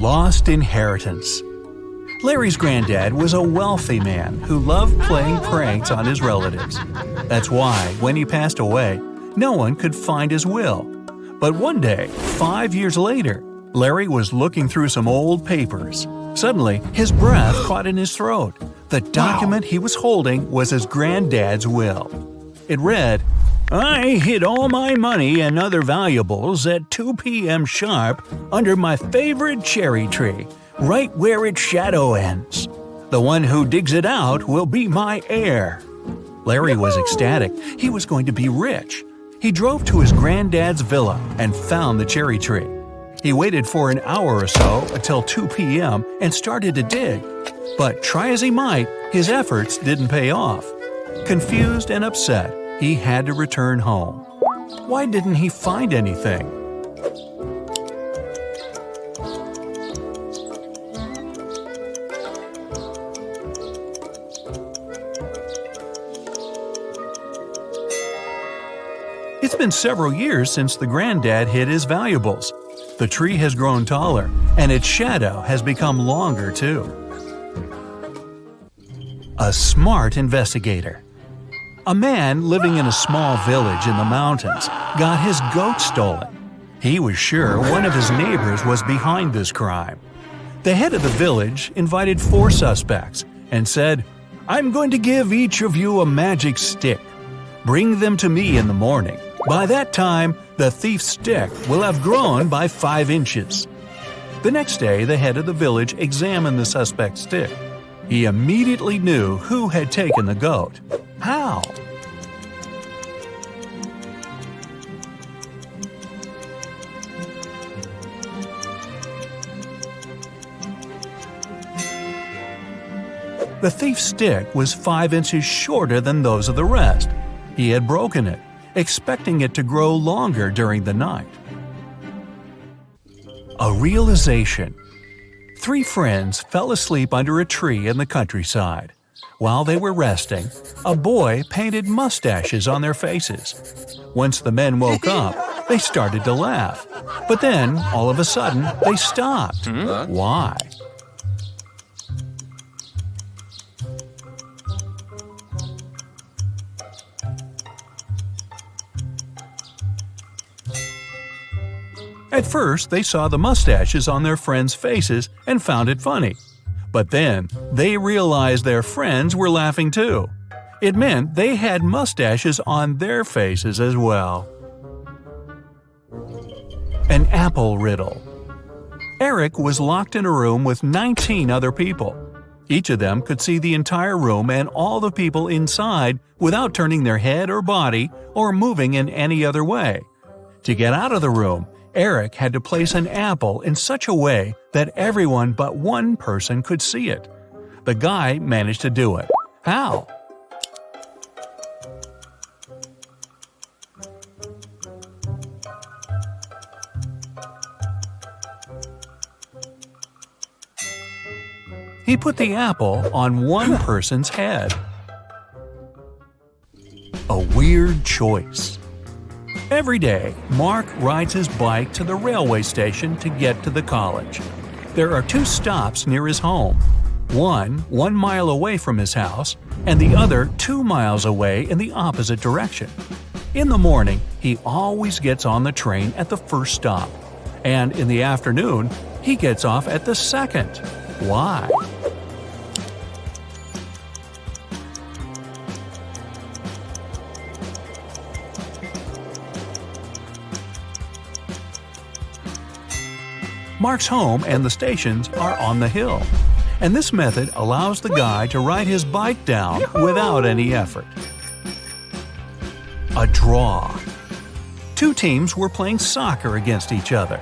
Lost inheritance. Larry's granddad was a wealthy man who loved playing pranks on his relatives. That's why, when he passed away, no one could find his will. But one day, 5 years later, Larry was looking through some old papers. Suddenly, his breath caught in his throat. The document he was holding was his granddad's will. It read, "I hid all my money and other valuables at 2 p.m. sharp under my favorite cherry tree, right where its shadow ends. The one who digs it out will be my heir." Larry was ecstatic. He was going to be rich. He drove to his granddad's villa and found the cherry tree. He waited for an hour or so until 2 p.m. and started to dig. But try as he might, his efforts didn't pay off. Confused and upset, he had to return home. Why didn't he find anything? It's been several years since the granddad hid his valuables. The tree has grown taller, and its shadow has become longer too. A smart investigator. A man living in a small village in the mountains got his goat stolen. He was sure one of his neighbors was behind this crime. The head of the village invited 4 suspects and said, "I'm going to give each of you a magic stick. Bring them to me in the morning. By that time, the thief's stick will have grown by 5 inches." The next day, the head of the village examined the suspect's stick. He immediately knew who had taken the goat. How? The thief's stick was 5 inches shorter than those of the rest. He had broken it, expecting it to grow longer during the night. A realization. 3 friends fell asleep under a tree in the countryside. While they were resting, a boy painted mustaches on their faces. Once the men woke up, they started to laugh. But then, all of a sudden, they stopped. Why? At first, they saw the mustaches on their friends' faces and found it funny. But then, they realized their friends were laughing too. It meant they had mustaches on their faces as well. An apple riddle. Eric was locked in a room with 19 other people. Each of them could see the entire room and all the people inside without turning their head or body or moving in any other way. To get out of the room, Eric had to place an apple in such a way that everyone but one person could see it. The guy managed to do it. How? He put the apple on one person's head. A weird choice. Every day, Mark rides his bike to the railway station to get to the college. There are 2 stops near his home. One 1 mile away from his house, and the other 2 miles away in the opposite direction. In the morning, he always gets on the train at the first stop. And in the afternoon, he gets off at the second. Why? Mark's home and the stations are on the hill, and this method allows the guy to ride his bike down without any effort. A draw. 2 teams were playing soccer against each other.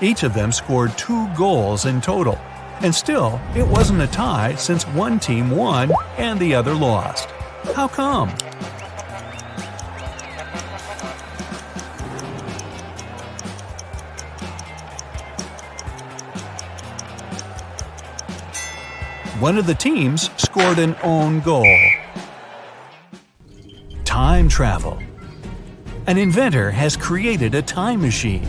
Each of them scored 2 goals in total, and still it wasn't a tie since one team won and the other lost. How come? One of the teams scored an own goal. Time travel. An inventor has created a time machine.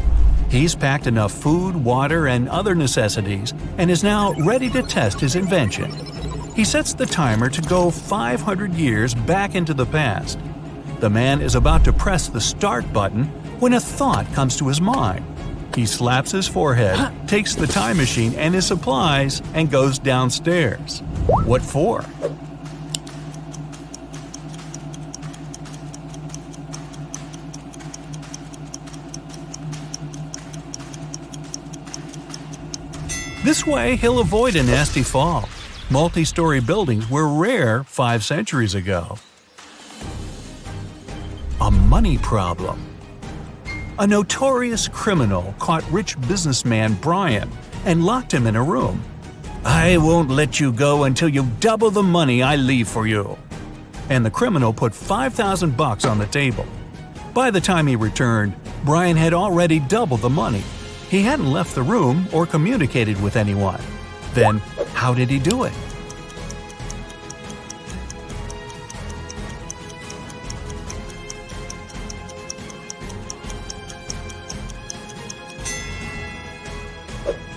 He's packed enough food, water, and other necessities and is now ready to test his invention. He sets the timer to go 500 years back into the past. The man is about to press the start button when a thought comes to his mind. He slaps his forehead, takes the time machine and his supplies, and goes downstairs. What for? This way, he'll avoid a nasty fall. Multi-story buildings were rare 5 centuries ago. A money problem. A notorious criminal caught rich businessman Brian and locked him in a room. "I won't let you go until you double the money I leave for you." And the criminal put $5,000 on the table. By the time he returned, Brian had already doubled the money. He hadn't left the room or communicated with anyone. Then, how did he do it?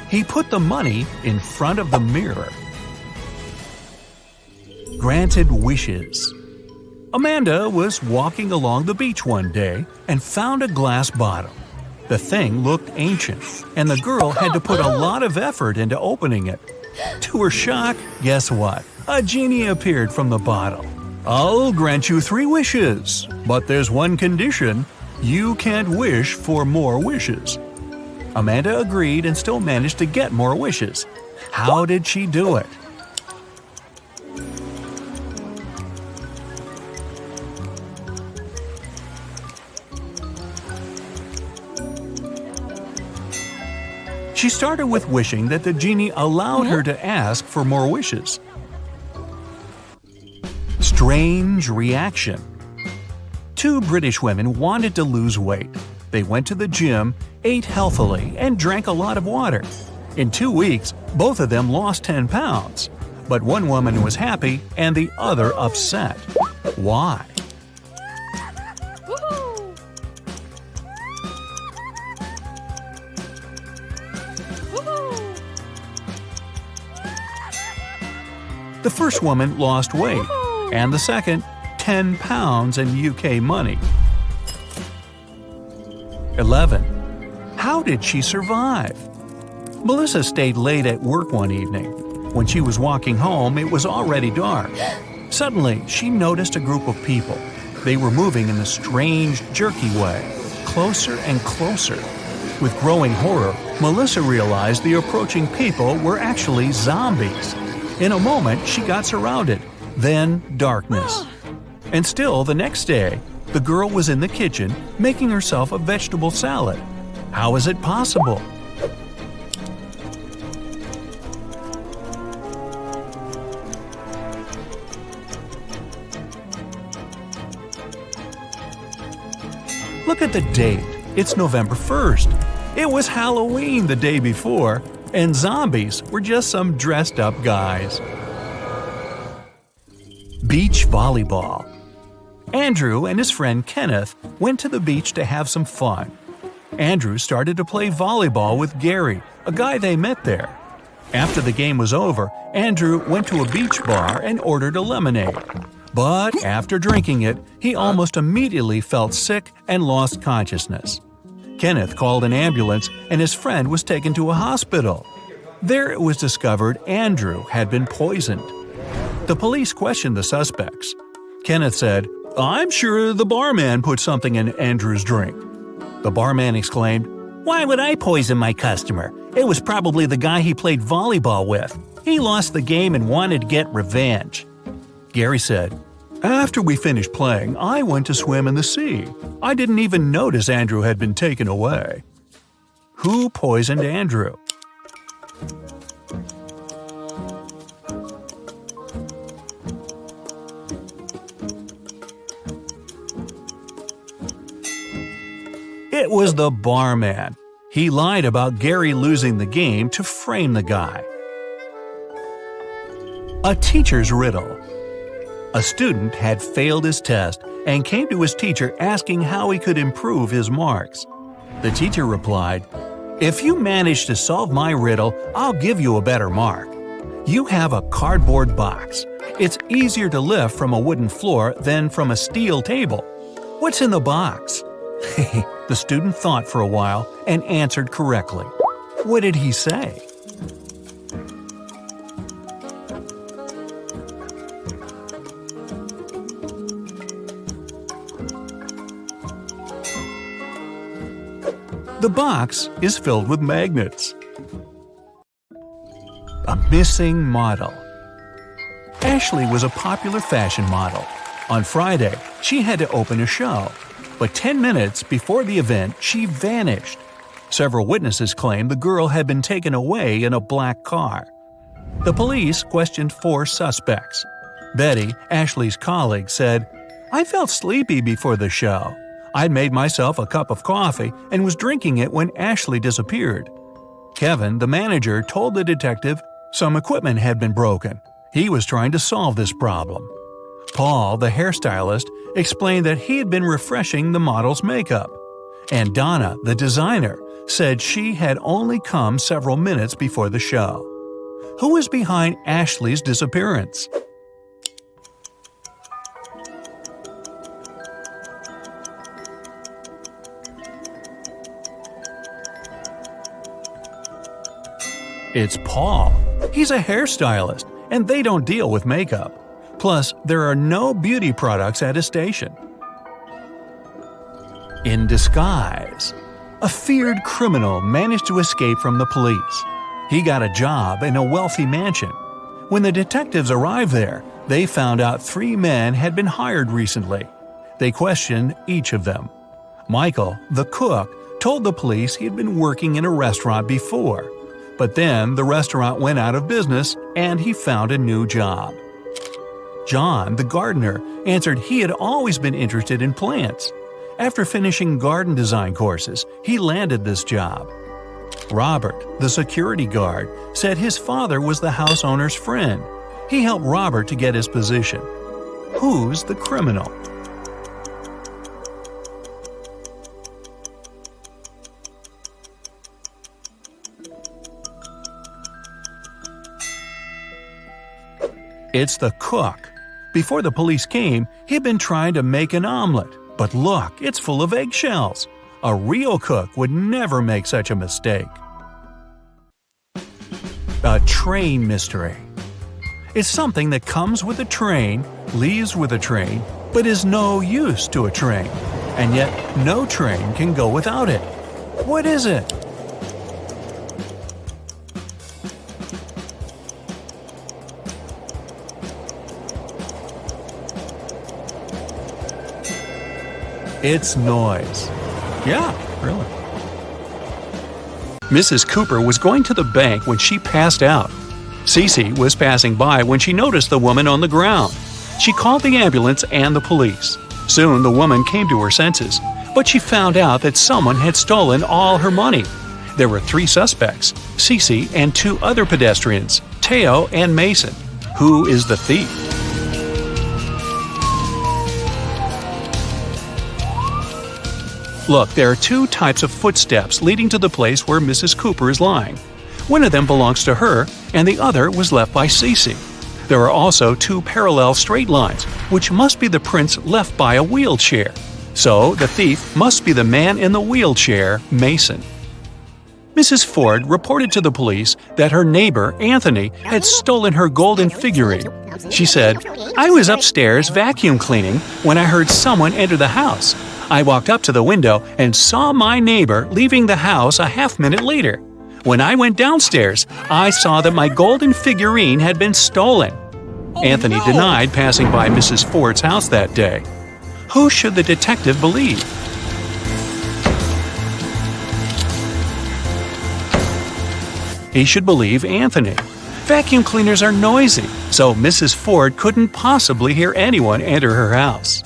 He put the money in front of the mirror. Granted wishes. Amanda was walking along the beach one day and found a glass bottle. The thing looked ancient, and the girl had to put a lot of effort into opening it. To her shock, guess what? A genie appeared from the bottle. "I'll grant you 3 wishes, but there's one condition. You can't wish for more wishes." Amanda agreed and still managed to get more wishes. How did she do it? She started with wishing that the genie allowed her to ask for more wishes. Strange reaction. 2 British women wanted to lose weight. They went to the gym, ate healthily, and drank a lot of water. In 2 weeks, both of them lost 10 pounds. But one woman was happy and the other upset. Why? The first woman lost weight, and the second, 10 pounds in UK money. 11. How did she survive? Melissa stayed late at work one evening. When she was walking home, it was already dark. Suddenly, she noticed a group of people. They were moving in a strange, jerky way, closer and closer. With growing horror, Melissa realized the approaching people were actually zombies. In a moment, she got surrounded. Then, darkness. And still, the next day, the girl was in the kitchen making herself a vegetable salad. How is it possible? Look at the date. It's November 1st. It was Halloween the day before, and zombies were just some dressed-up guys. Beach volleyball. Andrew and his friend Kenneth went to the beach to have some fun. Andrew started to play volleyball with Gary, a guy they met there. After the game was over, Andrew went to a beach bar and ordered a lemonade. But after drinking it, he almost immediately felt sick and lost consciousness. Kenneth called an ambulance and his friend was taken to a hospital. There it was discovered Andrew had been poisoned. The police questioned the suspects. Kenneth said, "I'm sure the barman put something in Andrew's drink." The barman exclaimed, "Why would I poison my customer? It was probably the guy he played volleyball with. He lost the game and wanted to get revenge." Gary said, "After we finished playing, I went to swim in the sea. I didn't even notice Andrew had been taken away." Who poisoned Andrew? It was the barman. He lied about Gary losing the game to frame the guy. A teacher's riddle. A student had failed his test and came to his teacher asking how he could improve his marks. The teacher replied, If you manage to solve my riddle, I'll give you a better mark. You have a cardboard box. It's easier to lift from a wooden floor than from a steel table. What's in the box? The student thought for a while and answered correctly. What did he say? The box is filled with magnets. A missing model. Ashley was a popular fashion model. On Friday, she had to open a show, but 10 minutes before the event, she vanished. Several witnesses claimed the girl had been taken away in a black car. The police questioned 4 suspects. Betty, Ashley's colleague, said, "I felt sleepy before the show. I'd made myself a cup of coffee and was drinking it when Ashley disappeared." Kevin, the manager, told the detective some equipment had been broken. He was trying to solve this problem. Paul, the hairstylist, explained that he had been refreshing the model's makeup. And Donna, the designer, said she had only come several minutes before the show. Who was behind Ashley's disappearance? It's Paul. He's a hairstylist, and they don't deal with makeup. Plus, there are no beauty products at his station. In disguise. A feared criminal managed to escape from the police. He got a job in a wealthy mansion. When the detectives arrived there, they found out 3 men had been hired recently. They questioned each of them. Michael, the cook, told the police he had been working in a restaurant before. But then the restaurant went out of business and he found a new job. John, the gardener, answered he had always been interested in plants. After finishing garden design courses, he landed this job. Robert, the security guard, said his father was the house owner's friend. He helped Robert to get his position. Who's the criminal? It's the cook. Before the police came, he'd been trying to make an omelet. But look, it's full of eggshells. A real cook would never make such a mistake. A train mystery. It's something that comes with a train, leaves with a train, but is no use to a train. And yet, no train can go without it. What is it? It's noise. Yeah, really. Mrs. Cooper was going to the bank when she passed out. Cece was passing by when she noticed the woman on the ground. She called the ambulance and the police. Soon the woman came to her senses, but she found out that someone had stolen all her money. There were 3 suspects, Cece and 2 other pedestrians, Teo and Mason. Who is the thief? Look, there are 2 types of footsteps leading to the place where Mrs. Cooper is lying. One of them belongs to her, and the other was left by Cece. There are also 2 parallel straight lines, which must be the prints left by a wheelchair. So, the thief must be the man in the wheelchair, Mason. Mrs. Ford reported to the police that her neighbor, Anthony, had stolen her golden figurine. She said, "I was upstairs vacuum cleaning when I heard someone enter the house. I walked up to the window and saw my neighbor leaving the house a half-minute later. When I went downstairs, I saw that my golden figurine had been stolen." Anthony denied passing by Mrs. Ford's house that day. Who should the detective believe? He should believe Anthony. Vacuum cleaners are noisy, so Mrs. Ford couldn't possibly hear anyone enter her house.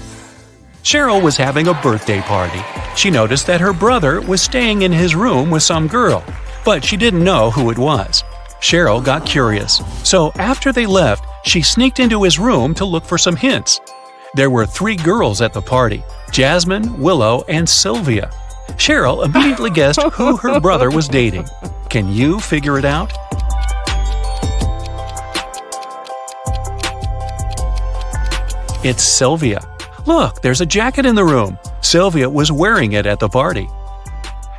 Cheryl was having a birthday party. She noticed that her brother was staying in his room with some girl, but she didn't know who it was. Cheryl got curious, so after they left, she sneaked into his room to look for some hints. There were 3 girls at the party, Jasmine, Willow, and Sylvia. Cheryl immediately guessed who her brother was dating. Can you figure it out? It's Sylvia. Look, there's a jacket in the room. Sylvia was wearing it at the party.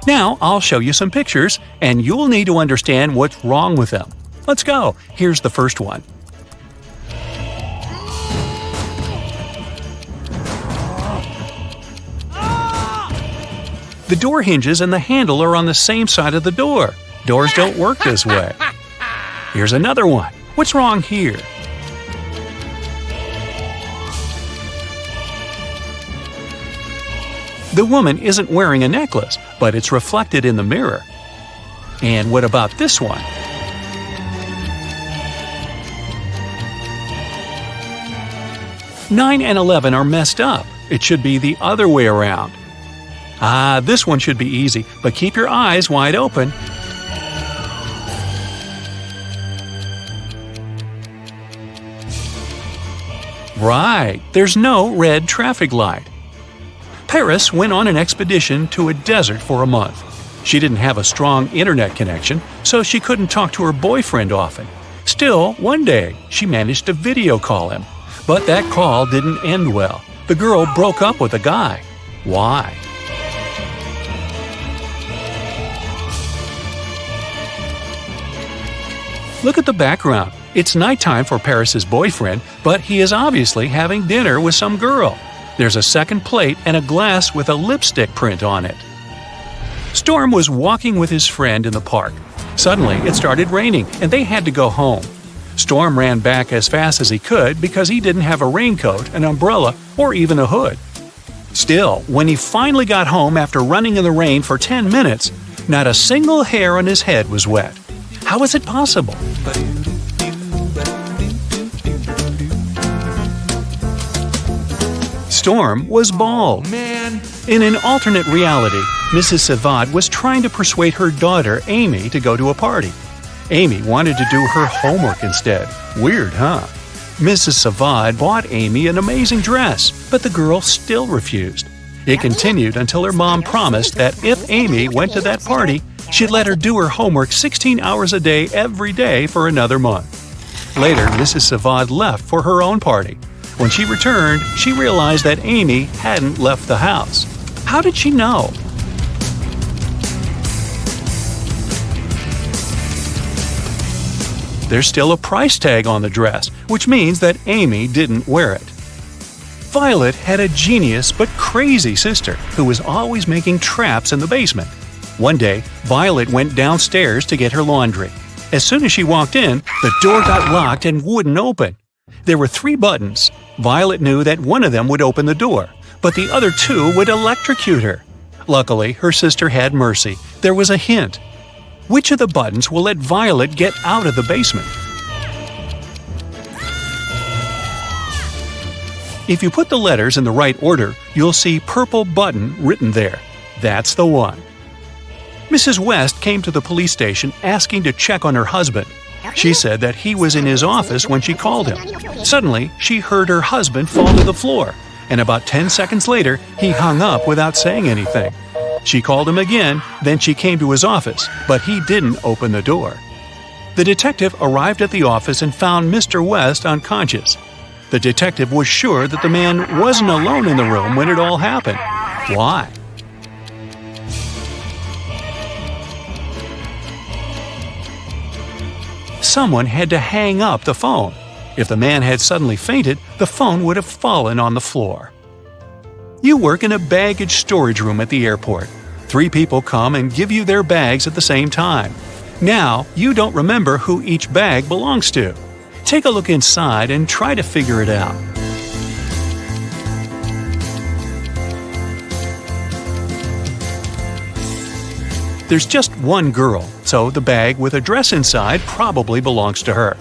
Now I'll show you some pictures, and you'll need to understand what's wrong with them. Let's go. Here's the first one. The door hinges and the handle are on the same side of the door. Doors don't work this way. Here's another one. What's wrong here? The woman isn't wearing a necklace, but it's reflected in the mirror. And what about this one? Nine and 11 are messed up. It should be the other way around. This one should be easy, but keep your eyes wide open. Right, there's no red traffic light. Paris went on an expedition to a desert for a month. She didn't have a strong internet connection, so she couldn't talk to her boyfriend often. Still, one day, she managed to video call him. But that call didn't end well. The girl broke up with the guy. Why? Look at the background. It's nighttime for Paris's boyfriend, but he is obviously having dinner with some girl. There's a second plate and a glass with a lipstick print on it. Storm was walking with his friend in the park. Suddenly, it started raining, and they had to go home. Storm ran back as fast as he could because he didn't have a raincoat, an umbrella, or even a hood. Still, when he finally got home after running in the rain for 10 minutes, not a single hair on his head was wet. How is it possible? Storm was bald. In an alternate reality, Mrs. Savad was trying to persuade her daughter, Amy, to go to a party. Amy wanted to do her homework instead. Weird, huh? Mrs. Savad bought Amy an amazing dress, but the girl still refused. It continued until her mom promised that if Amy went to that party, she'd let her do her homework 16 hours a day every day for another month. Later, Mrs. Savad left for her own party. When she returned, she realized that Amy hadn't left the house. How did she know? There's still a price tag on the dress, which means that Amy didn't wear it. Violet had a genius but crazy sister who was always making traps in the basement. One day, Violet went downstairs to get her laundry. As soon as she walked in, the door got locked and wouldn't open. There were 3 buttons. Violet knew that one of them would open the door, but the other 2 would electrocute her. Luckily, her sister had mercy. There was a hint. Which of the buttons will let Violet get out of the basement? If you put the letters in the right order, you'll see purple button written there. That's the one. Mrs. West came to the police station asking to check on her husband. She said that he was in his office when she called him. Suddenly, she heard her husband fall to the floor, and about 10 seconds later, he hung up without saying anything. She called him again, then she came to his office, but he didn't open the door. The detective arrived at the office and found Mr. West unconscious. The detective was sure that the man wasn't alone in the room when it all happened. Why? Someone had to hang up the phone. If the man had suddenly fainted, the phone would have fallen on the floor. You work in a baggage storage room at the airport. 3 people come and give you their bags at the same time. Now, you don't remember who each bag belongs to. Take a look inside and try to figure it out. There's just one girl, so the bag with a dress inside probably belongs to her.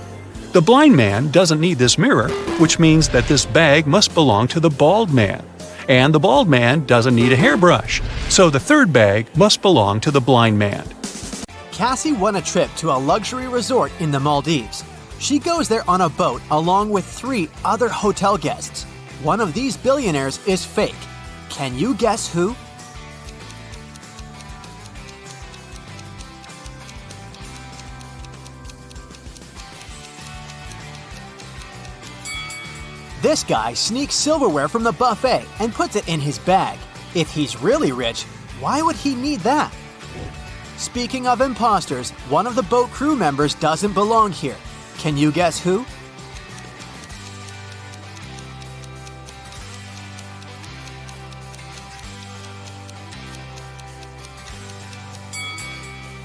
The blind man doesn't need this mirror, which means that this bag must belong to the bald man. And the bald man doesn't need a hairbrush, so the third bag must belong to the blind man. Cassie won a trip to a luxury resort in the Maldives. She goes there on a boat along with 3 other hotel guests. One of these billionaires is fake. Can you guess who? This guy sneaks silverware from the buffet and puts it in his bag. If he's really rich, why would he need that? Speaking of imposters, one of the boat crew members doesn't belong here. Can you guess who?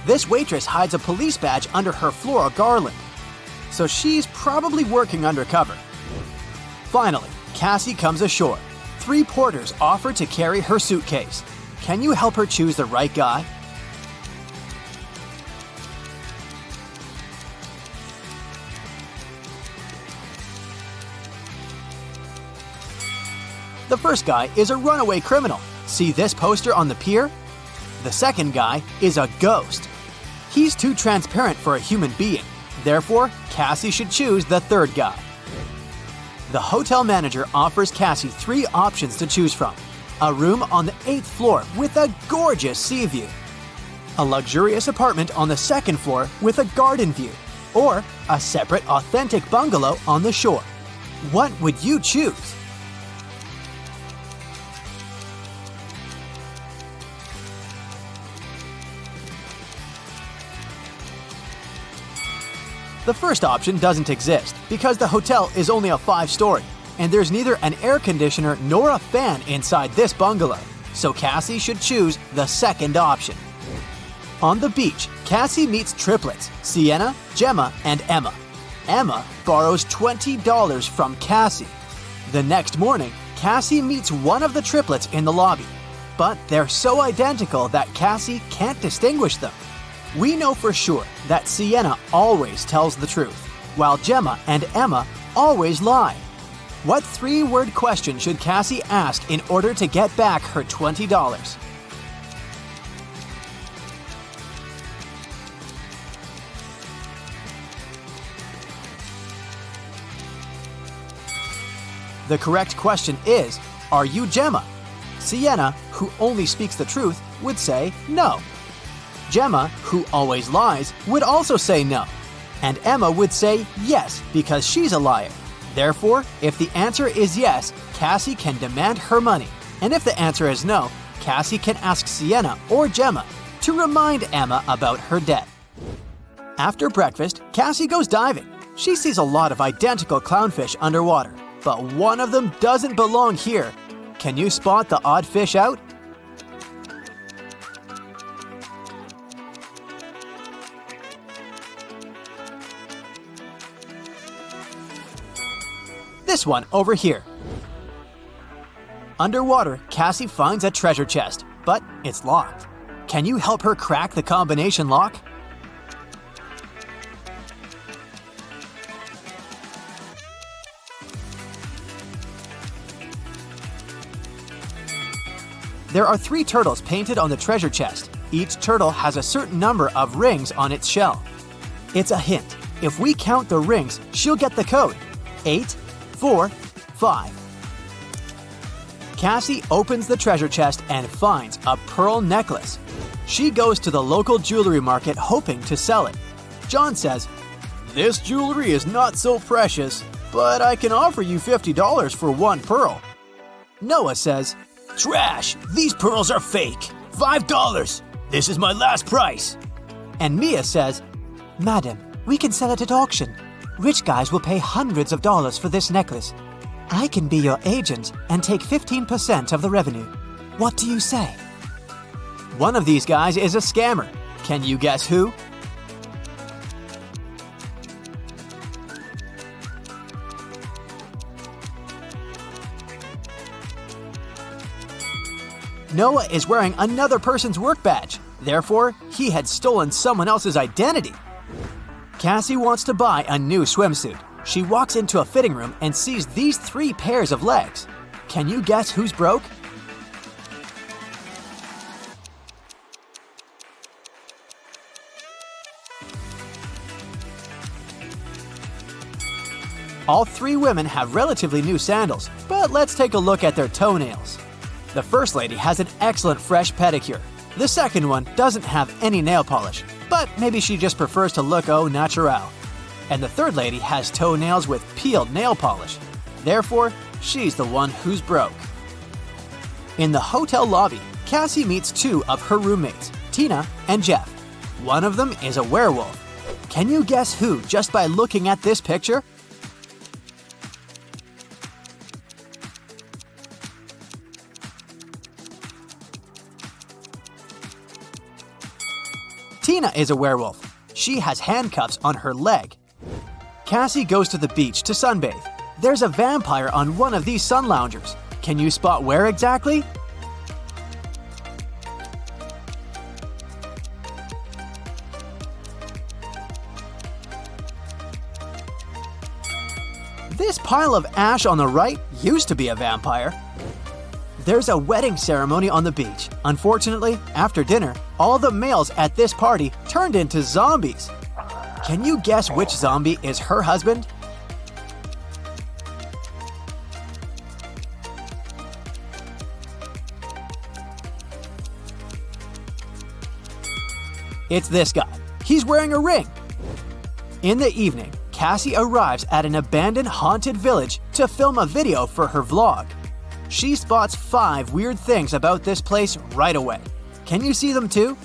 This waitress hides a police badge under her floral garland, so she's probably working undercover. Finally, Cassie comes ashore. 3 porters offer to carry her suitcase. Can you help her choose the right guy? The first guy is a runaway criminal. See this poster on the pier? The second guy is a ghost. He's too transparent for a human being. Therefore, Cassie should choose the third guy. The hotel manager offers Cassie 3 options to choose from. A room on the 8th floor with a gorgeous sea view. A luxurious apartment on the 2nd floor with a garden view. Or a separate authentic bungalow on the shore. What would you choose? The first option doesn't exist because the hotel is only a 5-story, and there's neither an air conditioner nor a fan inside this bungalow, so Cassie should choose the second option. On the beach, Cassie meets triplets, Sienna, Gemma, and Emma. Emma borrows $20 from Cassie. The next morning, Cassie meets one of the triplets in the lobby, but they're so identical that Cassie can't distinguish them. We know for sure that Sienna always tells the truth, while Gemma and Emma always lie. What 3-word question should Cassie ask in order to get back her $20? The correct question is, are you Gemma? Sienna, who only speaks the truth, would say no. Gemma, who always lies, would also say no. And Emma would say yes because she's a liar. Therefore, if the answer is yes, Cassie can demand her money. And if the answer is no, Cassie can ask Sienna or Gemma to remind Emma about her debt. After breakfast, Cassie goes diving. She sees a lot of identical clownfish underwater, but one of them doesn't belong here. Can you spot the odd fish out? This one over here. Underwater, Cassie finds a treasure chest, but it's locked. Can you help her crack the combination lock? There are 3 turtles painted on the treasure chest. Each turtle has a certain number of rings on its shell. It's a hint. If we count the rings, she'll get the code. 8, 4, 5. Cassie opens the treasure chest and finds a pearl necklace. She goes to the local jewelry market hoping to sell it. John says, "This jewelry is not so precious, but I can offer you $50 for 1 pearl." Noah says, "Trash! These pearls are fake! $5! This is my last price!" And Mia says, "Madam, we can sell it at auction. Rich guys will pay hundreds of dollars for this necklace. I can be your agent and take 15% of the revenue. What do you say?" One of these guys is a scammer. Can you guess who? Noah is wearing another person's work badge. Therefore, he had stolen someone else's identity. Cassie wants to buy a new swimsuit. She walks into a fitting room and sees these 3 pairs of legs. Can you guess who's broke? All 3 women have relatively new sandals, but let's take a look at their toenails. The first lady has an excellent fresh pedicure. The second one doesn't have any nail polish, but maybe she just prefers to look au naturel. And the third lady has toenails with peeled nail polish. Therefore, she's the one who's broke. In the hotel lobby, Cassie meets two of her roommates, Tina and Jeff. One of them is a werewolf. Can you guess who just by looking at this picture? Tina is a werewolf. She has handcuffs on her leg. Cassie goes to the beach to sunbathe. There's a vampire on one of these sun loungers. Can you spot where exactly? This pile of ash on the right used to be a vampire. There's a wedding ceremony on the beach. Unfortunately, after dinner, all the males at this party turned into zombies. Can you guess which zombie is her husband? It's this guy. He's wearing a ring. In the evening, Cassie arrives at an abandoned haunted village to film a video for her vlog. She spots 5 weird things about this place right away. Can you see them too?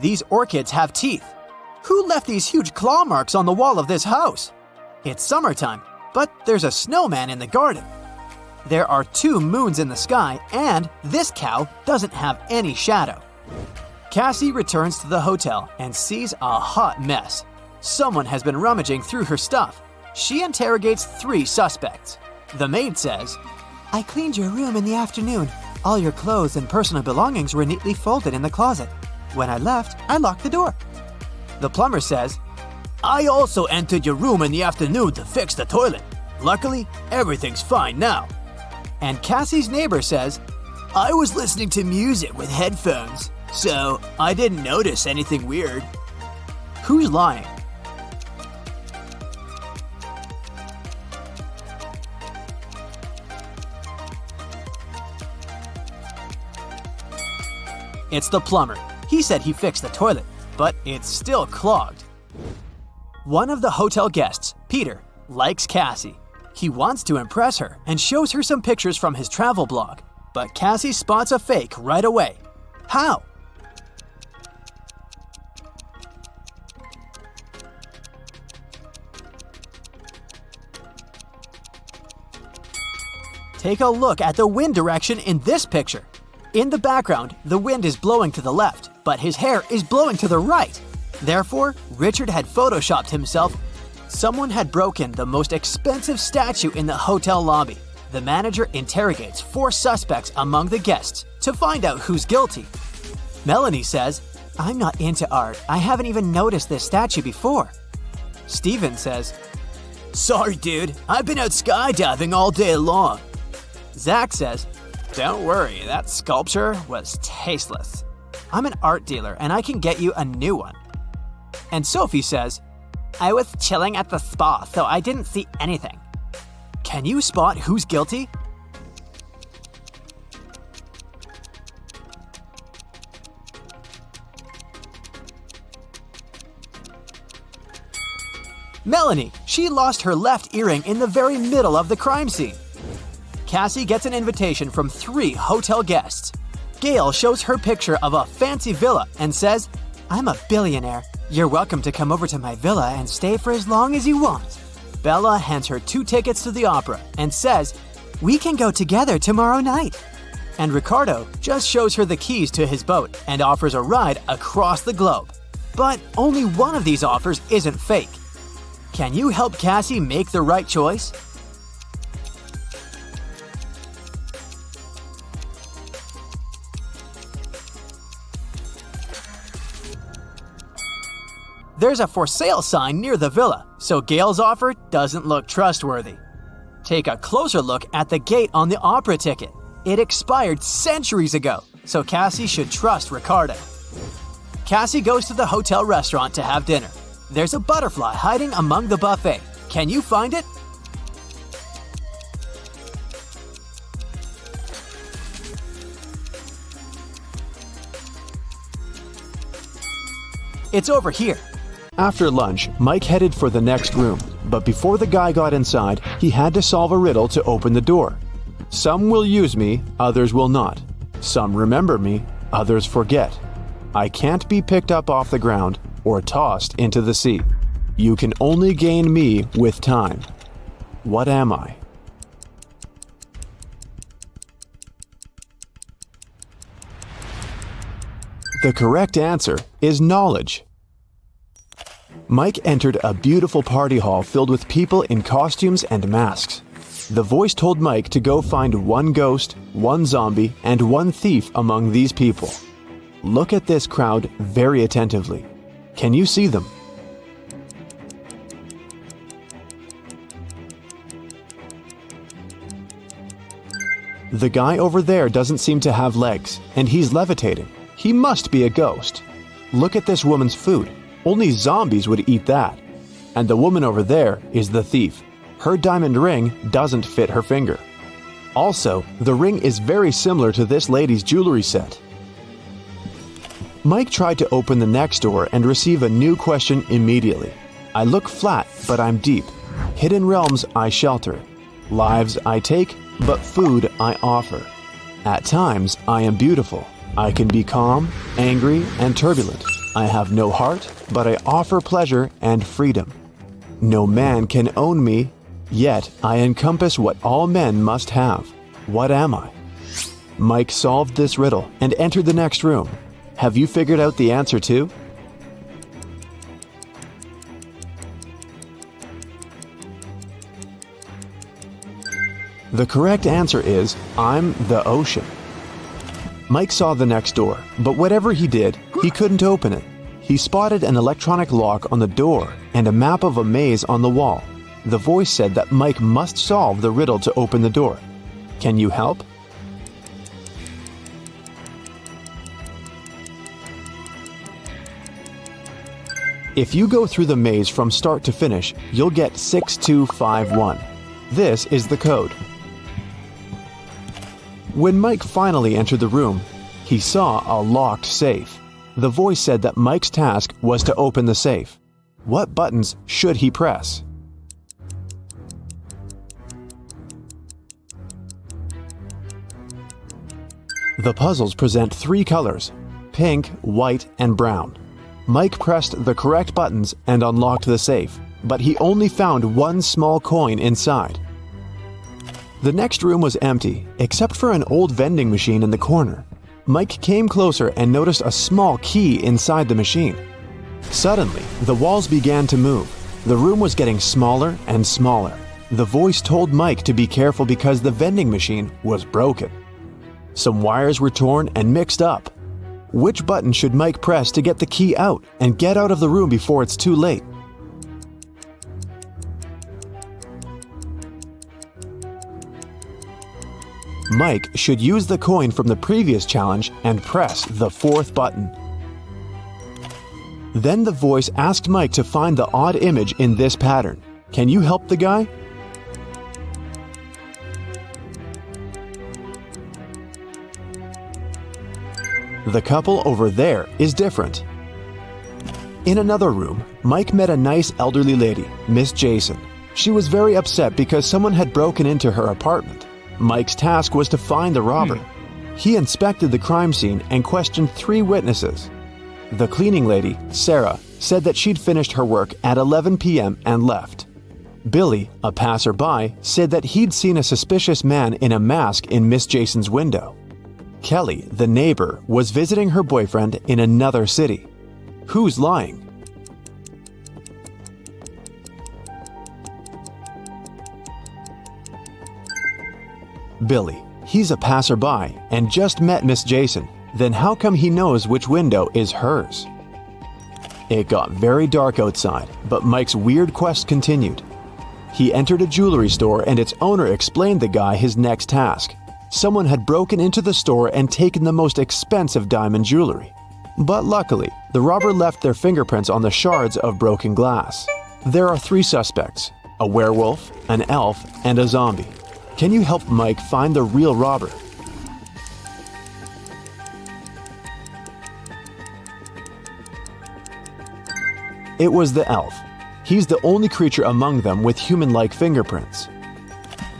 These orchids have teeth. Who left these huge claw marks on the wall of this house? It's summertime, but there's a snowman in the garden. There are 2 moons in the sky, and this cow doesn't have any shadow. Cassie returns to the hotel and sees a hot mess. Someone has been rummaging through her stuff. She interrogates 3 suspects. The maid says, "I cleaned your room in the afternoon. All your clothes and personal belongings were neatly folded in the closet. When I left, I locked the door." The plumber says, "I also entered your room in the afternoon to fix the toilet. Luckily, everything's fine now." And Cassie's neighbor says, "I was listening to music with headphones, so I didn't notice anything weird." Who's lying? It's the plumber. He said he fixed the toilet, but it's still clogged. One of the hotel guests, Peter, likes Cassie. He wants to impress her and shows her some pictures from his travel blog, but Cassie spots a fake right away. How? Take a look at the wind direction in this picture. In the background, the wind is blowing to the left, but his hair is blowing to the right. Therefore, Richard had photoshopped himself. Someone had broken the most expensive statue in the hotel lobby. The manager interrogates 4 suspects among the guests to find out who's guilty. Melanie says, "I'm not into art. I haven't even noticed this statue before." Steven says, "Sorry, dude. I've been out skydiving all day long." Zach says, "Don't worry, that sculpture was tasteless. I'm an art dealer and I can get you a new one." And Sophie says, "I was chilling at the spa, so I didn't see anything." Can you spot who's guilty? Melanie, she lost her left earring in the very middle of the crime scene. Cassie gets an invitation from 3 hotel guests. Gail shows her picture of a fancy villa and says, "I'm a billionaire. You're welcome to come over to my villa and stay for as long as you want." Bella hands her 2 tickets to the opera and says, "We can go together tomorrow night." And Ricardo just shows her the keys to his boat and offers a ride across the globe. But only one of these offers isn't fake. Can you help Cassie make the right choice? There's a for sale sign near the villa, so Gail's offer doesn't look trustworthy. Take a closer look at the gate on the opera ticket. It expired centuries ago, so Cassie should trust Ricardo. Cassie goes to the hotel restaurant to have dinner. There's a butterfly hiding among the buffet. Can you find it? It's over here. After lunch, Mike headed for the next room, but before the guy got inside, he had to solve a riddle to open the door. Some will use me, others will not. Some remember me, others forget. I can't be picked up off the ground or tossed into the sea. You can only gain me with time. What am I? The correct answer is knowledge. Mike entered a beautiful party hall filled with people in costumes and masks. The voice told Mike to go find one ghost, one zombie, and one thief among these people. Look at this crowd very attentively. Can you see them? The guy over there doesn't seem to have legs, and he's levitating. He must be a ghost. Look at this woman's food. Only zombies would eat that. And the woman over there is the thief. Her diamond ring doesn't fit her finger. Also, the ring is very similar to this lady's jewelry set. Mike tried to open the next door and receive a new question immediately. I look flat, but I'm deep. Hidden realms I shelter. Lives I take, but food I offer. At times I am beautiful. I can be calm, angry, and turbulent. I have no heart, but I offer pleasure and freedom. No man can own me, yet I encompass what all men must have. What am I? Mike solved this riddle and entered the next room. Have you figured out the answer too? The correct answer is, I'm the ocean. Mike saw the next door, but whatever he did, he couldn't open it. He spotted an electronic lock on the door and a map of a maze on the wall. The voice said that Mike must solve the riddle to open the door. Can you help? If you go through the maze from start to finish, you'll get 6251. This is the code. When Mike finally entered the room, he saw a locked safe. The voice said that Mike's task was to open the safe. What buttons should he press? The puzzles present three colors: pink, white, and brown. Mike pressed the correct buttons and unlocked the safe, but he only found one small coin inside. The next room was empty, except for an old vending machine in the corner. Mike came closer and noticed a small key inside the machine. Suddenly, the walls began to move. The room was getting smaller and smaller. The voice told Mike to be careful because the vending machine was broken. Some wires were torn and mixed up. Which button should Mike press to get the key out and get out of the room before it's too late? Mike should use the coin from the previous challenge and press the fourth button. Then the voice asked Mike to find the odd image in this pattern. Can you help the guy? The couple over there is different. In another room, Mike met a nice elderly lady, Miss Jason. She was very upset because someone had broken into her apartment. Mike's task was to find the robber. He inspected the crime scene and questioned 3 witnesses. The cleaning lady, Sarah, said that she'd finished her work at 11 p.m. and left. Billy, a passerby, said that he'd seen a suspicious man in a mask in Miss Jason's window. Kelly, the neighbor, was visiting her boyfriend in another city. Who's lying? Billy. He's a passerby and just met Miss Jason. Then how come he knows which window is hers? It got very dark outside, but Mike's weird quest continued. He entered a jewelry store and its owner explained the guy his next task. Someone had broken into the store and taken the most expensive diamond jewelry. But luckily, the robber left their fingerprints on the shards of broken glass. There are 3 suspects: a werewolf, an elf, and a zombie. Can you help Mike find the real robber? It was the elf. He's the only creature among them with human-like fingerprints.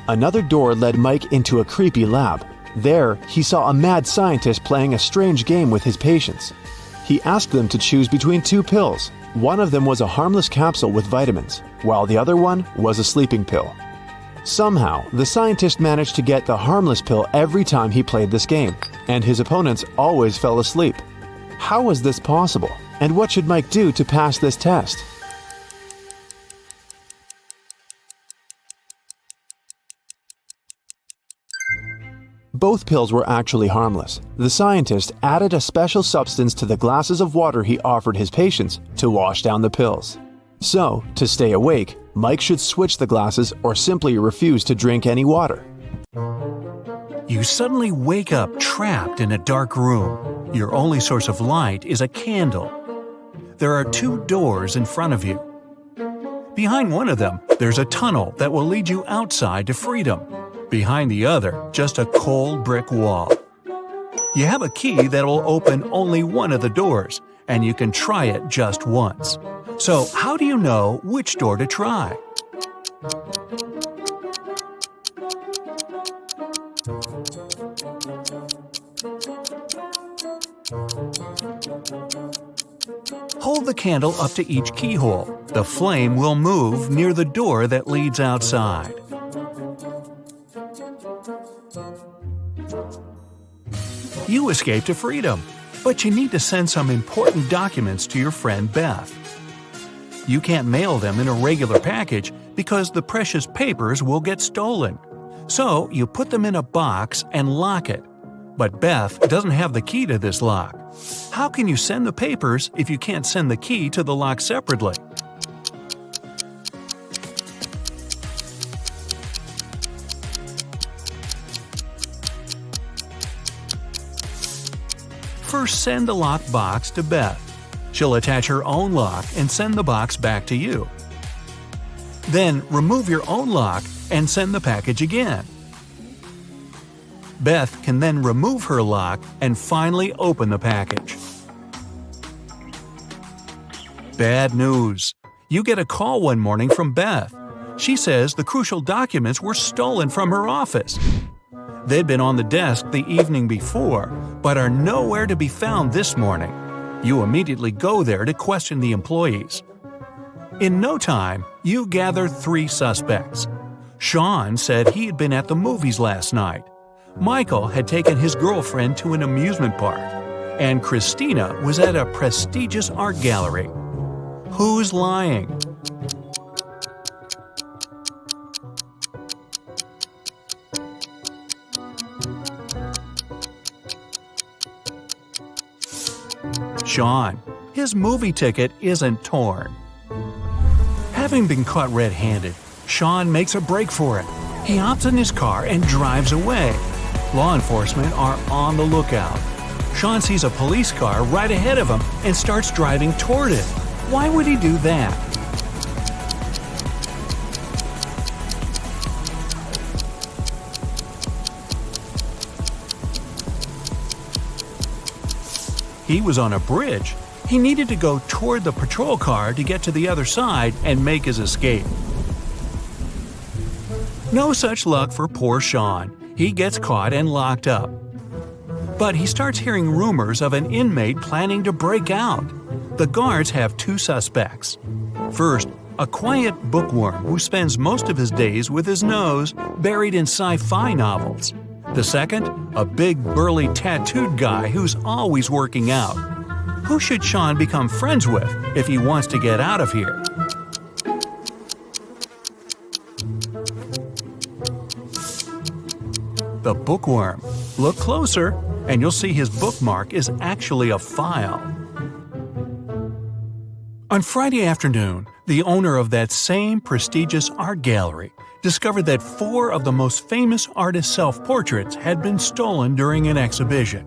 Another door led Mike into a creepy lab. There, he saw a mad scientist playing a strange game with his patients. He asked them to choose between two pills. One of them was a harmless capsule with vitamins, while the other one was a sleeping pill. Somehow, the scientist managed to get the harmless pill every time he played this game, and his opponents always fell asleep. How was this possible? And what should Mike do to pass this test? Both pills were actually harmless. The scientist added a special substance to the glasses of water he offered his patients to wash down the pills. So, to stay awake, Mike should switch the glasses or simply refuse to drink any water. You suddenly wake up trapped in a dark room. Your only source of light is a candle. There are two doors in front of you. Behind one of them, there's a tunnel that will lead you outside to freedom. Behind the other, just a cold brick wall. You have a key that will open only one of the doors, and you can try it just once. So, how do you know which door to try? Hold the candle up to each keyhole. The flame will move near the door that leads outside. You escape to freedom, but you need to send some important documents to your friend Beth. You can't mail them in a regular package because the precious papers will get stolen. So you put them in a box and lock it. But Beth doesn't have the key to this lock. How can you send the papers if you can't send the key to the lock separately? First, send the locked box to Beth. She'll attach her own lock and send the box back to you. Then, remove your own lock and send the package again. Beth can then remove her lock and finally open the package. Bad news. You get a call one morning from Beth. She says the crucial documents were stolen from her office. They'd been on the desk the evening before, but are nowhere to be found this morning. You immediately go there to question the employees. In no time, you gather 3 suspects. Sean said he had been at the movies last night. Michael had taken his girlfriend to an amusement park. And Christina was at a prestigious art gallery. Who's lying? Sean. His movie ticket isn't torn. Having been caught red-handed, Sean makes a break for it. He hops in his car and drives away. Law enforcement are on the lookout. Sean sees a police car right ahead of him and starts driving toward it. Why would he do that? He was on a bridge. He needed to go toward the patrol car to get to the other side and make his escape. No such luck for poor Sean. He gets caught and locked up. But he starts hearing rumors of an inmate planning to break out. The guards have 2 suspects. First, a quiet bookworm who spends most of his days with his nose buried in sci-fi novels. The second, a big burly tattooed guy who's always working out. Who should Sean become friends with if he wants to get out of here? The bookworm. Look closer, and you'll see his bookmark is actually a file. On Friday afternoon, the owner of that same prestigious art gallery discovered that 4 of the most famous artists' self-portraits had been stolen during an exhibition.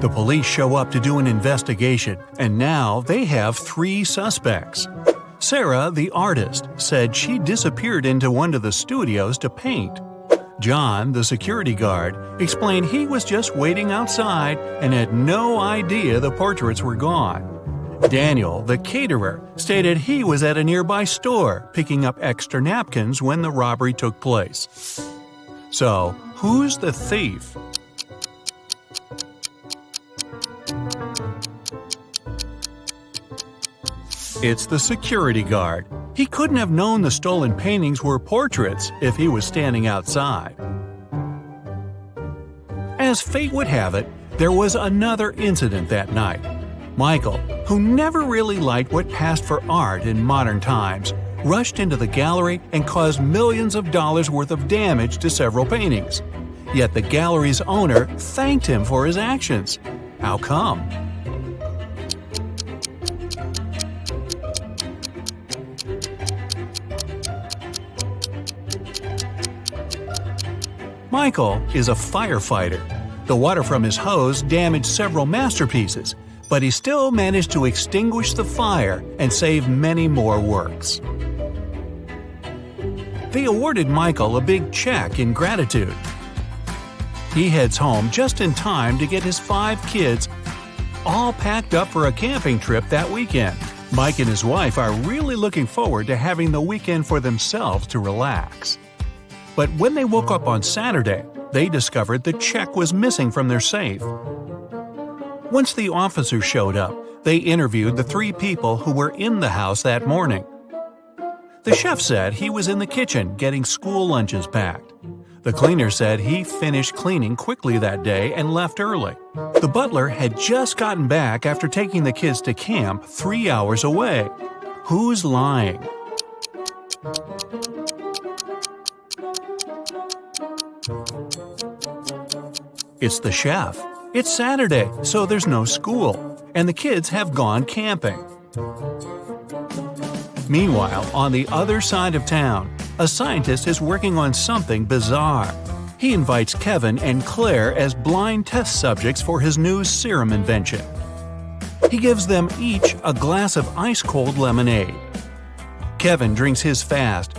The police show up to do an investigation, and now they have 3 suspects. Sarah, the artist, said she disappeared into one of the studios to paint. John, the security guard, explained he was just waiting outside and had no idea the portraits were gone. Daniel, the caterer, stated he was at a nearby store picking up extra napkins when the robbery took place. So, who's the thief? It's the security guard. He couldn't have known the stolen paintings were portraits if he was standing outside. As fate would have it, there was another incident that night. Michael, who never really liked what passed for art in modern times, rushed into the gallery and caused millions of dollars worth of damage to several paintings. Yet the gallery's owner thanked him for his actions. How come? Michael is a firefighter. The water from his hose damaged several masterpieces, but he still managed to extinguish the fire and save many more works. They awarded Michael a big check in gratitude. He heads home just in time to get his 5 kids all packed up for a camping trip that weekend. Mike and his wife are really looking forward to having the weekend for themselves to relax. But when they woke up on Saturday, they discovered the check was missing from their safe. Once the officers showed up, they interviewed the 3 people who were in the house that morning. The chef said he was in the kitchen getting school lunches packed. The cleaner said he finished cleaning quickly that day and left early. The butler had just gotten back after taking the kids to camp 3 hours away. Who's lying? It's the chef. It's Saturday, so there's no school, and the kids have gone camping. Meanwhile, on the other side of town, a scientist is working on something bizarre. He invites Kevin and Claire as blind test subjects for his new serum invention. He gives them each a glass of ice-cold lemonade. Kevin drinks his fast,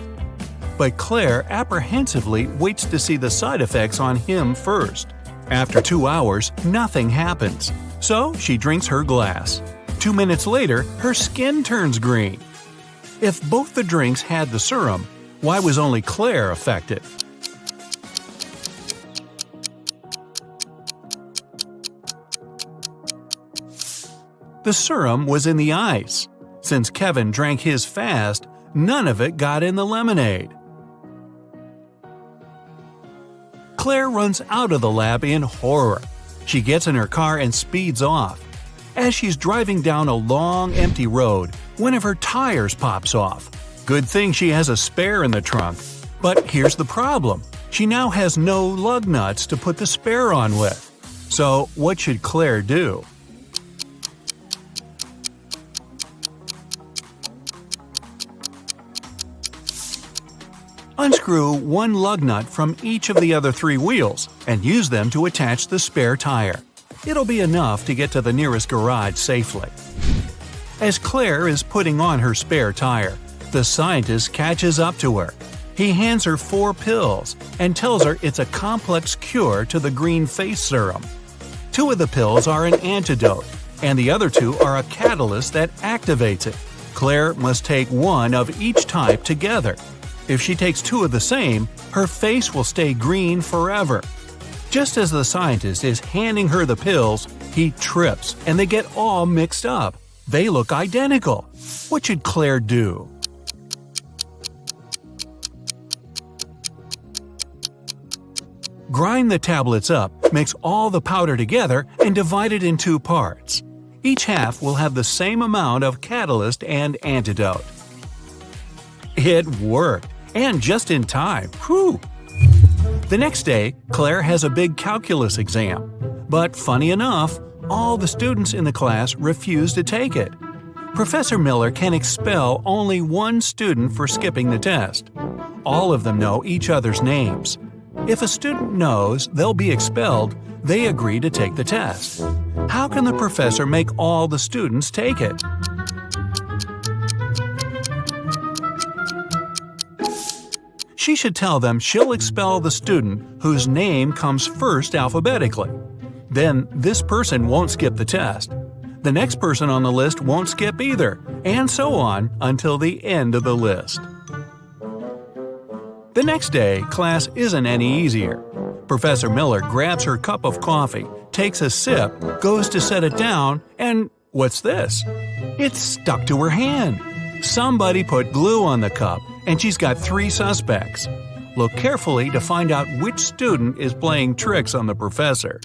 but Claire apprehensively waits to see the side effects on him first. After 2 hours, nothing happens, so she drinks her glass. 2 minutes later, her skin turns green. If both the drinks had the serum, why was only Claire affected? The serum was in the ice. Since Kevin drank his fast, none of it got in the lemonade. Claire runs out of the lab in horror. She gets in her car and speeds off. As she's driving down a long, empty road, one of her tires pops off. Good thing she has a spare in the trunk. But here's the problem. She now has no lug nuts to put the spare on with. So what should Claire do? Unscrew one lug nut from each of the other 3 wheels and use them to attach the spare tire. It'll be enough to get to the nearest garage safely. As Claire is putting on her spare tire, the scientist catches up to her. He hands her 4 pills and tells her it's a complex cure to the green face serum. 2 of the pills are an antidote, and the other 2 are a catalyst that activates it. Claire must take 1 of each type together. If she takes 2 of the same, her face will stay green forever. Just as the scientist is handing her the pills, he trips and they get all mixed up. They look identical. What should Claire do? Grind the tablets up, mix all the powder together, and divide it in 2 parts. Each half will have the same amount of catalyst and antidote. It worked, and just in time. Whew! The next day, Claire has a big calculus exam. But funny enough, all the students in the class refuse to take it. Professor Miller can expel only 1 student for skipping the test. All of them know each other's names. If a student knows they'll be expelled, they agree to take the test. How can the professor make all the students take it? She should tell them she'll expel the student whose name comes first alphabetically. Then this person won't skip the test. The next person on the list won't skip either, and so on until the end of the list. The next day, class isn't any easier. Professor Miller grabs her cup of coffee, takes a sip, goes to set it down, and what's this? It's stuck to her hand. Somebody put glue on the cup, and she's got 3 suspects. Look carefully to find out which student is playing tricks on the professor.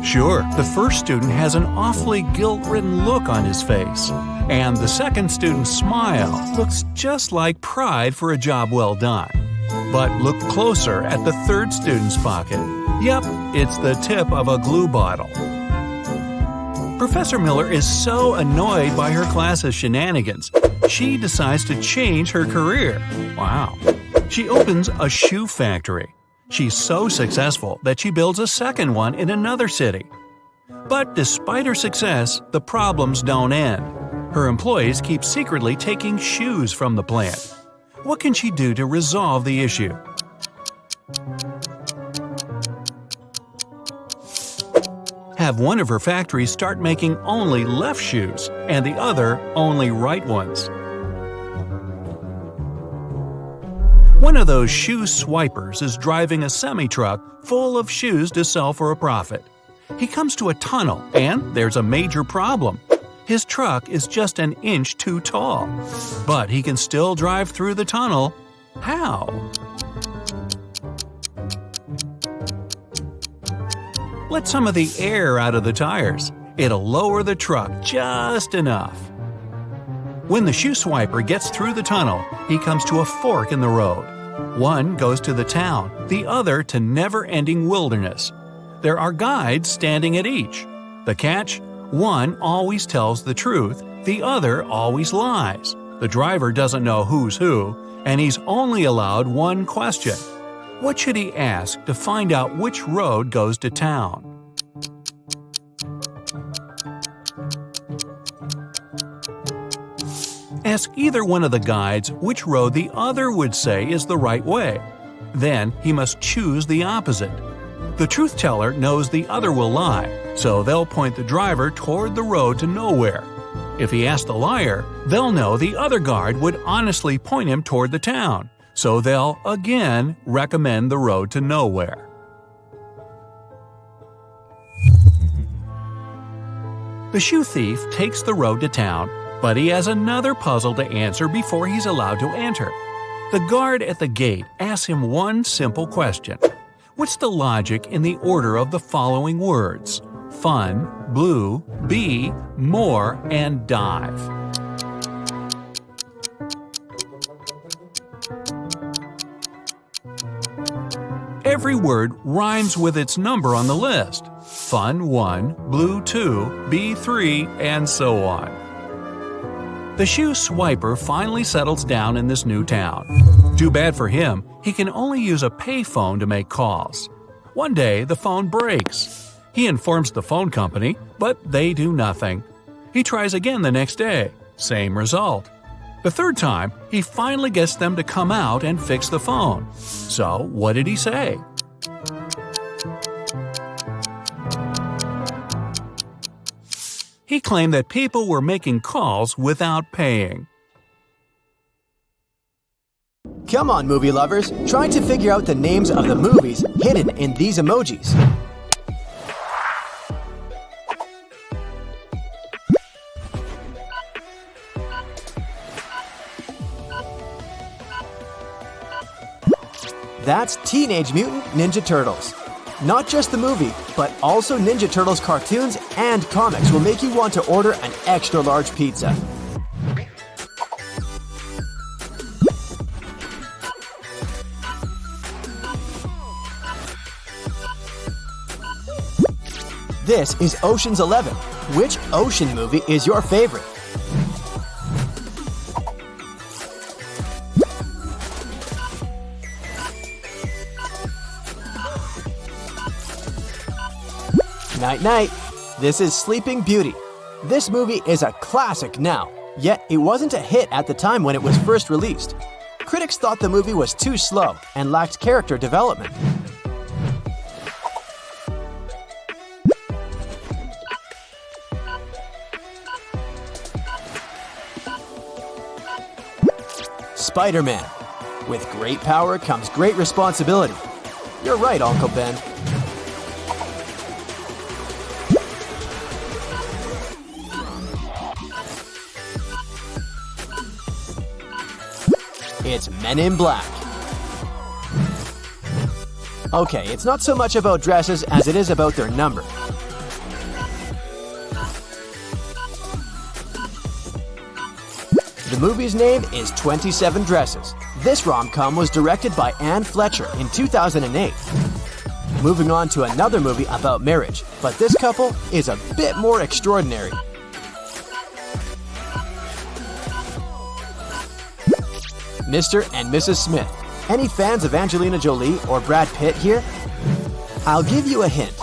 Sure, the first student has an awfully guilt-ridden look on his face. And the second student's smile looks just like pride for a job well done. But look closer at the third student's pocket. Yep, it's the tip of a glue bottle. Professor Miller is so annoyed by her class's shenanigans, she decides to change her career. Wow. She opens a shoe factory. She's so successful that she builds a second one in another city. But despite her success, the problems don't end. Her employees keep secretly taking shoes from the plant. What can she do to resolve the issue? Have one of her factories start making only left shoes and the other only right ones. One of those shoe swipers is driving a semi-truck full of shoes to sell for a profit. He comes to a tunnel and there's a major problem. His truck is just an inch too tall. But he can still drive through the tunnel. How? Let some of the air out of the tires. It'll lower the truck just enough. When the shoe swiper gets through the tunnel, he comes to a fork in the road. One goes to the town, the other to never-ending wilderness. There are guides standing at each. The catch? One always tells the truth, the other always lies. The driver doesn't know who's who, and he's only allowed one question. What should he ask to find out which road goes to town? Ask either one of the guides which road the other would say is the right way. Then he must choose the opposite. The truth teller knows the other will lie, so they'll point the driver toward the road to nowhere. If he asks the liar, they'll know the other guard would honestly point him toward the town, so they'll again recommend the road to nowhere. The shoe thief takes the road to town, but he has another puzzle to answer before he's allowed to enter. The guard at the gate asks him one simple question. What's the logic in the order of the following words? Fun, blue, bee, more, and dive. Every word rhymes with its number on the list. Fun 1, blue 2, bee 3, and so on. The shoe swiper finally settles down in this new town. Too bad for him, he can only use a payphone to make calls. One day, the phone breaks. He informs the phone company, but they do nothing. He tries again the next day. Same result. The third time, he finally gets them to come out and fix the phone. So, what did he say? He claimed that people were making calls without paying. Come on, movie lovers, try to figure out the names of the movies hidden in these emojis. That's Teenage Mutant Ninja Turtles. Not just the movie, but also Ninja Turtles cartoons and comics will make you want to order an extra large pizza. This is Ocean's 11. Which Ocean movie is your favorite? Night night. This is Sleeping Beauty. This movie is a classic now, yet it wasn't a hit at the time when it was first released. Critics thought the movie was too slow and lacked character development. Spider-Man. With great power comes great responsibility. You're right, Uncle Ben. It's Men in Black. Okay, it's not so much about dresses as it is about their number. The movie's name is 27 Dresses. This rom-com was directed by Anne Fletcher in 2008. Moving on to another movie about marriage, but this couple is a bit more extraordinary. Mr. and Mrs. Smith. Any fans of Angelina Jolie or Brad Pitt here? I'll give you a hint.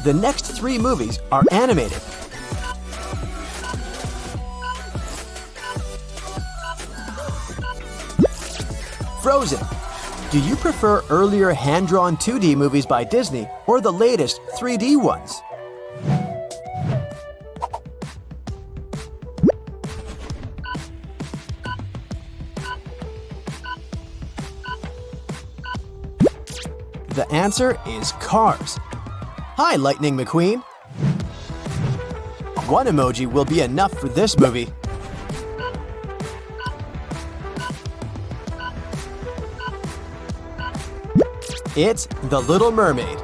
The next 3 movies are animated. Frozen. Do you prefer earlier hand-drawn 2D movies by Disney or the latest 3D ones? The answer is Cars. Hi, Lightning McQueen. 1 emoji will be enough for this movie. It's The Little Mermaid.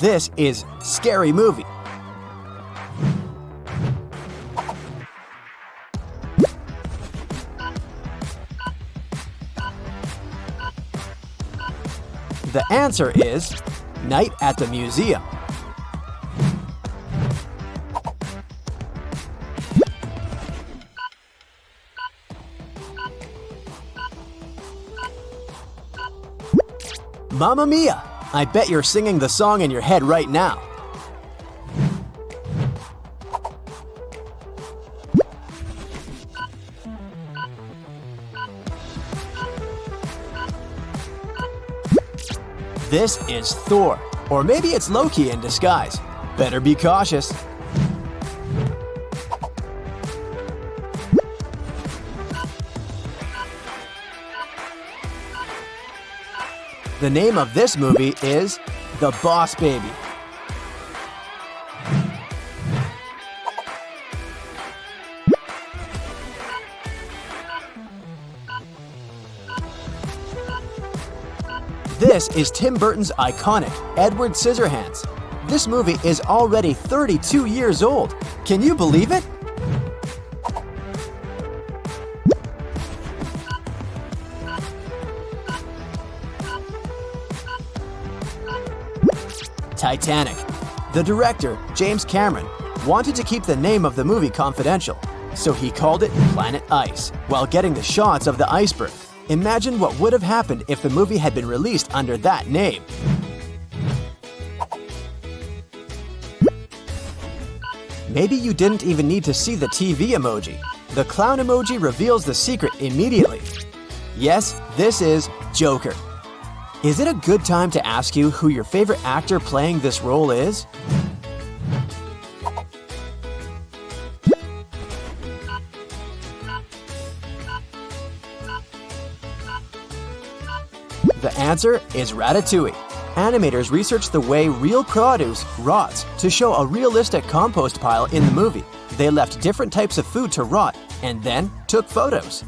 This is Scary Movie. The answer is Night at the Museum. Mamma Mia! I bet you're singing the song in your head right now. This is Thor, or maybe it's Loki in disguise. Better be cautious. The name of this movie is The Boss Baby. This is Tim Burton's iconic Edward Scissorhands. This movie is already 32 years old. Can you believe it? Titanic. The director, James Cameron, wanted to keep the name of the movie confidential, so he called it Planet Ice, while getting the shots of the iceberg. Imagine what would have happened if the movie had been released under that name. Maybe you didn't even need to see the TV emoji. The clown emoji reveals the secret immediately. Yes, this is Joker. Is it a good time to ask you who your favorite actor playing this role is? The answer is Ratatouille. Animators researched the way real produce rots to show a realistic compost pile in the movie. They left different types of food to rot and then took photos.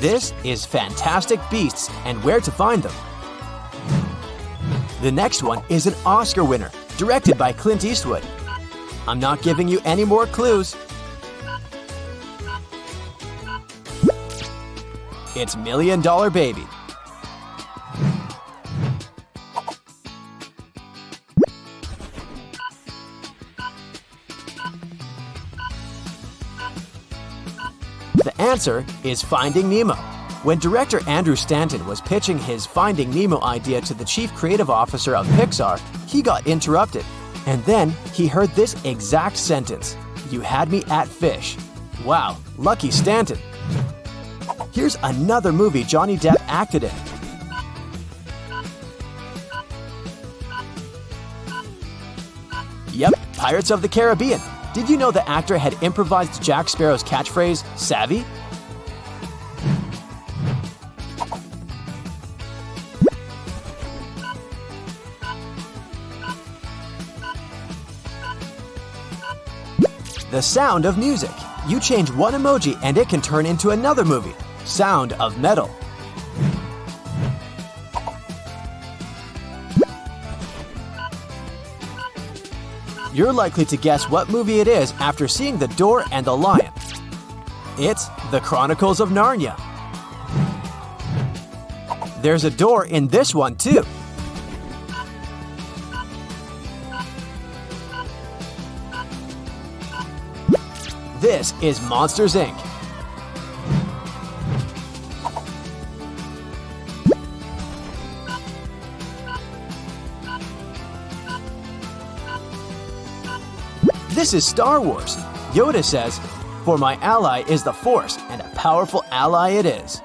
This is Fantastic Beasts and Where to Find Them. The next one is an Oscar winner, directed by Clint Eastwood. I'm not giving you any more clues. It's $1 Million Baby. The answer is Finding Nemo. When director Andrew Stanton was pitching his Finding Nemo idea to the chief creative officer of Pixar, he got interrupted. And then he heard this exact sentence. "You had me at fish." Wow, lucky Stanton. Here's another movie Johnny Depp acted in. Yep, Pirates of the Caribbean. Did you know the actor had improvised Jack Sparrow's catchphrase, "Savvy"? The Sound of Music. You change one emoji and it can turn into another movie. Sound of Metal. You're likely to guess what movie it is after seeing The Door and the Lion. It's The Chronicles of Narnia. There's a door in this one too. This is Monsters, Inc. This is Star Wars. Yoda says, "For my ally is the Force, and a powerful ally it is."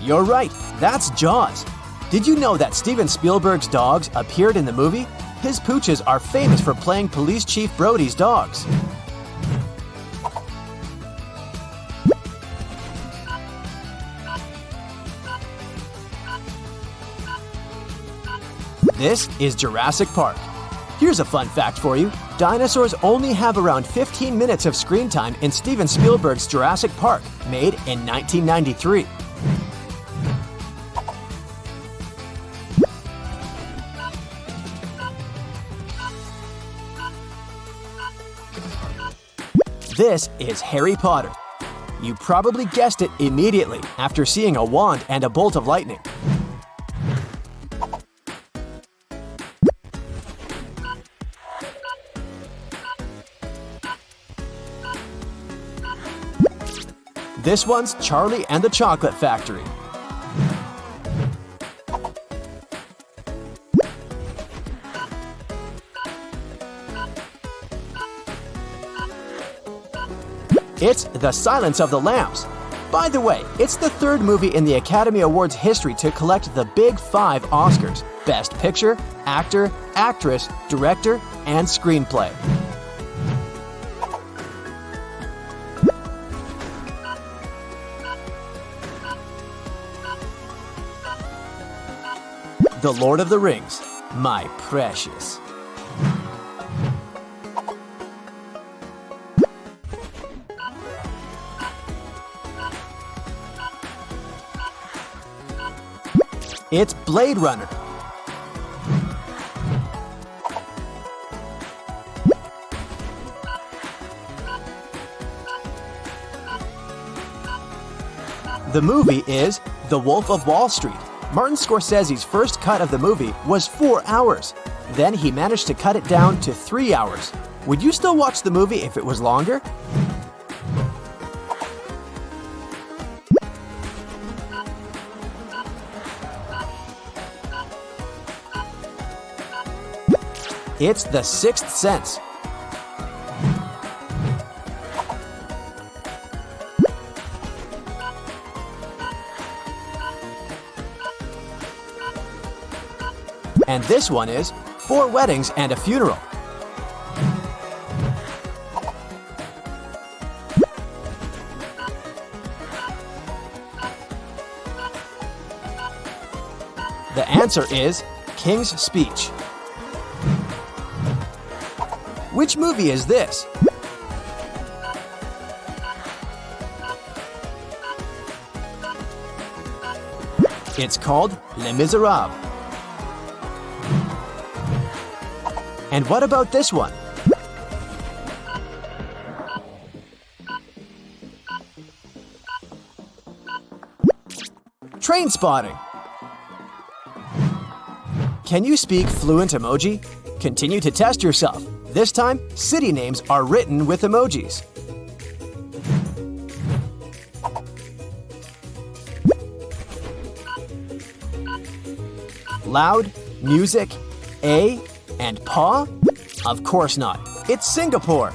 You're right, that's Jaws. Did you know that Steven Spielberg's dogs appeared in the movie? His pooches are famous for playing Police Chief Brody's dogs. This is Jurassic Park. Here's a fun fact for you. Dinosaurs only have around 15 minutes of screen time in Steven Spielberg's Jurassic Park, made in 1993. This is Harry Potter. You probably guessed it immediately after seeing a wand and a bolt of lightning. This one's Charlie and the Chocolate Factory. It's The Silence of the Lambs. By the way, it's the third movie in the Academy Awards history to collect the Big Five Oscars: Best Picture, Actor, Actress, Director, and Screenplay. The Lord of the Rings, my precious. It's Blade Runner. The movie is The Wolf of Wall Street. Martin Scorsese's first cut of the movie was 4 hours. Then he managed to cut it down to 3 hours. Would you still watch the movie if it was longer? It's The Sixth Sense. And this one is 4 Weddings and a Funeral. The answer is King's Speech. Which movie is this? It's called Les Miserables. And what about this one? Trainspotting. Can you speak fluent emoji? Continue to test yourself. This time, city names are written with emojis. Loud, music, A, and paw? Of course not. It's Singapore.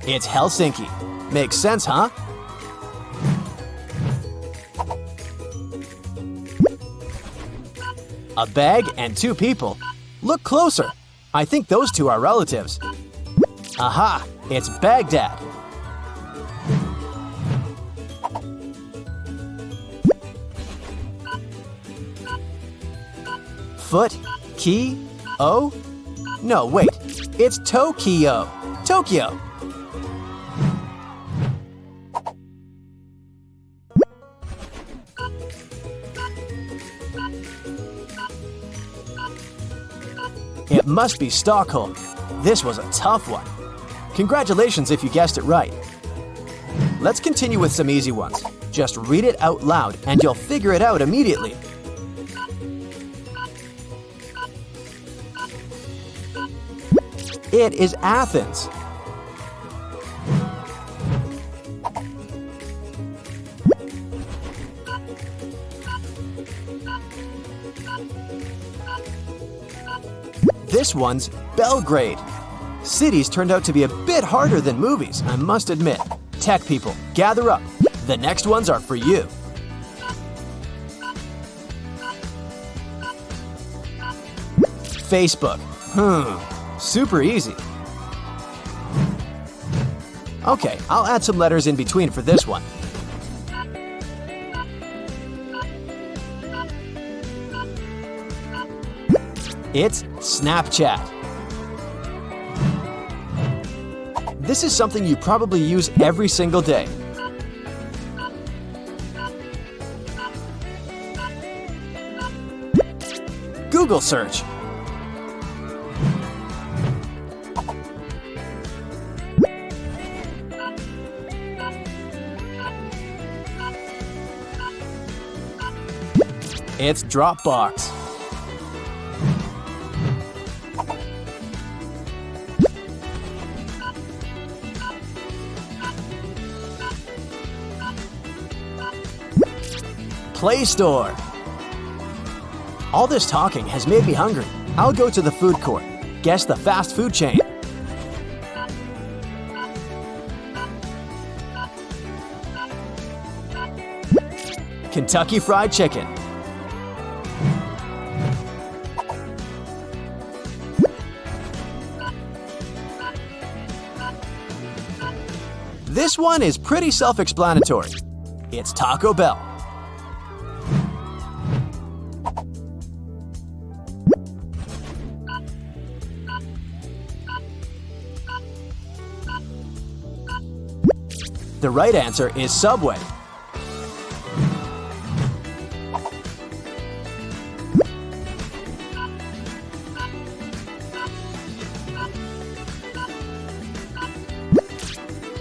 It's Helsinki. Makes sense, huh? A bag and two people. Look closer. I think those two are relatives. Aha! It's Baghdad. Foot, key, O? No, wait. It's Tokyo. Tokyo. It must be Stockholm. This was a tough one. Congratulations if you guessed it right. Let's continue with some easy ones. Just read it out loud and you'll figure it out immediately. It is Athens. This one's Belgrade. Cities turned out to be a bit harder than movies, I must admit. Tech people, gather up. The next ones are for you. Facebook. Super easy. Okay, I'll add some letters in between for this one. It's Snapchat. This is something you probably use every single day. Google search. It's Dropbox. Play Store. All this talking has made me hungry. I'll go to the food court. Guess the fast food chain. Kentucky Fried Chicken. This one is pretty self-explanatory. It's Taco Bell. The right answer is Subway.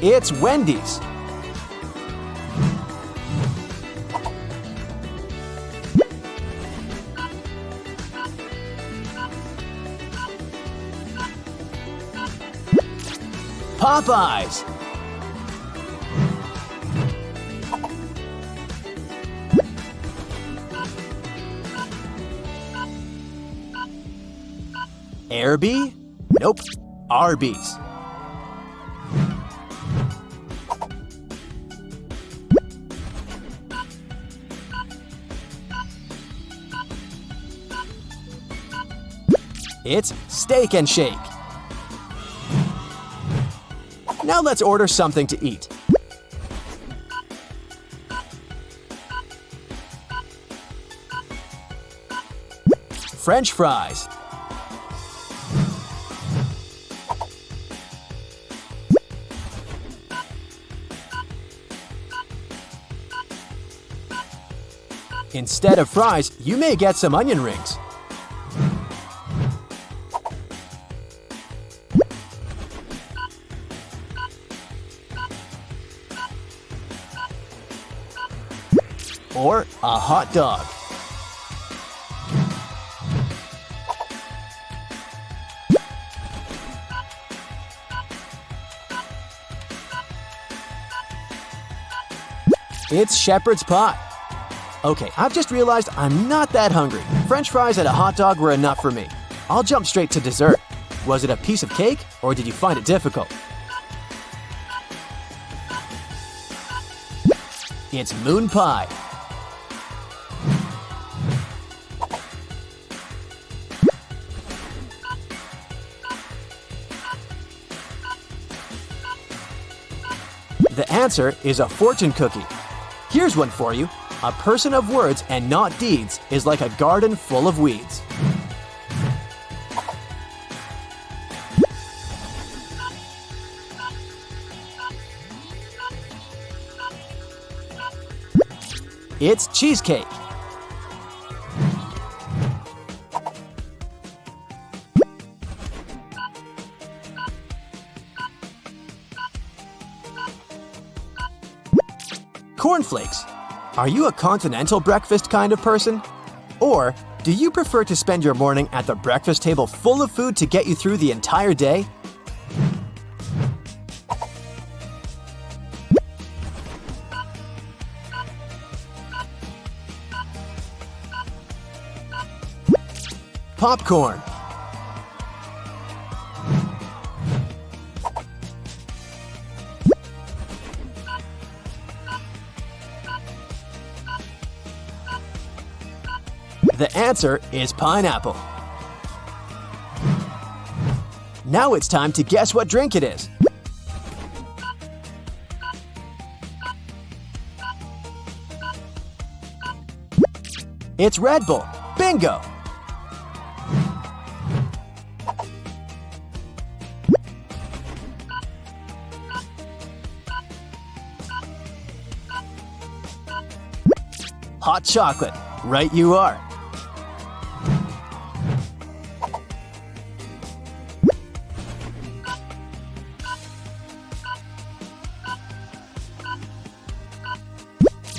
It's Wendy's. Popeyes. Airby? Nope. Arby's. It's Steak and Shake. Now let's order something to eat. French fries. Instead of fries, you may get some onion rings. Or a hot dog. It's shepherd's pie. Okay, I've just realized I'm not that hungry. French fries and a hot dog were enough for me. I'll jump straight to dessert. Was it a piece of cake, or did you find it difficult? It's moon pie. The answer is a fortune cookie. Here's one for you. A person of words and not deeds is like a garden full of weeds. It's cheesecake. Cornflakes. Are you a continental breakfast kind of person? Or do you prefer to spend your morning at the breakfast table full of food to get you through the entire day? Popcorn. The answer is pineapple. Now it's time to guess what drink it is. It's Red Bull. Bingo! Hot chocolate. Right you are.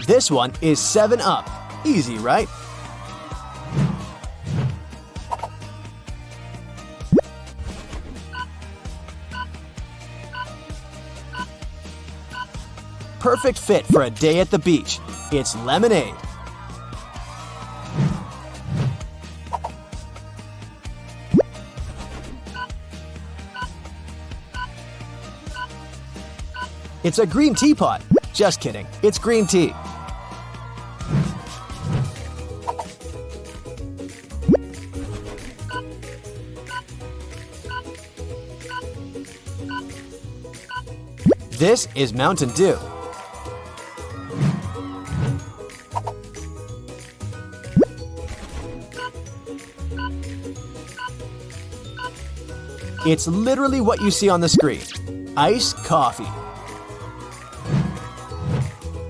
This one is 7-Up. Easy, right? Perfect fit for a day at the beach. It's lemonade. It's a green teapot. Just kidding. It's green tea. This is Mountain Dew. It's literally what you see on the screen. Iced coffee.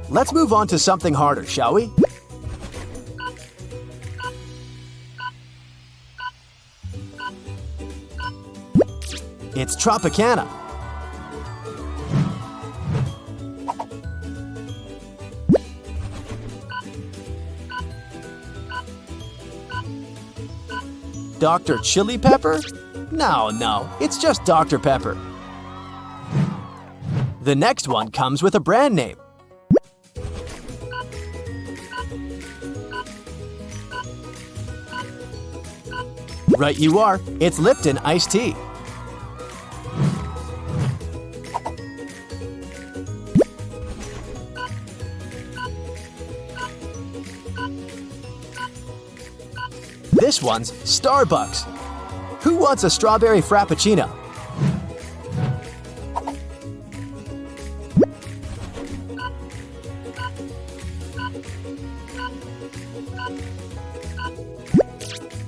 Let's move on to something harder, shall we? It's Tropicana. Dr. Chili Pepper? No, it's just Dr. Pepper. The next one comes with a brand name. Right you are, it's Lipton iced tea. This one's Starbucks. Who wants a strawberry frappuccino?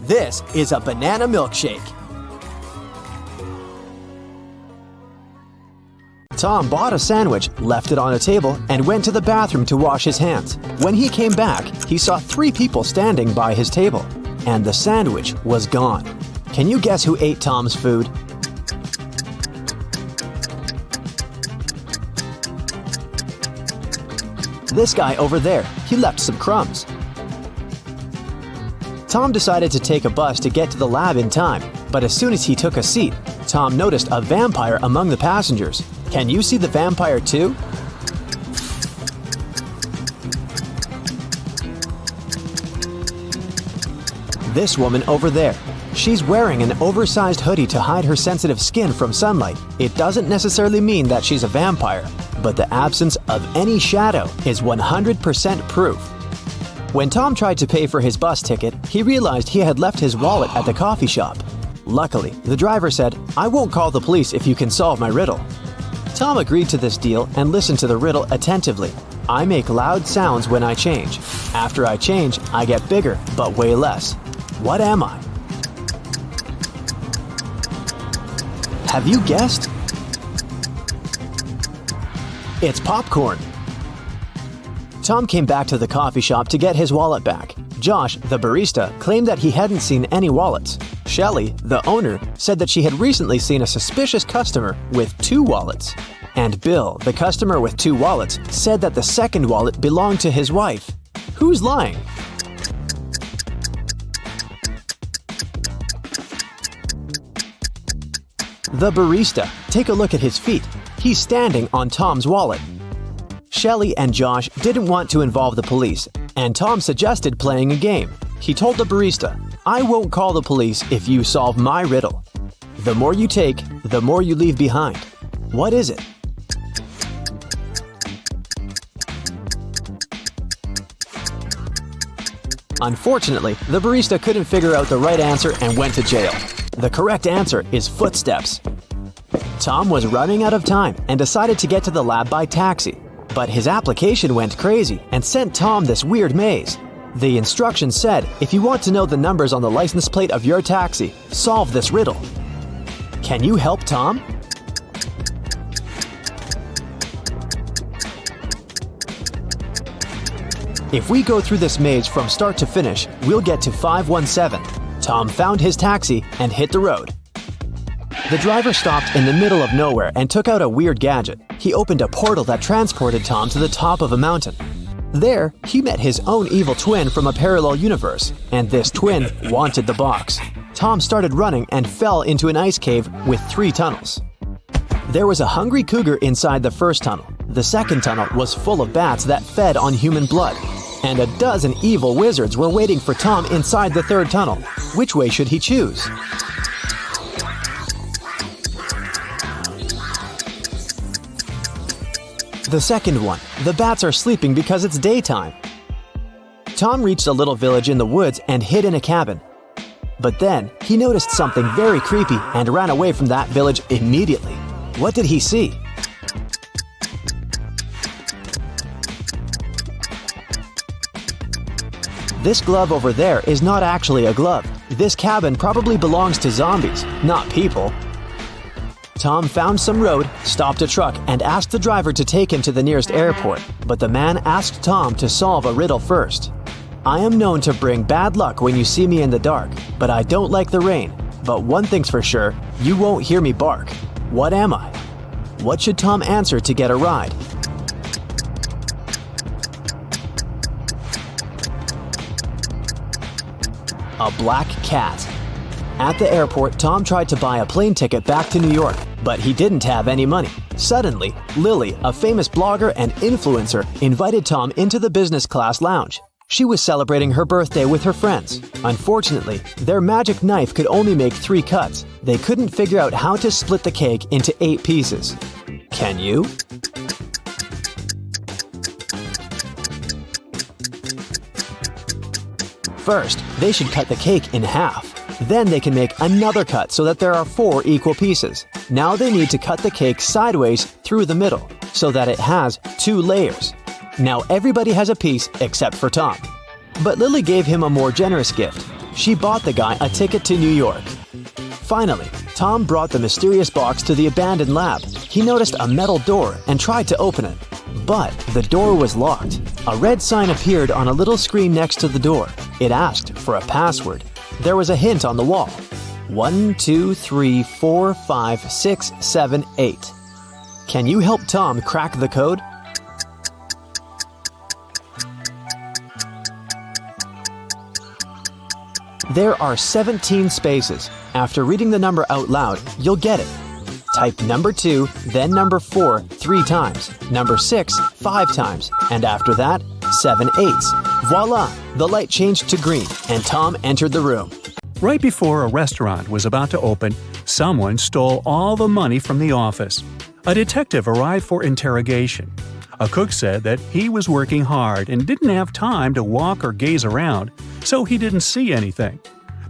This is a banana milkshake. Tom bought a sandwich, left it on a table, and went to the bathroom to wash his hands. When he came back, he saw 3 people standing by his table, and the sandwich was gone. Can you guess who ate Tom's food? This guy over there. He left some crumbs. Tom decided to take a bus to get to the lab in time, but as soon as he took a seat, Tom noticed a vampire among the passengers. Can you see the vampire too? This woman over there. She's wearing an oversized hoodie to hide her sensitive skin from sunlight. It doesn't necessarily mean that she's a vampire, but the absence of any shadow is 100% proof. When Tom tried to pay for his bus ticket, he realized he had left his wallet at the coffee shop. Luckily, the driver said, "I won't call the police if you can solve my riddle." Tom agreed to this deal and listened to the riddle attentively. I make loud sounds when I change. After I change, I get bigger, but way less. What am I? Have you guessed? It's popcorn. Tom came back to the coffee shop to get his wallet back. Josh, the barista, claimed that he hadn't seen any wallets. Shelley, the owner, said that she had recently seen a suspicious customer with 2 wallets. And Bill, the customer with 2 wallets, said that the second wallet belonged to his wife. Who's lying? The barista. Take a look at his feet. He's standing on Tom's wallet. Shelley and Josh didn't want to involve the police, and Tom suggested playing a game. He told the barista, "I won't call the police if you solve my riddle. The more you take, the more you leave behind. What is it?" Unfortunately, the barista couldn't figure out the right answer and went to jail. The correct answer is footsteps. Tom was running out of time and decided to get to the lab by taxi. But his application went crazy and sent Tom this weird maze. The instructions said, if you want to know the numbers on the license plate of your taxi, solve this riddle. Can you help Tom? If we go through this maze from start to finish, we'll get to 517. Tom found his taxi and hit the road. The driver stopped in the middle of nowhere and took out a weird gadget. He opened a portal that transported Tom to the top of a mountain. There, he met his own evil twin from a parallel universe, and this twin wanted the box. Tom started running and fell into an ice cave with 3 tunnels. There was a hungry cougar inside the first tunnel. The second tunnel was full of bats that fed on human blood. And a dozen evil wizards were waiting for Tom inside the third tunnel. Which way should he choose? The second one. The bats are sleeping because it's daytime. Tom reached a little village in the woods and hid in a cabin. But then, he noticed something very creepy and ran away from that village immediately. What did he see? This glove over there is not actually a glove. This cabin probably belongs to zombies, not people. Tom found some road, stopped a truck, and asked the driver to take him to the nearest airport. But the man asked Tom to solve a riddle first. I am known to bring bad luck when you see me in the dark, but I don't like the rain. But one thing's for sure, you won't hear me bark. What am I? What should Tom answer to get a ride? A black cat. At the airport, Tom tried to buy a plane ticket back to New York, but he didn't have any money. Suddenly, Lily, a famous blogger and influencer, invited Tom into the business class lounge. She was celebrating her birthday with her friends. Unfortunately, their magic knife could only make 3 cuts. They couldn't figure out how to split the cake into 8 pieces. Can you? First, they should cut the cake in half. Then they can make another cut so that there are 4 equal pieces. Now they need to cut the cake sideways through the middle so that it has 2 layers. Now everybody has a piece except for Tom. But Lily gave him a more generous gift. She bought the guy a ticket to New York. Finally, Tom brought the mysterious box to the abandoned lab. He noticed a metal door and tried to open it. But the door was locked. A red sign appeared on a little screen next to the door. It asked for a password. There was a hint on the wall. 1, 2, 3, 4, 5, 6, 7, 8. Can you help Tom crack the code? There are 17 spaces. After reading the number out loud, you'll get it. Type number 2, then number 4 3 times, number 6 5 times, and after that, 7 8s. Voila! The light changed to green, and Tom entered the room. Right before a restaurant was about to open, someone stole all the money from the office. A detective arrived for interrogation. A cook said that he was working hard and didn't have time to walk or gaze around, so he didn't see anything.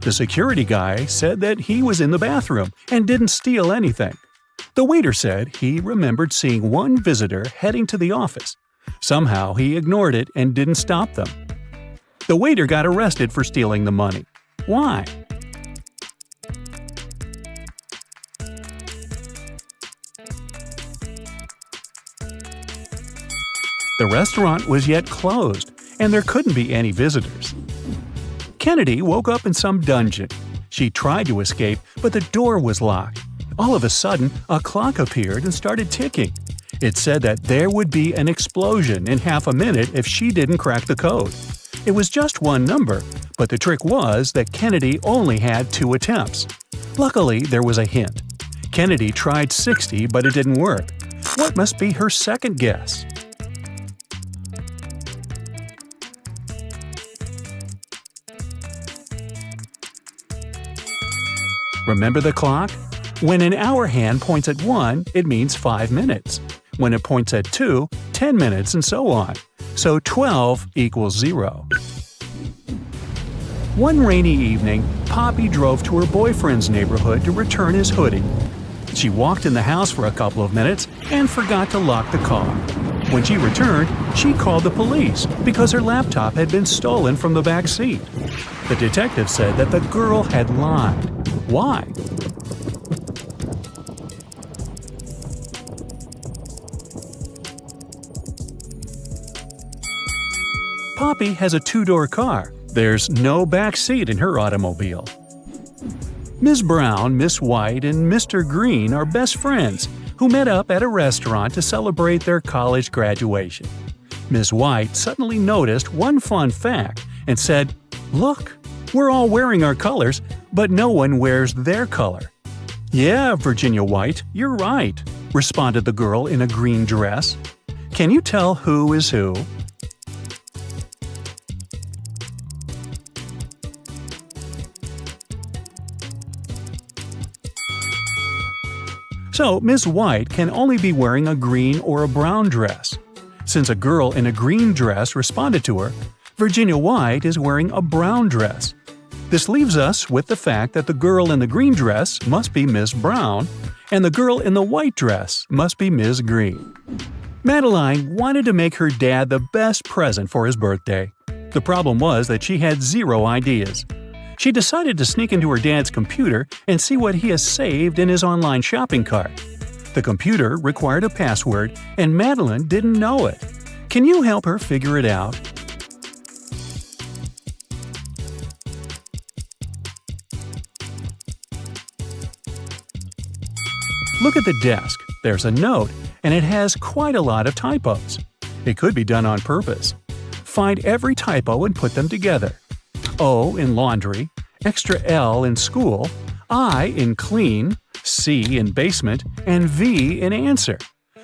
The security guy said that he was in the bathroom and didn't steal anything. The waiter said he remembered seeing one visitor heading to the office. Somehow he ignored it and didn't stop them. The waiter got arrested for stealing the money. Why? The restaurant was yet closed, and there couldn't be any visitors. Kennedy woke up in some dungeon. She tried to escape, but the door was locked. All of a sudden, a clock appeared and started ticking. It said that there would be an explosion in half a minute if she didn't crack the code. It was just one number, but the trick was that Kennedy only had 2 attempts. Luckily, there was a hint. Kennedy tried 60, but it didn't work. What must be her second guess? Remember the clock? When an hour hand points at 1, it means 5 minutes. When it points at 2, 10 minutes, and so on. So 12 equals 0. One rainy evening, Poppy drove to her boyfriend's neighborhood to return his hoodie. She walked in the house for a couple of minutes and forgot to lock the car. When she returned, she called the police because her laptop had been stolen from the back seat. The detective said that the girl had lied. Why? Poppy has a 2-door car. There's no back seat in her automobile. Ms. Brown, Miss White, and Mr. Green are best friends who met up at a restaurant to celebrate their college graduation. Ms. White suddenly noticed one fun fact and said, "Look, we're all wearing our colors, but no one wears their color." "Yeah, Virginia White, you're right," responded the girl in a green dress. "Can you tell who is who?" So, Ms. White can only be wearing a green or a brown dress. Since a girl in a green dress responded to her, Virginia White is wearing a brown dress. This leaves us with the fact that the girl in the green dress must be Miss Brown, and the girl in the white dress must be Ms. Green. Madeline wanted to make her dad the best present for his birthday. The problem was that she had 0 ideas. She decided to sneak into her dad's computer and see what he has saved in his online shopping cart. The computer required a password, and Madeline didn't know it. Can you help her figure it out? Look at the desk. There's a note, and it has quite a lot of typos. It could be done on purpose. Find every typo and put them together. O in laundry, extra L in school, I in clean, C in basement, and V in answer.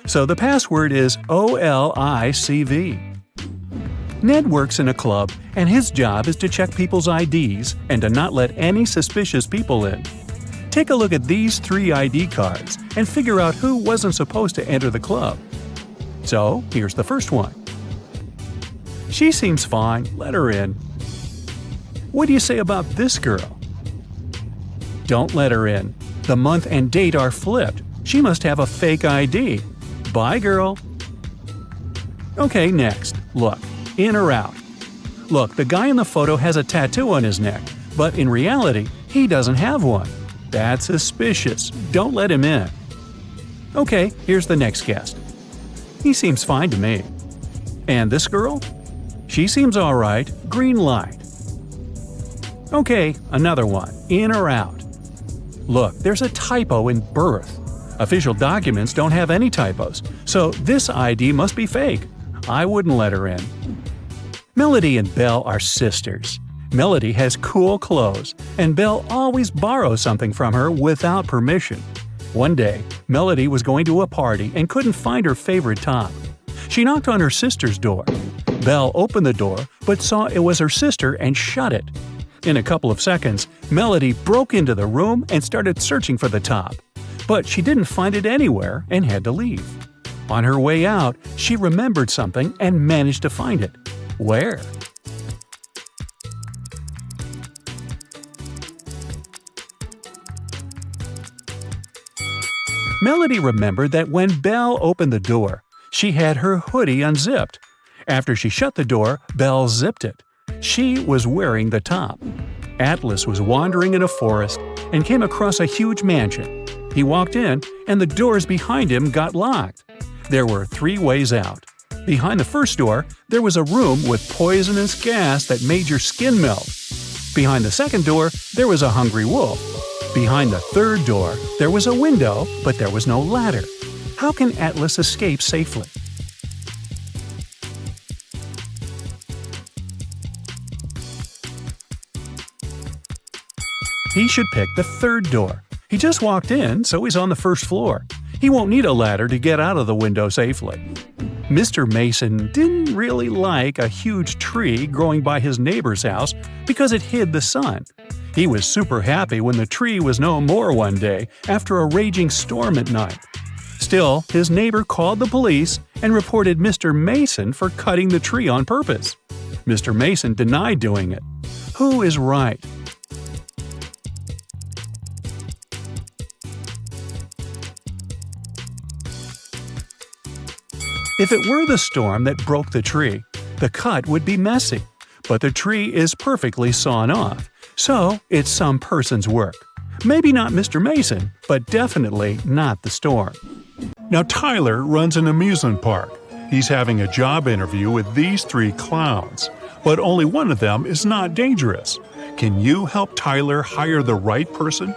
So the password is OLICV. Ned works in a club, and his job is to check people's IDs and to not let any suspicious people in. Take a look at these 3 ID cards and figure out who wasn't supposed to enter the club. So here's the first one. She seems fine, let her in. What do you say about this girl? Don't let her in. The month and date are flipped. She must have a fake ID. Bye, girl. Okay, next. Look, in or out? Look, the guy in the photo has a tattoo on his neck, but in reality, he doesn't have one. That's suspicious. Don't let him in. Okay, here's the next guest. He seems fine to me. And this girl? She seems alright. Green light. Okay, another one. In or out? Look, there's a typo in birth. Official documents don't have any typos, so this ID must be fake. I wouldn't let her in. Melody and Belle are sisters. Melody has cool clothes, and Belle always borrows something from her without permission. One day, Melody was going to a party and couldn't find her favorite top. She knocked on her sister's door. Belle opened the door but saw it was her sister and shut it. In a couple of seconds, Melody broke into the room and started searching for the top. But she didn't find it anywhere and had to leave. On her way out, she remembered something and managed to find it. Where? Melody remembered that when Belle opened the door, she had her hoodie unzipped. After she shut the door, Belle zipped it. She was wearing the top. Atlas was wandering in a forest and came across a huge mansion. He walked in, and the doors behind him got locked. There were 3 ways out. Behind the first door, there was a room with poisonous gas that made your skin melt. Behind the second door, there was a hungry wolf. Behind the third door, there was a window, but there was no ladder. How can Atlas escape safely? He should pick the third door. He just walked in, so he's on the first floor. He won't need a ladder to get out of the window safely. Mr. Mason didn't really like a huge tree growing by his neighbor's house because it hid the sun. He was super happy when the tree was no more one day after a raging storm at night. Still, his neighbor called the police and reported Mr. Mason for cutting the tree on purpose. Mr. Mason denied doing it. Who is right? If it were the storm that broke the tree, the cut would be messy, but the tree is perfectly sawn off, so it's some person's work. Maybe not Mr. Mason, but definitely not the storm. Now Tyler runs an amusement park. He's having a job interview with these 3 clowns, but only one of them is not dangerous. Can you help Tyler hire the right person?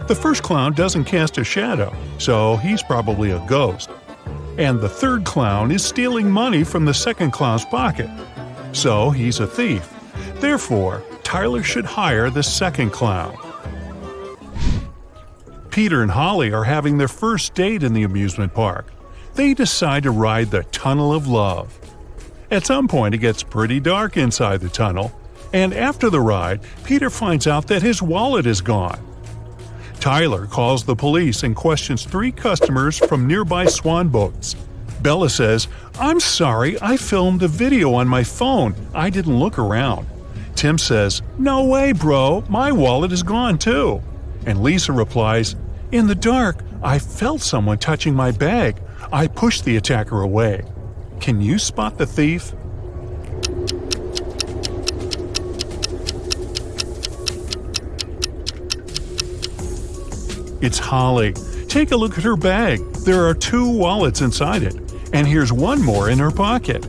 The first clown doesn't cast a shadow, so he's probably a ghost. And the third clown is stealing money from the second clown's pocket, so he's a thief. Therefore, Tyler should hire the second clown. Peter and Holly are having their first date in the amusement park. They decide to ride the Tunnel of Love. At some point, it gets pretty dark inside the tunnel, and after the ride, Peter finds out that his wallet is gone. Tyler calls the police and questions 3 customers from nearby swan boats. Bella says, "I'm sorry, I filmed a video on my phone. I didn't look around." Tim says, "No way, bro, my wallet is gone too." And Lisa replies, "In the dark, I felt someone touching my bag. I pushed the attacker away." Can you spot the thief? It's Holly. Take a look at her bag. There are 2 wallets inside it, and here's one more in her pocket.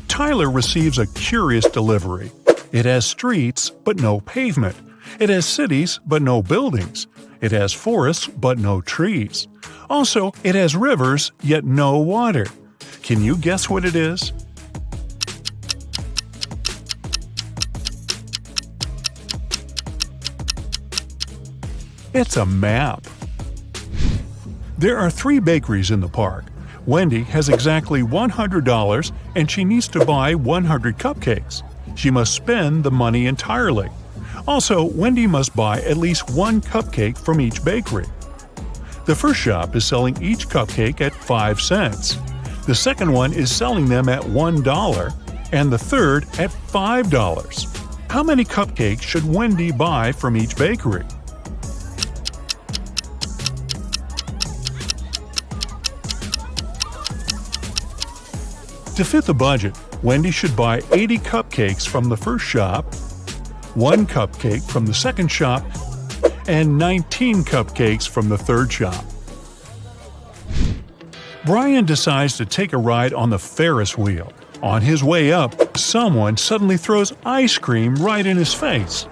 Tyler receives a curious delivery. It has streets, but no pavement. It has cities, but no buildings. It has forests, but no trees. Also, it has rivers, yet no water. Can you guess what it is? It's a map. There are 3 bakeries in the park. Wendy has exactly $100 and she needs to buy 100 cupcakes. She must spend the money entirely. Also, Wendy must buy at least 1 cupcake from each bakery. The first shop is selling each cupcake at 5 cents. The second one is selling them at $1, and the third at $5. How many cupcakes should Wendy buy from each bakery? To fit the budget, Wendy should buy 80 cupcakes from the first shop, 1 cupcake from the second shop, and 19 cupcakes from the third shop. Brian decides to take a ride on the Ferris wheel. On his way up, someone suddenly throws ice cream right in his face.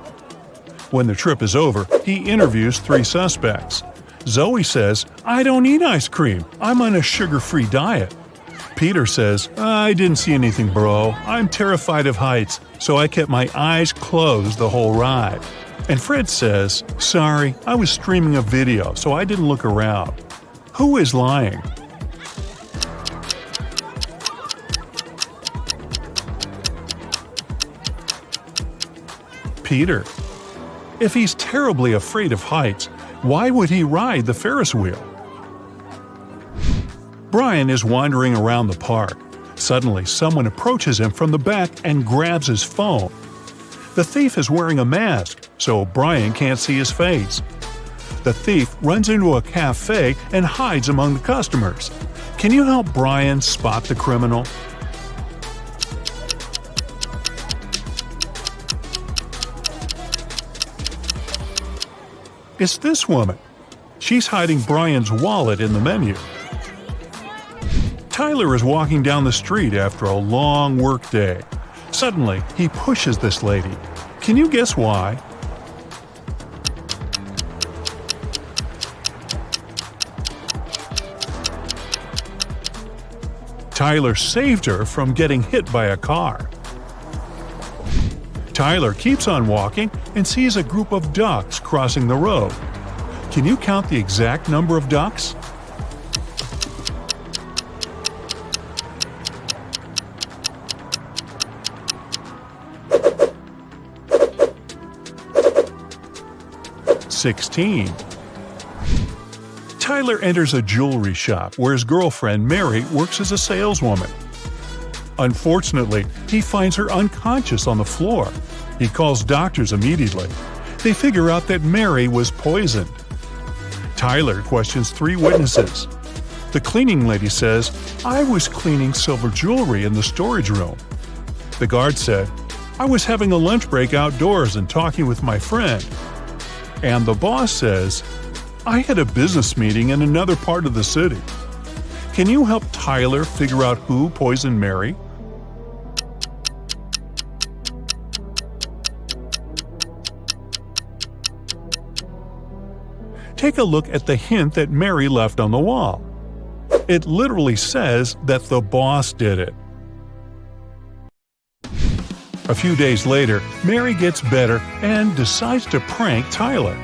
When the trip is over, he interviews 3 suspects. Zoe says, "I don't eat ice cream. I'm on a sugar-free diet." Peter says, "I didn't see anything, bro. I'm terrified of heights, so I kept my eyes closed the whole ride." And Fred says, "Sorry, I was streaming a video, so I didn't look around." Who is lying? Peter. If he's terribly afraid of heights, why would he ride the Ferris wheel? Brian is wandering around the park. Suddenly, someone approaches him from the back and grabs his phone. The thief is wearing a mask, so Brian can't see his face. The thief runs into a cafe and hides among the customers. Can you help Brian spot the criminal? It's this woman. She's hiding Brian's wallet in the menu. Tyler is walking down the street after a long work day. Suddenly, he pushes this lady. Can you guess why? Tyler saved her from getting hit by a car. Tyler keeps on walking and sees a group of ducks crossing the road. Can you count the exact number of ducks? $16. Tyler enters a jewelry shop where his girlfriend Mary works as a saleswoman. Unfortunately, he finds her unconscious on the floor. He calls doctors immediately. They figure out that Mary was poisoned. Tyler questions 3 witnesses. The cleaning lady says, "I was cleaning silver jewelry in the storage room." The guard said, "I was having a lunch break outdoors and talking with my friend." And the boss says, "I had a business meeting in another part of the city." Can you help Tyler figure out who poisoned Mary? Take a look at the hint that Mary left on the wall. It literally says that the boss did it. A few days later, Mary gets better and decides to prank Tyler.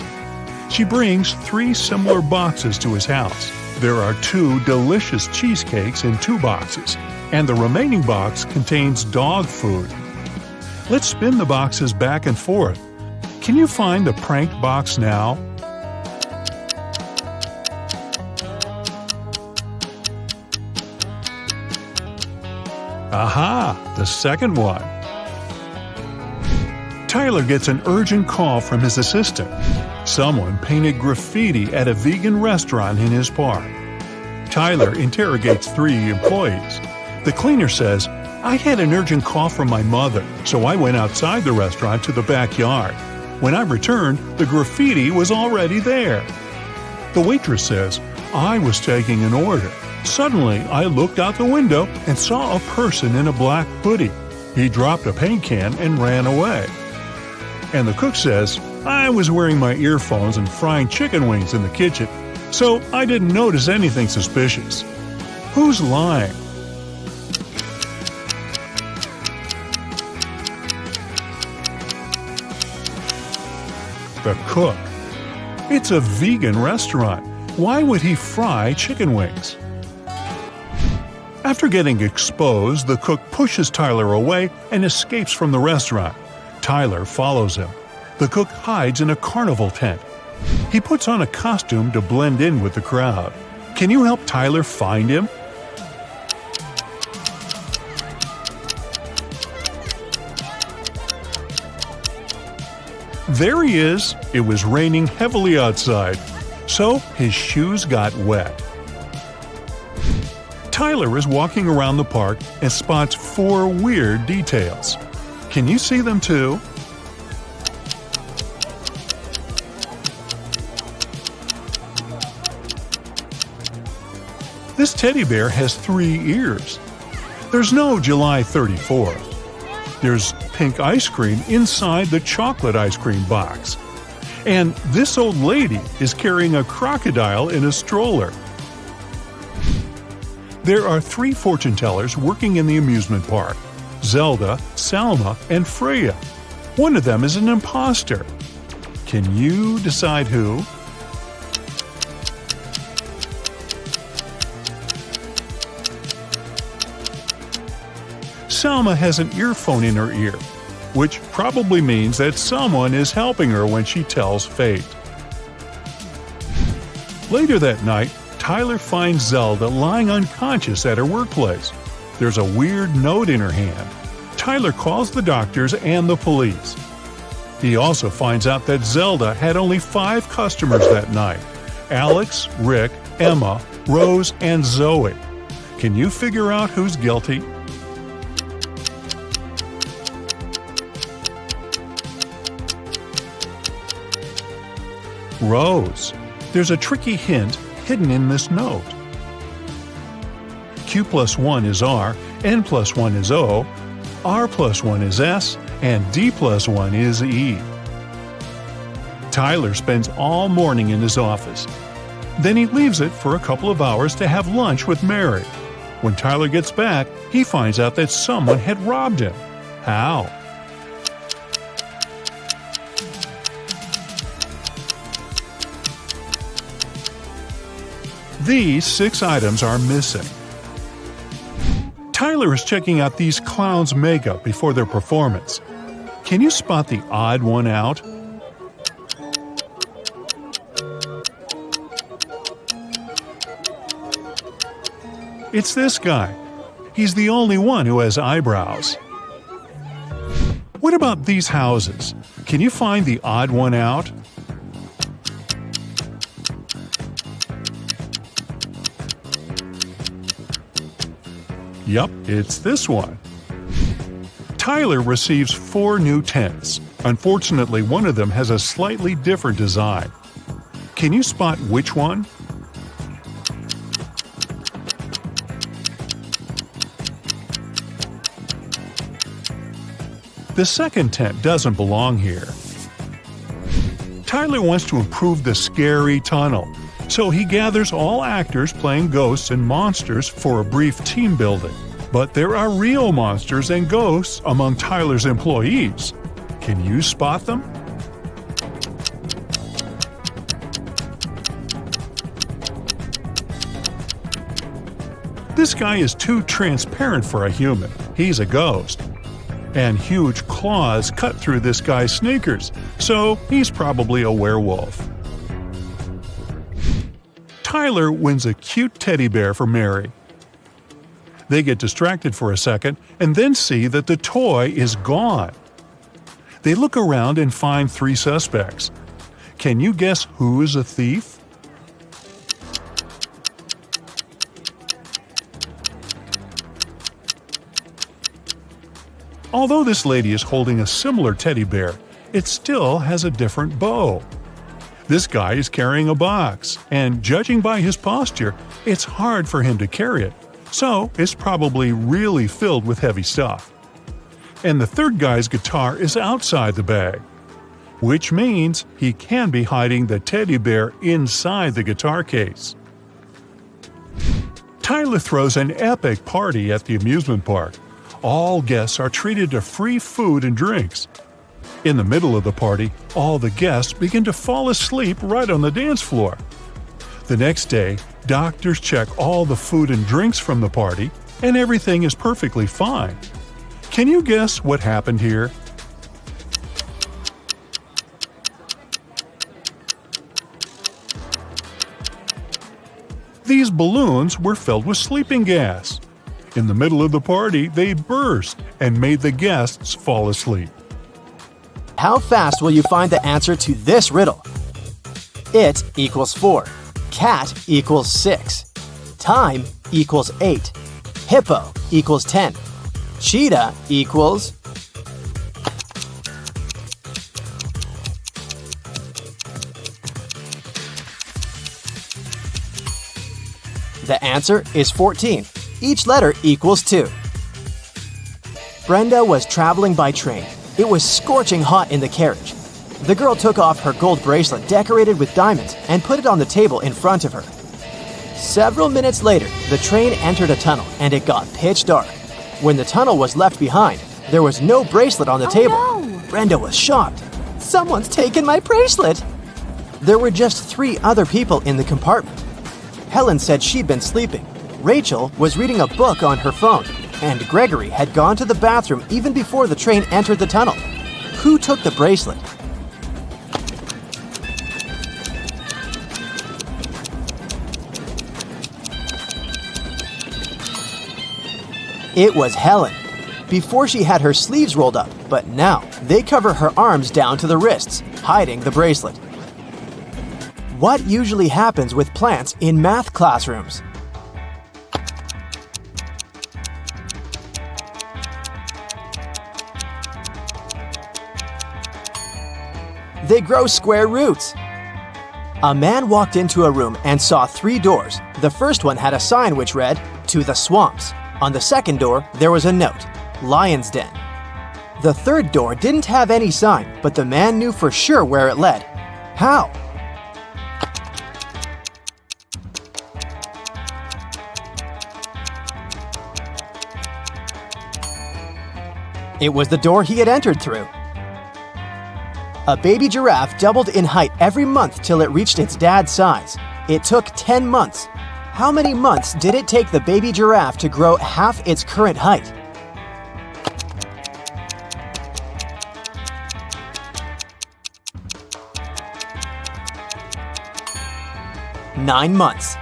She brings 3 similar boxes to his house. There are 2 delicious cheesecakes in 2 boxes, and the remaining box contains dog food. Let's spin the boxes back and forth. Can you find the pranked box now? Aha! The second one. Tyler gets an urgent call from his assistant. Someone painted graffiti at a vegan restaurant in his park. Tyler interrogates 3 employees. The cleaner says, "I had an urgent call from my mother, so I went outside the restaurant to the backyard. When I returned, the graffiti was already there." The waitress says, "I was taking an order. Suddenly, I looked out the window and saw a person in a black hoodie. He dropped a paint can and ran away." And the cook says, "I was wearing my earphones and frying chicken wings in the kitchen, so I didn't notice anything suspicious." Who's lying? The cook. It's a vegan restaurant. Why would he fry chicken wings? After getting exposed, the cook pushes Tyler away and escapes from the restaurant. Tyler follows him. The cook hides in a carnival tent. He puts on a costume to blend in with the crowd. Can you help Tyler find him? There he is. It was raining heavily outside, so his shoes got wet. Tyler is walking around the park and spots 4 weird details. Can you see them too? This teddy bear has 3 ears. There's no July 34th. There's pink ice cream inside the chocolate ice cream box. And this old lady is carrying a crocodile in a stroller. There are 3 fortune tellers working in the amusement park: Zelda, Salma, and Freya. One of them is an imposter. Can you decide who? Selma has an earphone in her ear, which probably means that someone is helping her when she tells fate. Later that night, Tyler finds Zelda lying unconscious at her workplace. There's a weird note in her hand. Tyler calls the doctors and the police. He also finds out that Zelda had only 5 customers that night: Alex, Rick, Emma, Rose, and Zoe. Can you figure out who's guilty? Rose. There's a tricky hint hidden in this note. Q plus 1 is R, N plus 1 is O, R plus 1 is S, and D plus 1 is E. Tyler spends all morning in his office. Then he leaves it for a couple of hours to have lunch with Mary. When Tyler gets back, he finds out that someone had robbed him. How? These 6 items are missing. Tyler is checking out these clowns' makeup before their performance. Can you spot the odd one out? It's this guy. He's the only one who has eyebrows. What about these houses? Can you find the odd one out? Yup, it's this one. Tyler receives 4 new tents. Unfortunately, one of them has a slightly different design. Can you spot which one? The second tent doesn't belong here. Tyler wants to improve the scary tunnel, so he gathers all actors playing ghosts and monsters for a brief team building. But there are real monsters and ghosts among Tyler's employees. Can you spot them? This guy is too transparent for a human. He's a ghost. And huge claws cut through this guy's sneakers, so he's probably a werewolf. Tyler wins a cute teddy bear for Mary. They get distracted for a second and then see that the toy is gone. They look around and find 3 suspects. Can you guess who is a thief? Although this lady is holding a similar teddy bear, it still has a different bow. This guy is carrying a box, and judging by his posture, it's hard for him to carry it, so it's probably really filled with heavy stuff. And the third guy's guitar is outside the bag, which means he can be hiding the teddy bear inside the guitar case. Tyler throws an epic party at the amusement park. All guests are treated to free food and drinks. In the middle of the party, all the guests begin to fall asleep right on the dance floor. The next day, doctors check all the food and drinks from the party, and everything is perfectly fine. Can you guess what happened here? These balloons were filled with sleeping gas. In the middle of the party, they burst and made the guests fall asleep. How fast will you find the answer to this riddle? It equals 4. Cat equals 6. Time equals 8. Hippo equals 10. Cheetah equals... The answer is 14. Each letter equals 2. Brenda was traveling by train. It was scorching hot in the carriage. The girl took off her gold bracelet decorated with diamonds and put it on the table in front of her. Several minutes later, the train entered a tunnel and it got pitch dark. When the tunnel was left behind, there was no bracelet on the table. No. Brenda was shocked. Someone's taken my bracelet! There were just 3 other people in the compartment. Helen said she'd been sleeping. Rachel was reading a book on her phone, and Gregory had gone to the bathroom even before the train entered the tunnel. Who took the bracelet? It was Helen. Before she had her sleeves rolled up, but now they cover her arms down to the wrists, hiding the bracelet. What usually happens with plants in math classrooms? They grow square roots. A man walked into a room and saw 3 doors. The first one had a sign which read, "To the swamps." On the second door, there was a note, "Lion's Den." The third door didn't have any sign, but the man knew for sure where it led. How? It was the door he had entered through. A baby giraffe doubled in height every month till it reached its dad's size. It took 10 months. How many months did it take the baby giraffe to grow half its current height? Nine months.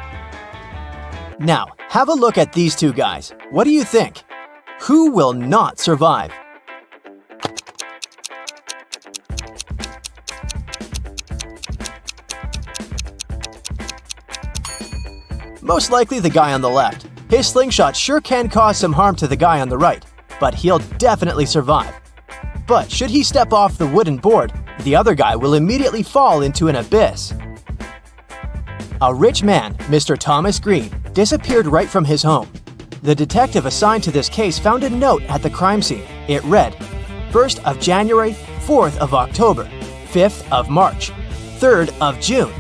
Now, have a look at these 2 guys. What do you think? Who will not survive? Most likely the guy on the left. His slingshot sure can cause some harm to the guy on the right, but he'll definitely survive. But should he step off the wooden board, the other guy will immediately fall into an abyss. A rich man, Mr. Thomas Green, disappeared right from his home. The detective assigned to this case found a note at the crime scene. It read, 1st of January, 4th of October, 5th of March, 3rd of June.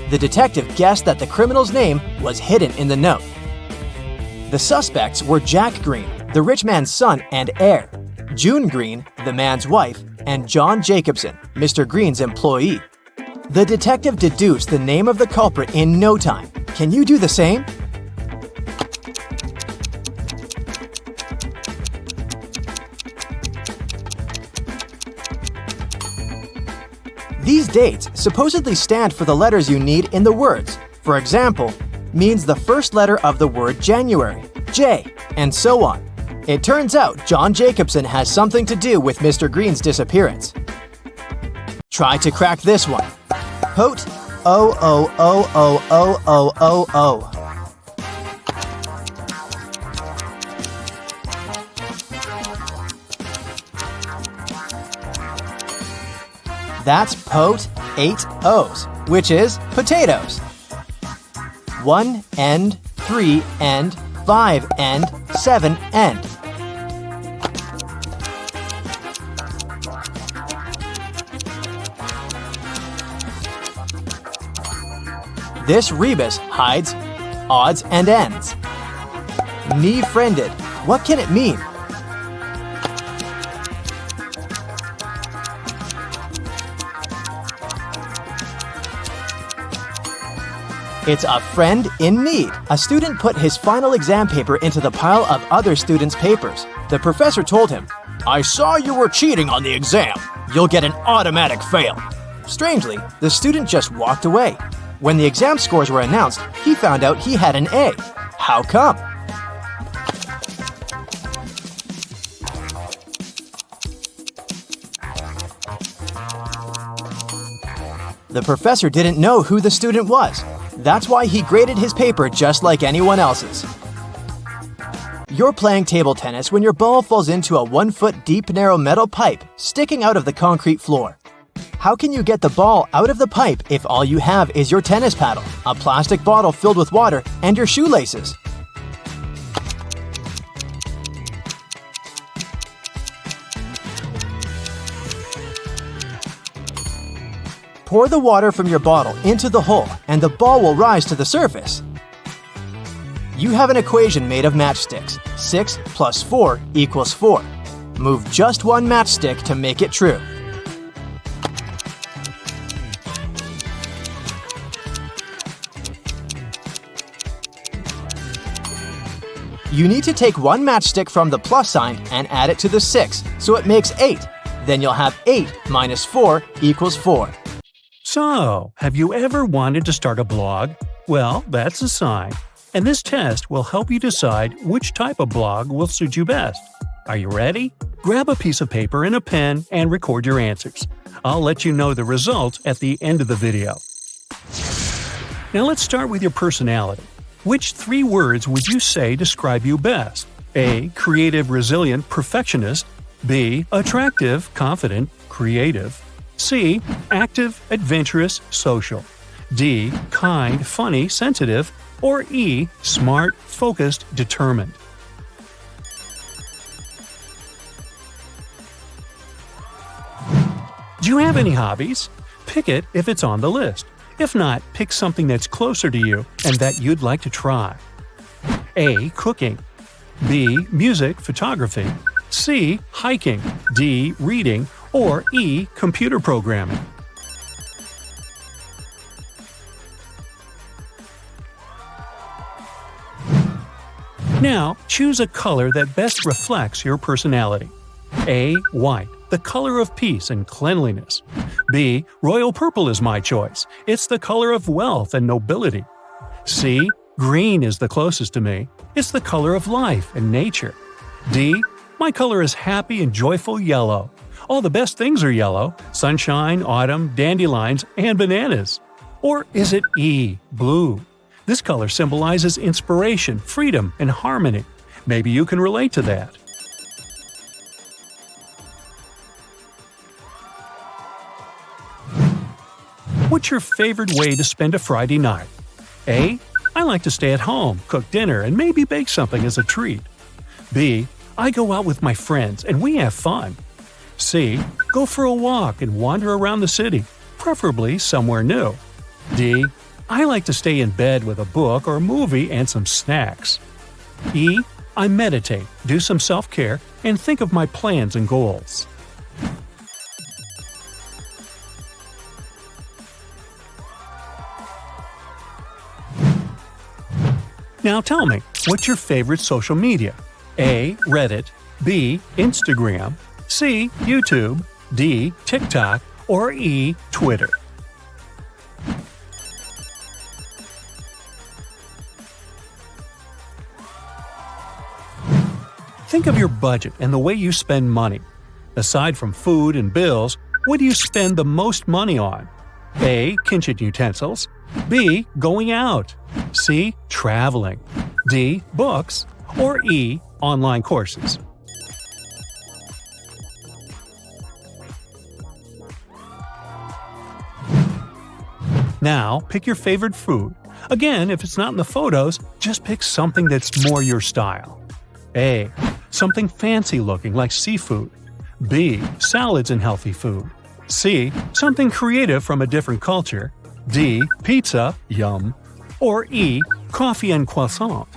The detective guessed that the criminal's name was hidden in the note. The suspects were Jack Green, the rich man's son and heir, June Green, the man's wife, and John Jacobson, Mr. Green's employee. The detective deduced the name of the culprit in no time. Can you do the same? These dates supposedly stand for the letters you need in the words. For example, means the first letter of the word January, J, and so on. It turns out John Jacobson has something to do with Mr. Green's disappearance. Try to crack this one. Pote, O-O-O-O-O-O-O-O. That's pote 8 O's, which is potatoes. 1 end, 3 end, 5 end, 7 end. This rebus hides odds and ends. Knee-friended. What can it mean? It's a friend in need. A student put his final exam paper into the pile of other students' papers. The professor told him, "I saw you were cheating on the exam. You'll get an automatic fail." Strangely, the student just walked away. When the exam scores were announced, he found out he had an A. How come? The professor didn't know who the student was. That's why he graded his paper just like anyone else's. You're playing table tennis when your ball falls into a 1-foot deep narrow metal pipe sticking out of the concrete floor. How can you get the ball out of the pipe if all you have is your tennis paddle, a plastic bottle filled with water, and your shoelaces? Pour the water from your bottle into the hole and the ball will rise to the surface. You have an equation made of matchsticks. 6 plus 4 equals 4. Move just one matchstick to make it true. You need to take one matchstick from the plus sign and add it to the 6, so it makes 8. Then you'll have 8 minus 4 equals 4. So, have you ever wanted to start a blog? Well, that's a sign. And this test will help you decide which type of blog will suit you best. Are you ready? Grab a piece of paper and a pen and record your answers. I'll let you know the results at the end of the video. Now let's start with your personality. Which 3 words would you say describe you best? A. Creative, resilient, perfectionist. B. Attractive, confident, creative. C. Active, adventurous, social. D. Kind, funny, sensitive. Or E. Smart, focused, determined. Do you have any hobbies? Pick it if it's on the list. If not, pick something that's closer to you and that you'd like to try. A. Cooking. B. Music, photography. C. Hiking. D. Reading. Or E. Computer programming. Now, choose a color that best reflects your personality. A. White, the color of peace and cleanliness. B. Royal purple is my choice. It's the color of wealth and nobility. C. Green is the closest to me. It's the color of life and nature. D. My color is happy and joyful yellow. All the best things are yellow: sunshine, autumn, dandelions, and bananas. Or is it E. Blue? This color symbolizes inspiration, freedom, and harmony. Maybe you can relate to that. What's your favorite way to spend a Friday night? A. I like to stay at home, cook dinner, and maybe bake something as a treat. B. I go out with my friends and we have fun. C. Go for a walk and wander around the city, preferably somewhere new. D. I like to stay in bed with a book or a movie and some snacks. E. I meditate, do some self-care, and think of my plans and goals. Now tell me, what's your favorite social media? A. Reddit. B. Instagram. C. YouTube. D. TikTok. Or E. Twitter. Think of your budget and the way you spend money. Aside from food and bills, what do you spend the most money on? A. Kitchen utensils. B. Going out. C. Traveling. D. Books. Or E. Online courses. Now, pick your favorite food. Again, if it's not in the photos, just pick something that's more your style. A. Something fancy looking like seafood. B. Salads and healthy food. C. Something creative from a different culture. D. Pizza, yum. Or E. Coffee and croissant.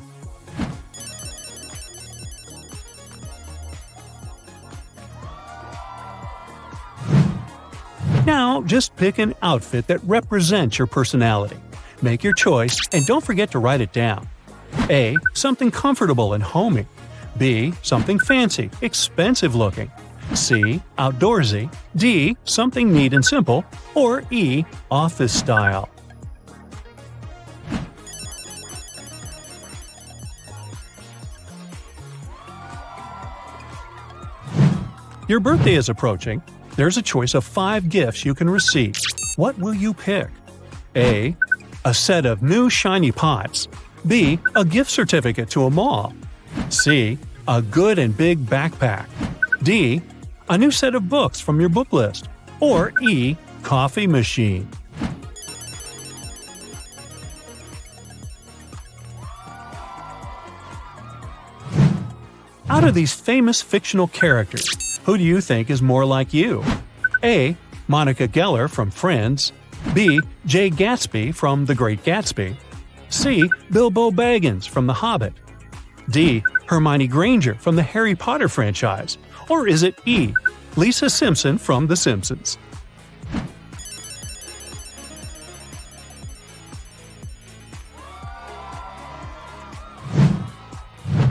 Now, just pick an outfit that represents your personality. Make your choice and don't forget to write it down. A. Something comfortable and homey. B. Something fancy, expensive looking. C. Outdoorsy. D. Something neat and simple. Or E. Office style. Your birthday is approaching. There's a choice of 5 gifts you can receive. What will you pick? A. A set of new shiny pots. B. A gift certificate to a mall. C. A good and big backpack. D. A new set of books from your book list. Or E. Coffee machine. Out of these famous fictional characters, who do you think is more like you? A. Monica Geller from Friends. B. Jay Gatsby from The Great Gatsby. C. Bilbo Baggins from The Hobbit. D. Hermione Granger from the Harry Potter franchise. Or is it E. Lisa Simpson from The Simpsons?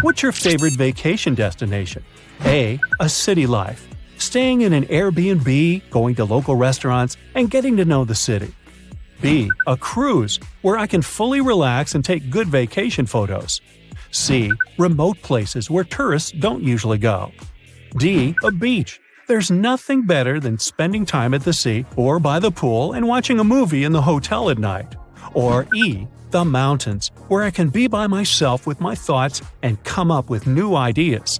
What's What's your favorite vacation destination? A. A city life. Staying in an Airbnb, going to local restaurants, and getting to know the city. B. A cruise, where I can fully relax and take good vacation photos. C. Remote places where tourists don't usually go. D. A beach. There's nothing better than spending time at the sea or by the pool and watching a movie in the hotel at night. Or E. The mountains, where I can be by myself with my thoughts and come up with new ideas.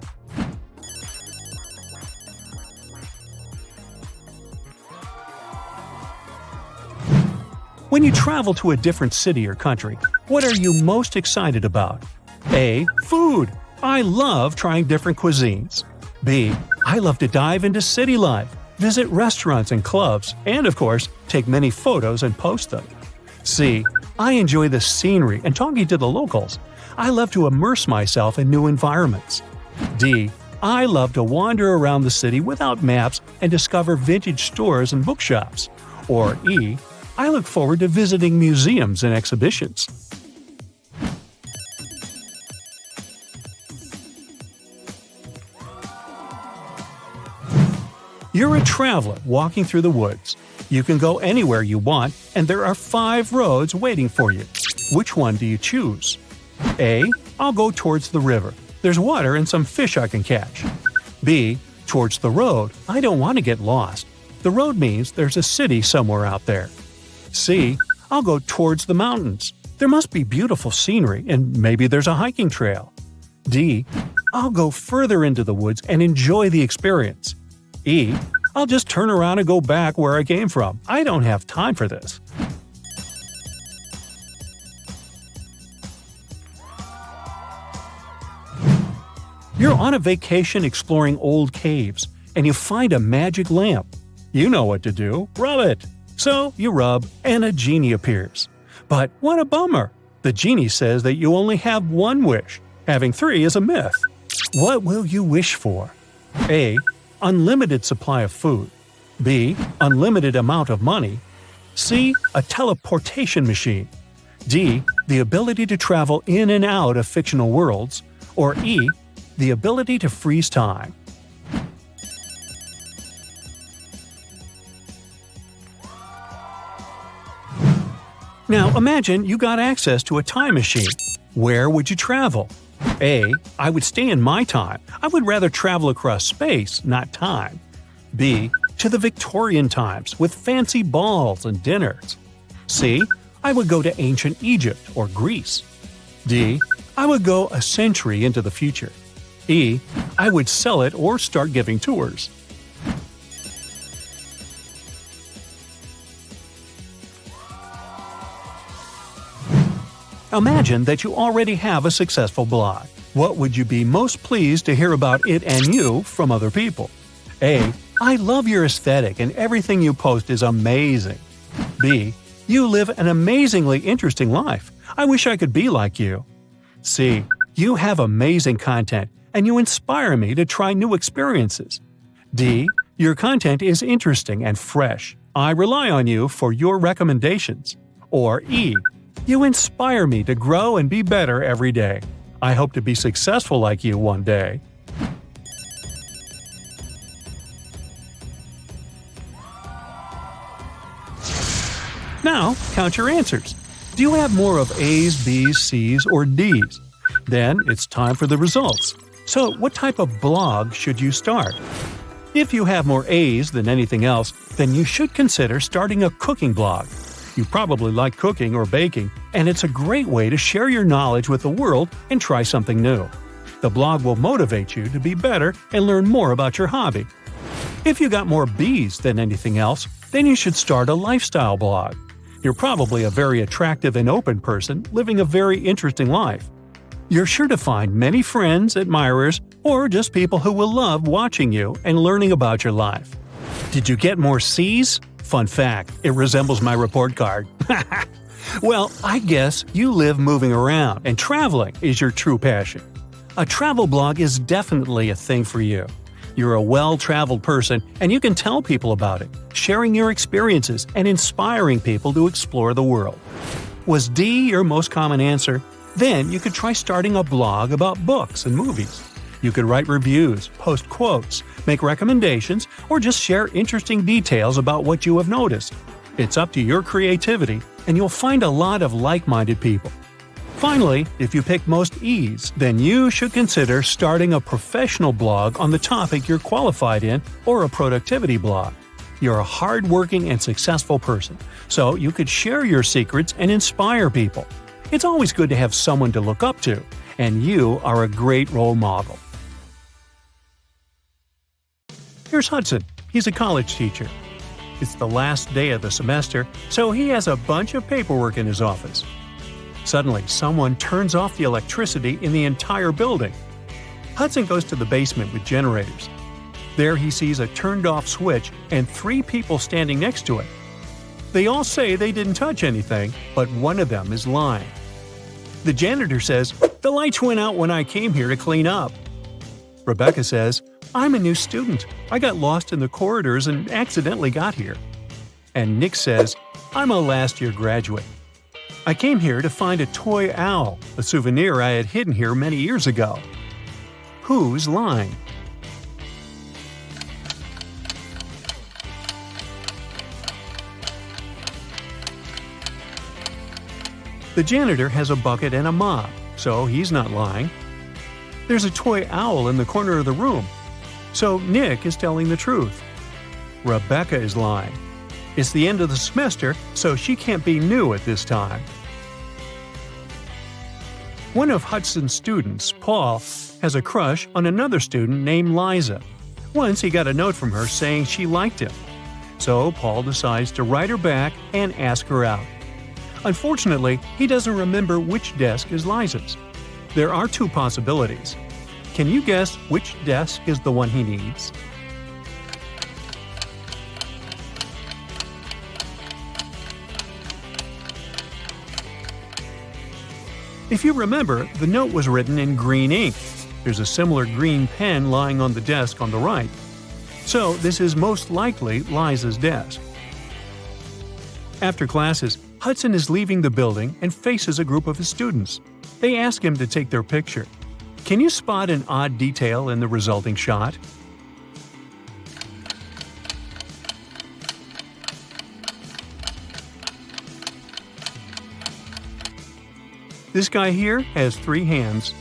When you travel to a different city or country, what are you most excited about? A. Food. I love trying different cuisines. B. I love to dive into city life, visit restaurants and clubs, and of course, take many photos and post them. C. I enjoy the scenery and talking to the locals. I love to immerse myself in new environments. D. I love to wander around the city without maps and discover vintage stores and bookshops. Or E. I look forward to visiting museums and exhibitions. You're a traveler walking through the woods. You can go anywhere you want, and there are 5 roads waiting for you. Which one do you choose? A. I'll go towards the river. There's water and some fish I can catch. B. Towards the road. I don't want to get lost. The road means there's a city somewhere out there. C. I'll go towards the mountains. There must be beautiful scenery, and maybe there's a hiking trail. D. I'll go further into the woods and enjoy the experience. E. I'll just turn around and go back where I came from. I don't have time for this. You're on a vacation exploring old caves, and you find a magic lamp. You know what to do. Rub it. So you rub, and a genie appears. But what a bummer! The genie says that you only have 1 wish. Having 3 is a myth. What will you wish for? A. Unlimited supply of food. B. Unlimited amount of money. C. A teleportation machine. D. The ability to travel in and out of fictional worlds. Or E. The ability to freeze time. Now imagine you got access to a time machine. Where would you travel? A. I would stay in my time. I would rather travel across space, not time. B. To the Victorian times with fancy balls and dinners. C. I would go to ancient Egypt or Greece. D. I would go a century into the future. E. I would sell it or start giving tours. Imagine that you already have a successful blog. What would you be most pleased to hear about it and you from other people? A. I love your aesthetic and everything you post is amazing. B. You live an amazingly interesting life. I wish I could be like you. C. You have amazing content and you inspire me to try new experiences. D. Your content is interesting and fresh. I rely on you for your recommendations. Or E. You inspire me to grow and be better every day. I hope to be successful like you one day. Now, count your answers. Do you have more of A's, B's, C's, or D's? Then it's time for the results. So, what type of blog should you start? If you have more A's than anything else, then you should consider starting a cooking blog. You probably like cooking or baking, and it's a great way to share your knowledge with the world and try something new. The blog will motivate you to be better and learn more about your hobby. If you got more B's than anything else, then you should start a lifestyle blog. You're probably a very attractive and open person living a very interesting life. You're sure to find many friends, admirers, or just people who will love watching you and learning about your life. Did you get more C's? Fun fact, it resembles my report card. Well, I guess you live moving around and traveling is your true passion. A travel blog is definitely a thing for you. You're a well-traveled person and you can tell people about it, sharing your experiences and inspiring people to explore the world. Was D your most common answer? Then you could try starting a blog about books and movies. You could write reviews, post quotes, make recommendations, or just share interesting details about what you have noticed. It's up to your creativity, and you'll find a lot of like-minded people. Finally, if you pick most E's, then you should consider starting a professional blog on the topic you're qualified in or a productivity blog. You're a hard-working and successful person, so you could share your secrets and inspire people. It's always good to have someone to look up to, and you are a great role model. Here's Hudson. He's a college teacher. It's the last day of the semester, so he has a bunch of paperwork in his office. Suddenly, someone turns off the electricity in the entire building. Hudson goes to the basement with generators. There he sees a turned-off switch and 3 people standing next to it. They all say they didn't touch anything, but one of them is lying. The janitor says, "The lights went out when I came here to clean up." Rebecca says, "I'm a new student. I got lost in the corridors and accidentally got here." And Nick says, "I'm a last-year graduate. I came here to find a toy owl, a souvenir I had hidden here many years ago." Who's lying? The janitor has a bucket and a mop, so he's not lying. There's a toy owl in the corner of the room, so Nick is telling the truth. Rebecca is lying. It's the end of the semester, so she can't be new at this time. One of Hudson's students, Paul, has a crush on another student named Liza. Once he got a note from her saying she liked him. So Paul decides to write her back and ask her out. Unfortunately, he doesn't remember which desk is Liza's. There are 2 possibilities. Can you guess which desk is the one he needs? If you remember, the note was written in green ink. There's a similar green pen lying on the desk on the right. So this is most likely Liza's desk. After classes, Hudson is leaving the building and faces a group of his students. They ask him to take their picture. Can you spot an odd detail in the resulting shot? This guy here has 3 hands.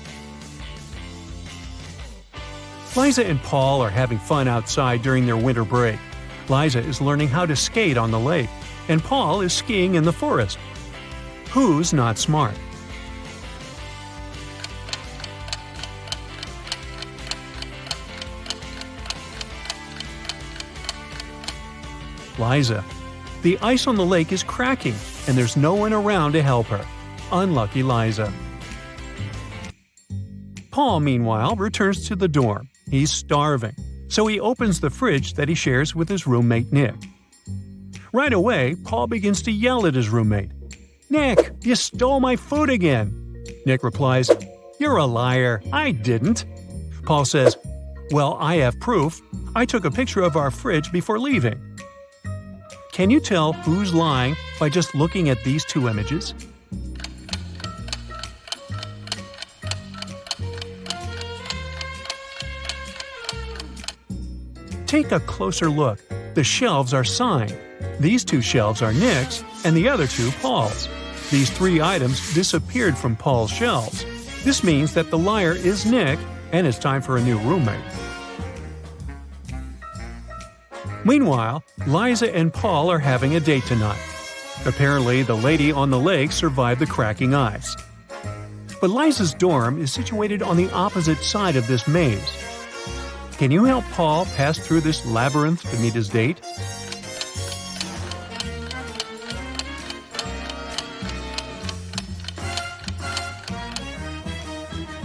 Liza and Paul are having fun outside during their winter break. Liza is learning how to skate on the lake, and Paul is skiing in the forest. Who's not smart? Liza. The ice on the lake is cracking, and there's no one around to help her. Unlucky Liza. Paul, meanwhile, returns to the dorm. He's starving, so he opens the fridge that he shares with his roommate Nick. Right away, Paul begins to yell at his roommate. "Nick, you stole my food again!" Nick replies, "You're a liar. I didn't." Paul says, "Well, I have proof. I took a picture of our fridge before leaving." Can you tell who's lying by just looking at these 2 images? Take a closer look. The shelves are signed. These 2 shelves are Nick's, and the other 2 Paul's. These 3 items disappeared from Paul's shelves. This means that the liar is Nick, and it's time for a new roommate. Meanwhile, Liza and Paul are having a date tonight. Apparently, the lady on the lake survived the cracking ice. But Liza's dorm is situated on the opposite side of this maze. Can you help Paul pass through this labyrinth to meet his date?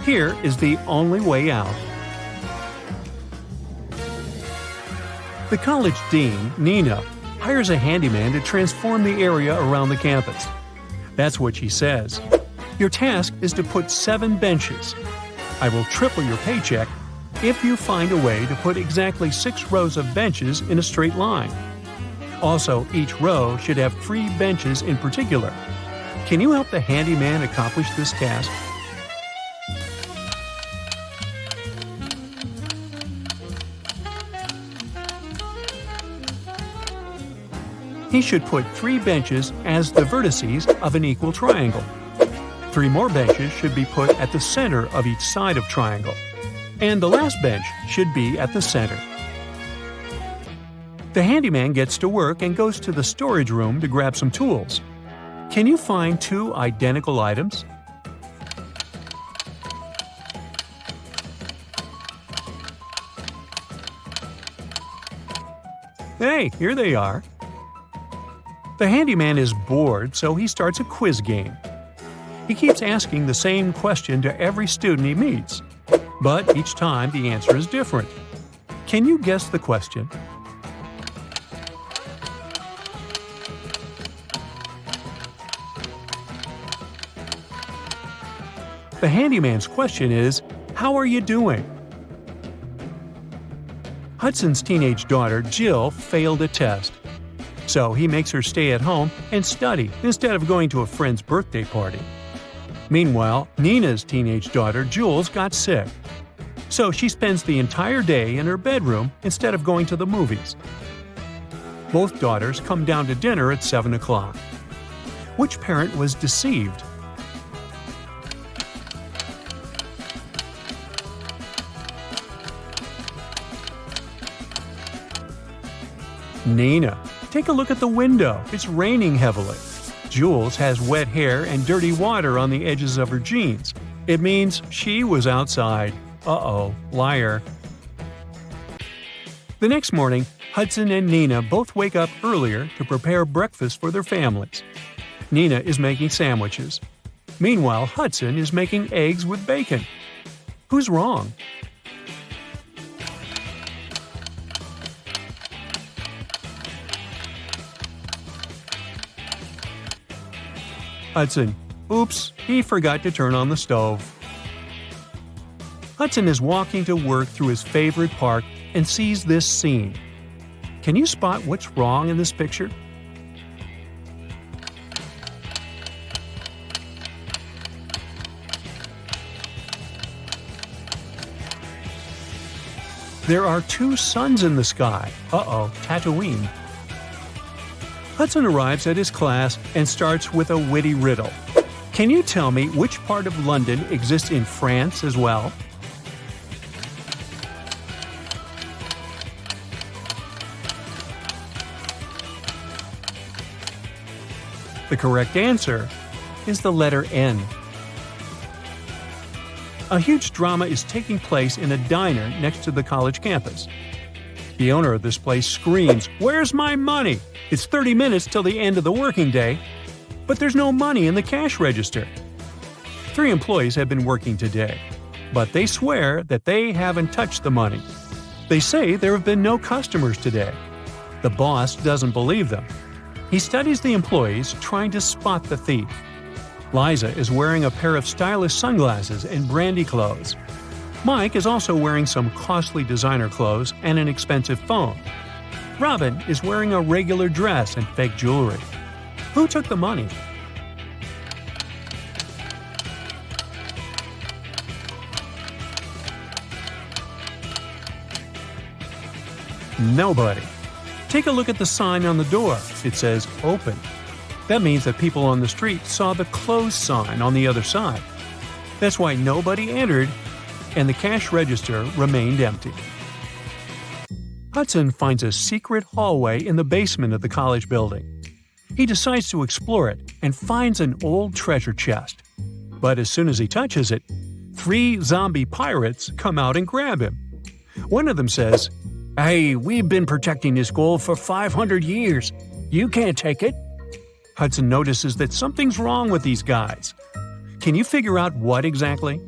Here is the only way out. The college dean, Nina, hires a handyman to transform the area around the campus. That's what she says. Your task is to put 7 benches. I will triple your paycheck if you find a way to put exactly 6 rows of benches in a straight line. Also, each row should have 3 benches in particular. Can you help the handyman accomplish this task? He should put 3 benches as the vertices of an equal triangle. 3 more benches should be put at the center of each side of triangle. And the last bench should be at the center. The handyman gets to work and goes to the storage room to grab some tools. Can you find 2 identical items? Hey, here they are. The handyman is bored, so he starts a quiz game. He keeps asking the same question to every student he meets, but each time the answer is different. Can you guess the question? The handyman's question is, "How are you doing?" Hudson's teenage daughter, Jill, failed a test. So he makes her stay at home and study instead of going to a friend's birthday party. Meanwhile, Nina's teenage daughter, Jules, got sick. So she spends the entire day in her bedroom instead of going to the movies. Both daughters come down to dinner at 7 o'clock. Which parent was deceived? Nina. Take a look at the window. It's raining heavily. Jules has wet hair and dirty water on the edges of her jeans. It means she was outside. Uh-oh, liar. The next morning, Hudson and Nina both wake up earlier to prepare breakfast for their families. Nina is making sandwiches. Meanwhile, Hudson is making eggs with bacon. Who's wrong? Hudson. Oops, he forgot to turn on the stove. Hudson is walking to work through his favorite park and sees this scene. Can you spot what's wrong in this picture? There are 2 suns in the sky. Uh-oh, Tatooine. Hudson arrives at his class and starts with a witty riddle. Can you tell me which part of London exists in France as well? The correct answer is the letter N. A huge drama is taking place in a diner next to the college campus. The owner of this place screams, "Where's my money? It's 30 minutes till the end of the working day." But there's no money in the cash register. 3 employees have been working today, but they swear that they haven't touched the money. They say there have been no customers today. The boss doesn't believe them. He studies the employees, trying to spot the thief. Liza is wearing a pair of stylish sunglasses and brandy clothes. Mike is also wearing some costly designer clothes and an expensive phone. Robin is wearing a regular dress and fake jewelry. Who took the money? Nobody. Take a look at the sign on the door. It says open. That means that people on the street saw the closed sign on the other side. That's why nobody entered and the cash register remained empty. Hudson finds a secret hallway in the basement of the college building. He decides to explore it and finds an old treasure chest. But as soon as he touches it, 3 zombie pirates come out and grab him. One of them says, "Hey, we've been protecting this gold for 500 years. You can't take it." Hudson notices that something's wrong with these guys. Can you figure out what exactly?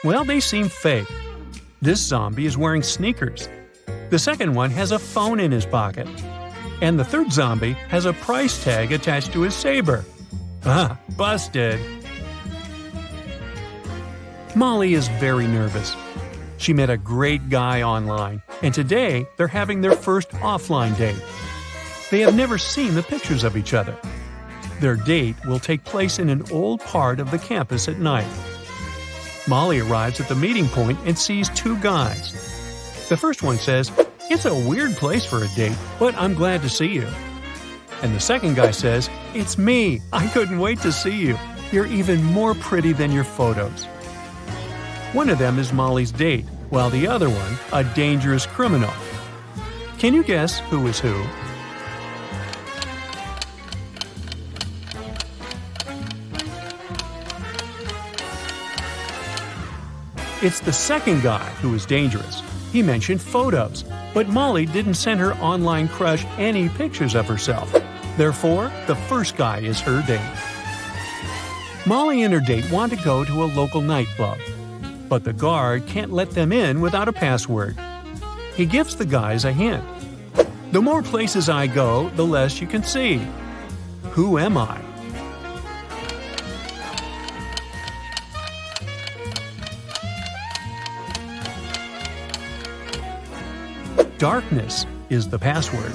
Well, they seem fake. This zombie is wearing sneakers. The second one has a phone in his pocket. And the third zombie has a price tag attached to his saber. Ah, busted. Molly is very nervous. She met a great guy online, and today they're having their first offline date. They have never seen the pictures of each other. Their date will take place in an old part of the campus at night. Molly arrives at the meeting point and sees two guys. The first one says, "It's a weird place for a date, but I'm glad to see you." And the second guy says, "It's me. I couldn't wait to see you. You're even more pretty than your photos." One of them is Molly's date, while the other one, a dangerous criminal. Can you guess who is who? It's the second guy who is dangerous. He mentioned photos, but Molly didn't send her online crush any pictures of herself. Therefore, the first guy is her date. Molly and her date want to go to a local nightclub, but the guard can't let them in without a password. He gives the guys a hint. "The more places I go, the less you can see. Who am I?" Darkness is the password.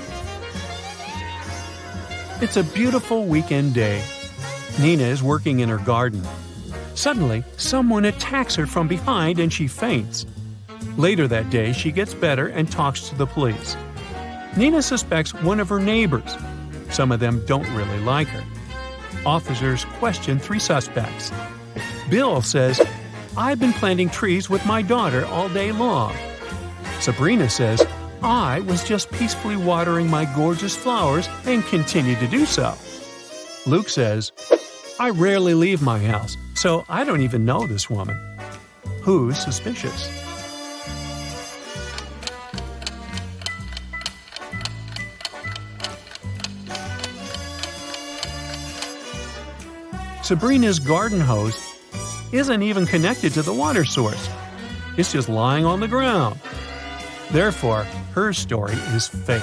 It's a beautiful weekend day. Nina is working in her garden. Suddenly, someone attacks her from behind and she faints. Later that day, she gets better and talks to the police. Nina suspects one of her neighbors. Some of them don't really like her. Officers question 3 suspects. Bill says, "I've been planting trees with my daughter all day long." Sabrina says, "I was just peacefully watering my gorgeous flowers and continue to do so." Luke says, "I rarely leave my house, so I don't even know this woman." Who's suspicious? Sabrina's garden hose isn't even connected to the water source. It's just lying on the ground. Therefore, her story is fake.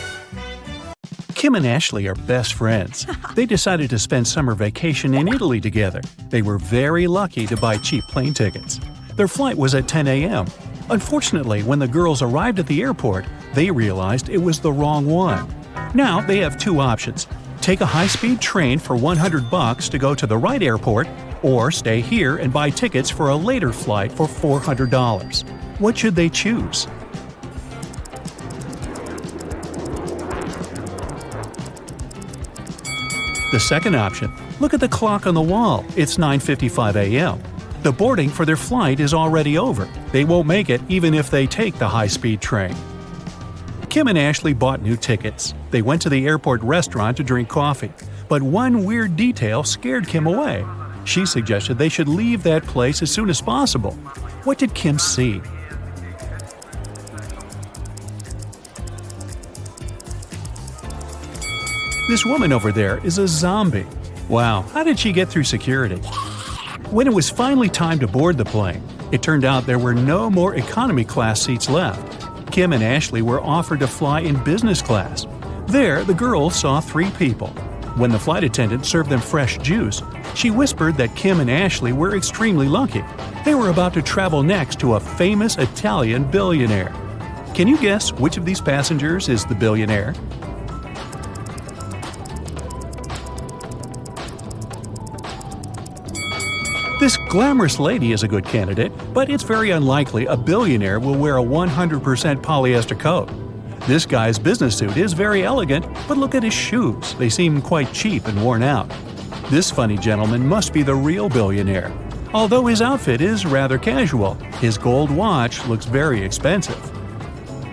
Kim and Ashley are best friends. They decided to spend summer vacation in Italy together. They were very lucky to buy cheap plane tickets. Their flight was at 10 a.m. Unfortunately, when the girls arrived at the airport, they realized it was the wrong one. Now they have 2 options. Take a high-speed train for $100 to go to the right airport, or stay here and buy tickets for a later flight for $400. What should they choose? The second option. Look at the clock on the wall. It's 9:55 a.m. The boarding for their flight is already over. They won't make it even if they take the high-speed train. Kim and Ashley bought new tickets. They went to the airport restaurant to drink coffee. But one weird detail scared Kim away. She suggested they should leave that place as soon as possible. What did Kim see? This woman over there is a zombie. Wow, how did she get through security? When it was finally time to board the plane, it turned out there were no more economy class seats left. Kim and Ashley were offered to fly in business class. There, the girls saw 3 people. When the flight attendant served them fresh juice, she whispered that Kim and Ashley were extremely lucky. They were about to travel next to a famous Italian billionaire. Can you guess which of these passengers is the billionaire? This glamorous lady is a good candidate, but it's very unlikely a billionaire will wear a 100% polyester coat. This guy's business suit is very elegant, but look at his shoes. They seem quite cheap and worn out. This funny gentleman must be the real billionaire. Although his outfit is rather casual, his gold watch looks very expensive.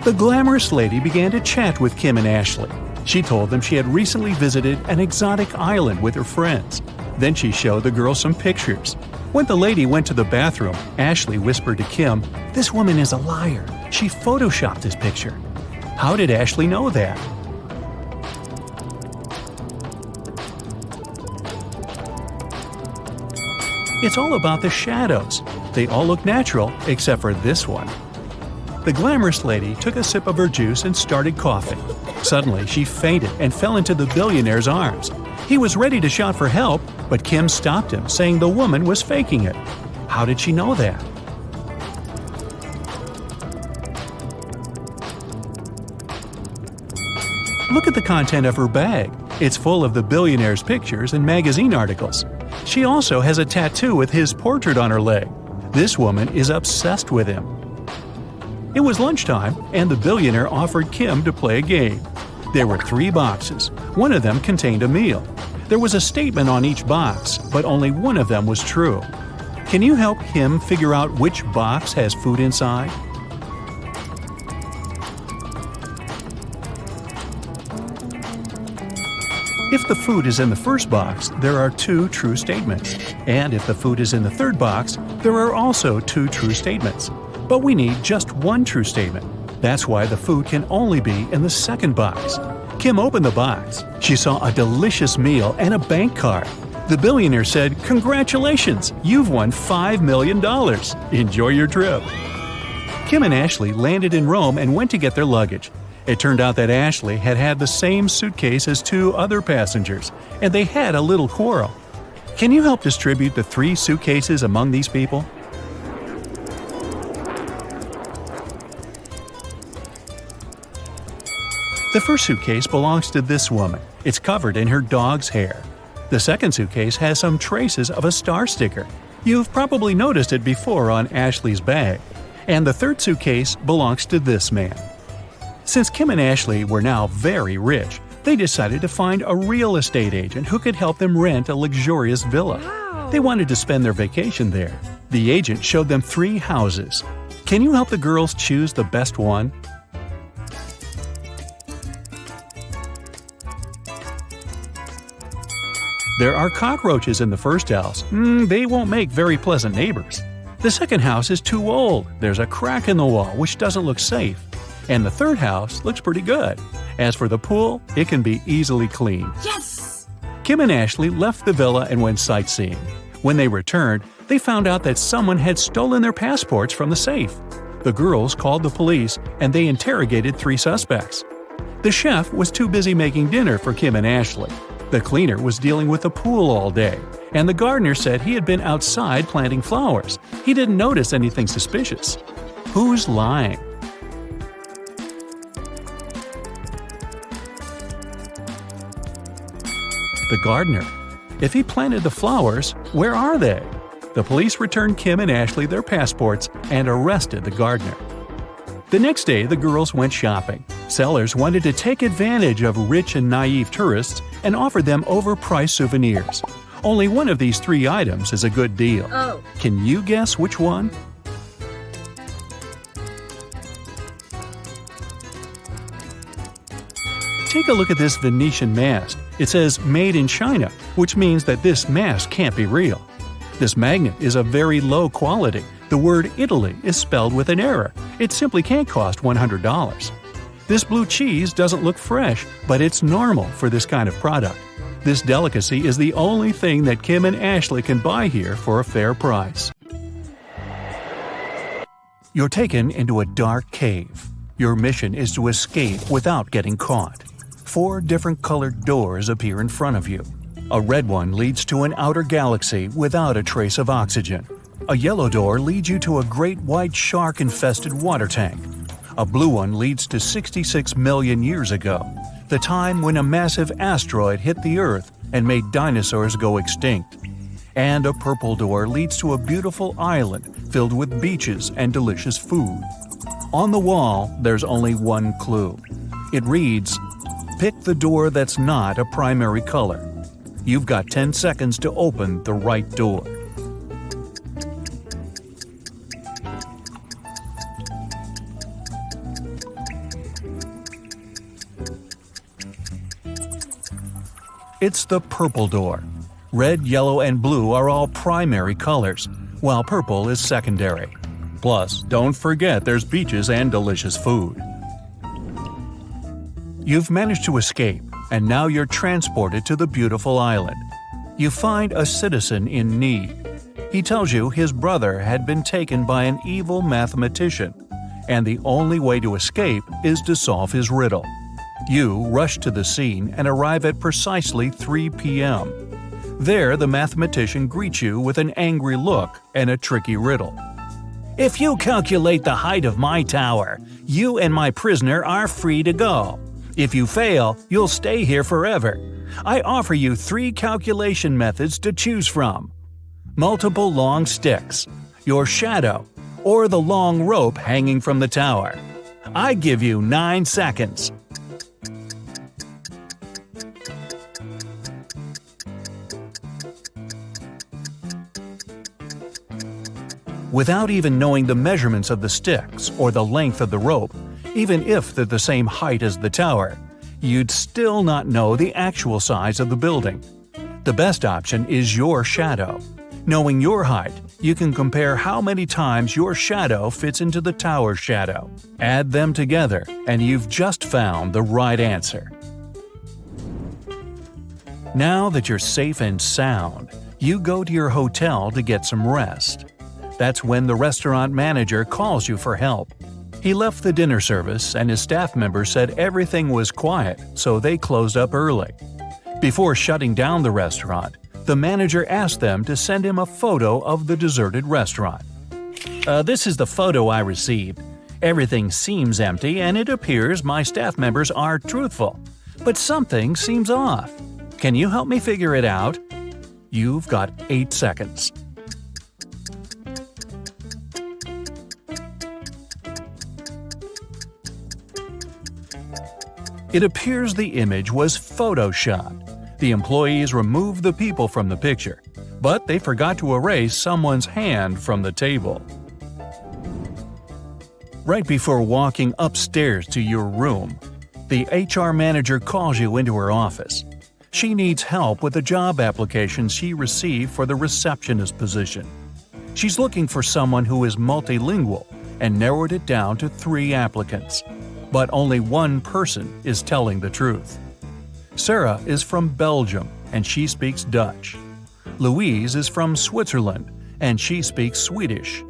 The glamorous lady began to chat with Kim and Ashley. She told them she had recently visited an exotic island with her friends. Then she showed the girls some pictures. When the lady went to the bathroom, Ashley whispered to Kim, "This woman is a liar. She photoshopped this picture." How did Ashley know that? It's all about the shadows. They all look natural except for this one. The glamorous lady took a sip of her juice and started coughing. Suddenly, she fainted and fell into the billionaire's arms. He was ready to shout for help, but Kim stopped him, saying the woman was faking it. How did she know that? Look at the content of her bag. It's full of the billionaire's pictures and magazine articles. She also has a tattoo with his portrait on her leg. This woman is obsessed with him. It was lunchtime, and the billionaire offered Kim to play a game. There were 3 boxes. One of them contained a meal. There was a statement on each box, but only one of them was true. Can you help him figure out which box has food inside? If the food is in the first box, there are 2 true statements. And if the food is in the third box, there are also 2 true statements. But we need just 1 true statement. That's why the food can only be in the second box. Kim opened the box. She saw a delicious meal and a bank card. The billionaire said, "Congratulations! You've won $5 million. Enjoy your trip." Kim and Ashley landed in Rome and went to get their luggage. It turned out that Ashley had had the same suitcase as 2 other passengers, and they had a little quarrel. Can you help distribute the 3 suitcases among these people? The first suitcase belongs to this woman. It's covered in her dog's hair. The second suitcase has some traces of a star sticker. You've probably noticed it before on Ashley's bag. And the third suitcase belongs to this man. Since Kim and Ashley were now very rich, they decided to find a real estate agent who could help them rent a luxurious villa. They wanted to spend their vacation there. The agent showed them 3 houses. Can you help the girls choose the best one? There are cockroaches in the first house. They won't make very pleasant neighbors. The second house is too old. There's a crack in the wall, which doesn't look safe. And the third house looks pretty good. As for the pool, it can be easily cleaned. Yes! Kim and Ashley left the villa and went sightseeing. When they returned, they found out that someone had stolen their passports from the safe. The girls called the police and they interrogated 3 suspects. The chef was too busy making dinner for Kim and Ashley. The cleaner was dealing with the pool all day, and the gardener said he had been outside planting flowers. He didn't notice anything suspicious. Who's lying? The gardener. If he planted the flowers, where are they? The police returned Kim and Ashley their passports and arrested the gardener. The next day, the girls went shopping. Sellers wanted to take advantage of rich and naive tourists and offered them overpriced souvenirs. Only one of these 3 items is a good deal. Oh. Can you guess which one? Take a look at this Venetian mask. It says "Made in China," which means that this mask can't be real. This magnet is of very low quality. The word Italy is spelled with an error. It simply can't cost $100. This blue cheese doesn't look fresh, but it's normal for this kind of product. This delicacy is the only thing that Kim and Ashley can buy here for a fair price. You're taken into a dark cave. Your mission is to escape without getting caught. 4 different colored doors appear in front of you. A red one leads to an outer galaxy without a trace of oxygen. A yellow door leads you to a great white shark-infested water tank. A blue one leads to 66 million years ago, the time when a massive asteroid hit the Earth and made dinosaurs go extinct. And a purple door leads to a beautiful island filled with beaches and delicious food. On the wall, there's only one clue. It reads, "Pick the door that's not a primary color." You've got 10 seconds to open the right door. It's the purple door. Red, yellow, and blue are all primary colors, while purple is secondary. Plus, don't forget there's beaches and delicious food. You've managed to escape, and now you're transported to the beautiful island. You find a citizen in need. He tells you his brother had been taken by an evil mathematician, and the only way to escape is to solve his riddle. You rush to the scene and arrive at precisely 3 p.m. There, the mathematician greets you with an angry look and a tricky riddle. "If you calculate the height of my tower, you and my prisoner are free to go. If you fail, you'll stay here forever. I offer you 3 calculation methods to choose from. Multiple long sticks. your shadow, or the long rope hanging from the tower? I give you 9 seconds. Without even knowing the measurements of the sticks or the length of the rope, even if they're the same height as the tower, you'd still not know the actual size of the building. The best option is your shadow. Knowing your height, you can compare how many times your shadow fits into the tower's shadow. Add them together, and you've just found the right answer. Now that you're safe and sound, you go to your hotel to get some rest. That's when the restaurant manager calls you for help. He left the dinner service and his staff members said everything was quiet, so they closed up early. Before shutting down the restaurant, the manager asked them to send him a photo of the deserted restaurant. This is the photo I received. Everything seems empty and it appears my staff members are truthful. But something seems off. Can you help me figure it out? You've got 8 seconds. It appears the image was photoshopped. The employees removed the people from the picture, but they forgot to erase someone's hand from the table. Right before walking upstairs to your room, the HR manager calls you into her office. She needs help with a job application she received for the receptionist position. She's looking for someone who is multilingual and narrowed it down to 3 applicants. But only one person is telling the truth. Sarah is from Belgium and she speaks Dutch. Louise is from Switzerland and she speaks Swedish.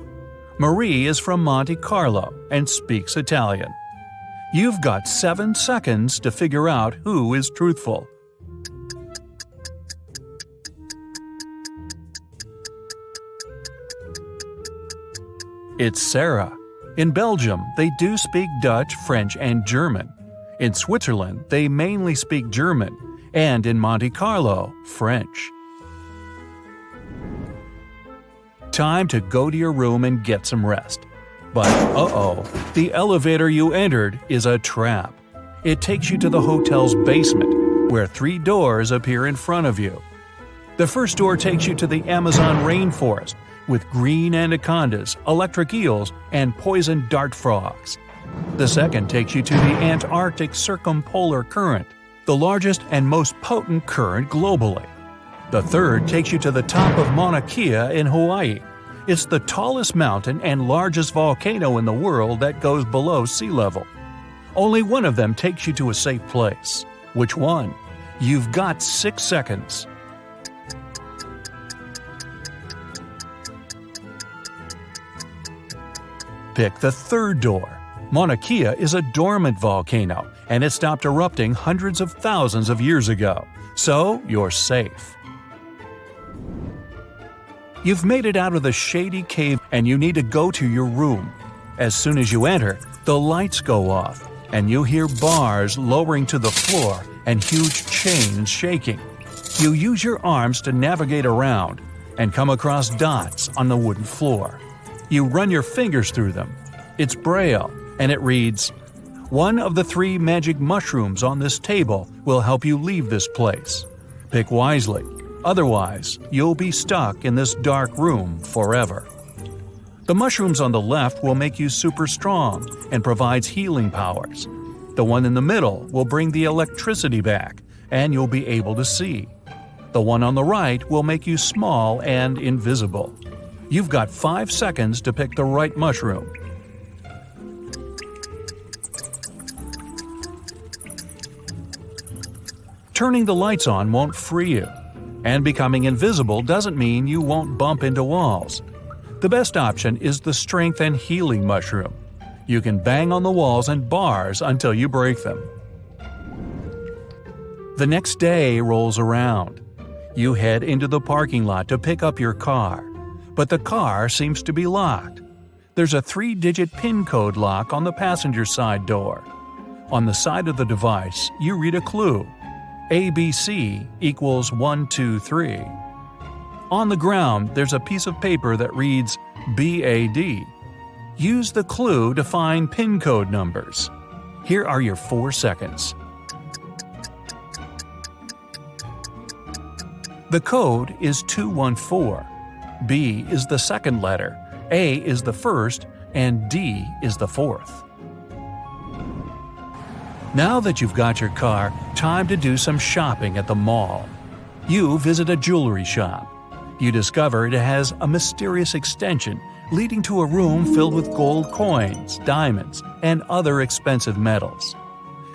Marie is from Monte Carlo and speaks Italian. You've got 7 seconds to figure out who is truthful. It's Sarah. In Belgium, they do speak Dutch, French, and German. In Switzerland, they mainly speak German, and in Monte Carlo, French. Time to go to your room and get some rest. But the elevator you entered is a trap. It takes you to the hotel's basement, where 3 doors appear in front of you. The first door takes you to the Amazon rainforest, with green anacondas, electric eels, and poison dart frogs. The second takes you to the Antarctic Circumpolar Current, the largest and most potent current globally. The third takes you to the top of Mauna Kea in Hawaii. It's the tallest mountain and largest volcano in the world that goes below sea level. Only one of them takes you to a safe place. Which one? You've got 6 seconds. Pick the third door. Mauna Kea is a dormant volcano, and it stopped erupting hundreds of thousands of years ago, so you're safe. You've made it out of the shady cave and you need to go to your room. As soon as you enter, the lights go off, and you hear bars lowering to the floor and huge chains shaking. You use your arms to navigate around and come across dots on the wooden floor. You run your fingers through them. It's Braille, and it reads, "One of the 3 magic mushrooms on this table will help you leave this place. Pick wisely, otherwise you'll be stuck in this dark room forever." The mushrooms on the left will make you super strong and provides healing powers. The one in the middle will bring the electricity back, and you'll be able to see. The one on the right will make you small and invisible. You've got 5 seconds to pick the right mushroom. Turning the lights on won't free you, and becoming invisible doesn't mean you won't bump into walls. The best option is the strength and healing mushroom. You can bang on the walls and bars until you break them. The next day rolls around. You head into the parking lot to pick up your car. But the car seems to be locked. There's a 3-digit PIN code lock on the passenger side door. On the side of the device, you read a clue. ABC = 123. On the ground, there's a piece of paper that reads, BAD. Use the clue to find PIN code numbers. Here are your 4 seconds. The code is 214. B is the second letter, A is the first, and D is the fourth. Now that you've got your car, time to do some shopping at the mall. You visit a jewelry shop. You discover it has a mysterious extension leading to a room filled with gold coins, diamonds, and other expensive metals.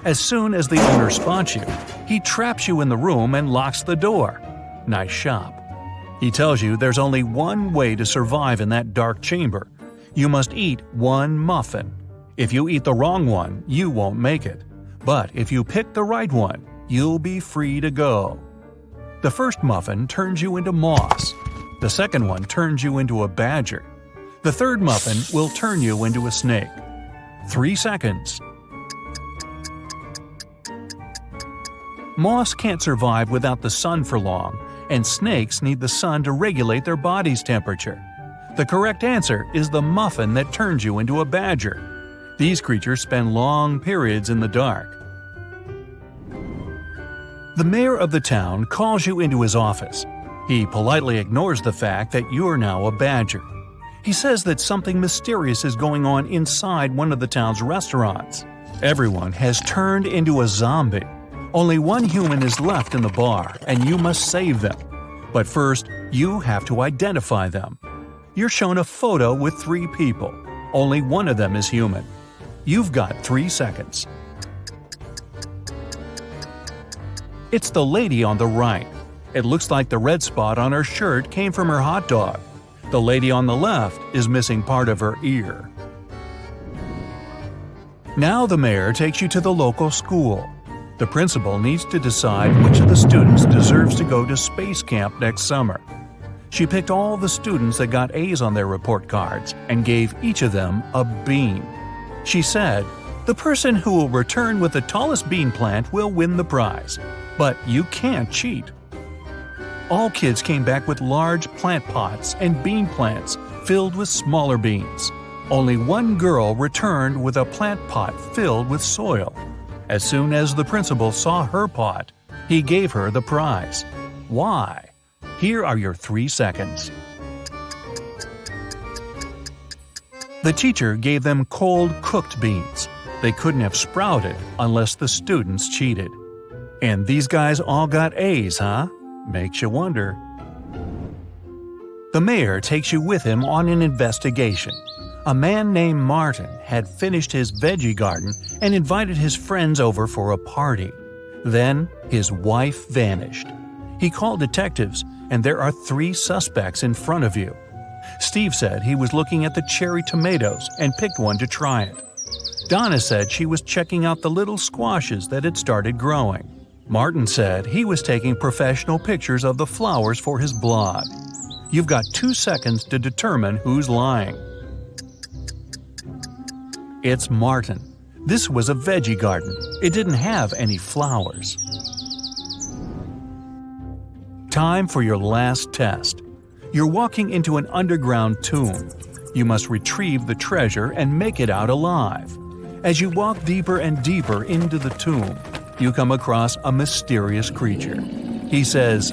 As soon as the owner spots you, he traps you in the room and locks the door. Nice shop. He tells you there's only one way to survive in that dark chamber. You must eat one muffin. If you eat the wrong one, you won't make it. But if you pick the right one, you'll be free to go. The first muffin turns you into moss. The second one turns you into a badger. The third muffin will turn you into a snake. 3 seconds. Moss can't survive without the sun for long, and snakes need the sun to regulate their body's temperature. The correct answer is the muffin that turns you into a badger. These creatures spend long periods in the dark. The mayor of the town calls you into his office. He politely ignores the fact that you're now a badger. He says that something mysterious is going on inside one of the town's restaurants. Everyone has turned into a zombie. Only one human is left in the bar, and you must save them. But first, you have to identify them. You're shown a photo with 3 people. Only one of them is human. You've got 3 seconds. It's the lady on the right. It looks like the red spot on her shirt came from her hot dog. The lady on the left is missing part of her ear. Now the mayor takes you to the local school. The principal needs to decide which of the students deserves to go to space camp next summer. She picked all the students that got A's on their report cards and gave each of them a bean. She said, "The person who will return with the tallest bean plant will win the prize. But you can't cheat." All kids came back with large plant pots and bean plants filled with smaller beans. Only one girl returned with a plant pot filled with soil. As soon as the principal saw her pot, he gave her the prize. Why? Here are your 3 seconds. The teacher gave them cold cooked beans. They couldn't have sprouted unless the students cheated. And these guys all got A's, huh? Makes you wonder. The mayor takes you with him on an investigation. A man named Martin had finished his veggie garden and invited his friends over for a party. Then his wife vanished. He called detectives, and there are 3 suspects in front of you. Steve said he was looking at the cherry tomatoes and picked one to try it. Donna said she was checking out the little squashes that had started growing. Martin said he was taking professional pictures of the flowers for his blog. You've got 2 seconds to determine who's lying. It's Martin. This was a veggie garden. It didn't have any flowers. Time for your last test. You're walking into an underground tomb. You must retrieve the treasure and make it out alive. As you walk deeper and deeper into the tomb, you come across a mysterious creature. He says,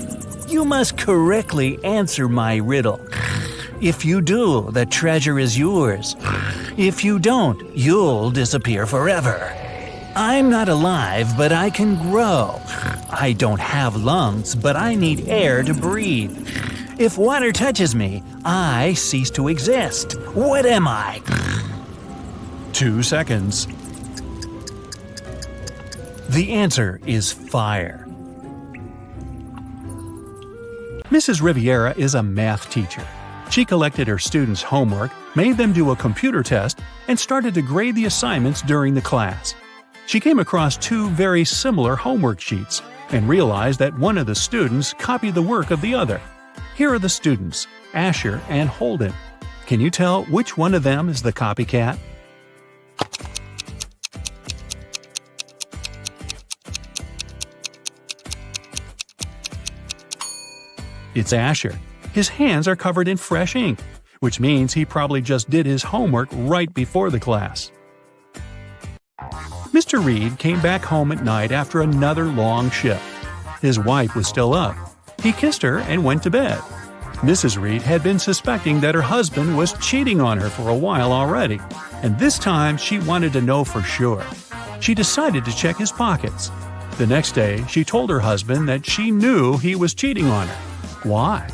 "You must correctly answer my riddle. If you do, the treasure is yours. If you don't, you'll disappear forever. I'm not alive, but I can grow. I don't have lungs, but I need air to breathe. If water touches me, I cease to exist. What am I?" 2 seconds. The answer is fire. Mrs. Riviera is a math teacher. She collected her students' homework, made them do a computer test, and started to grade the assignments during the class. She came across 2 very similar homework sheets and realized that one of the students copied the work of the other. Here are the students, Asher and Holden. Can you tell which one of them is the copycat? It's Asher. His hands are covered in fresh ink. which means he probably just did his homework right before the class. Mr. Reed came back home at night after another long shift. His wife was still up. He kissed her and went to bed. Mrs. Reed had been suspecting that her husband was cheating on her for a while already, and this time she wanted to know for sure. She decided to check his pockets. The next day, she told her husband that she knew he was cheating on her. Why?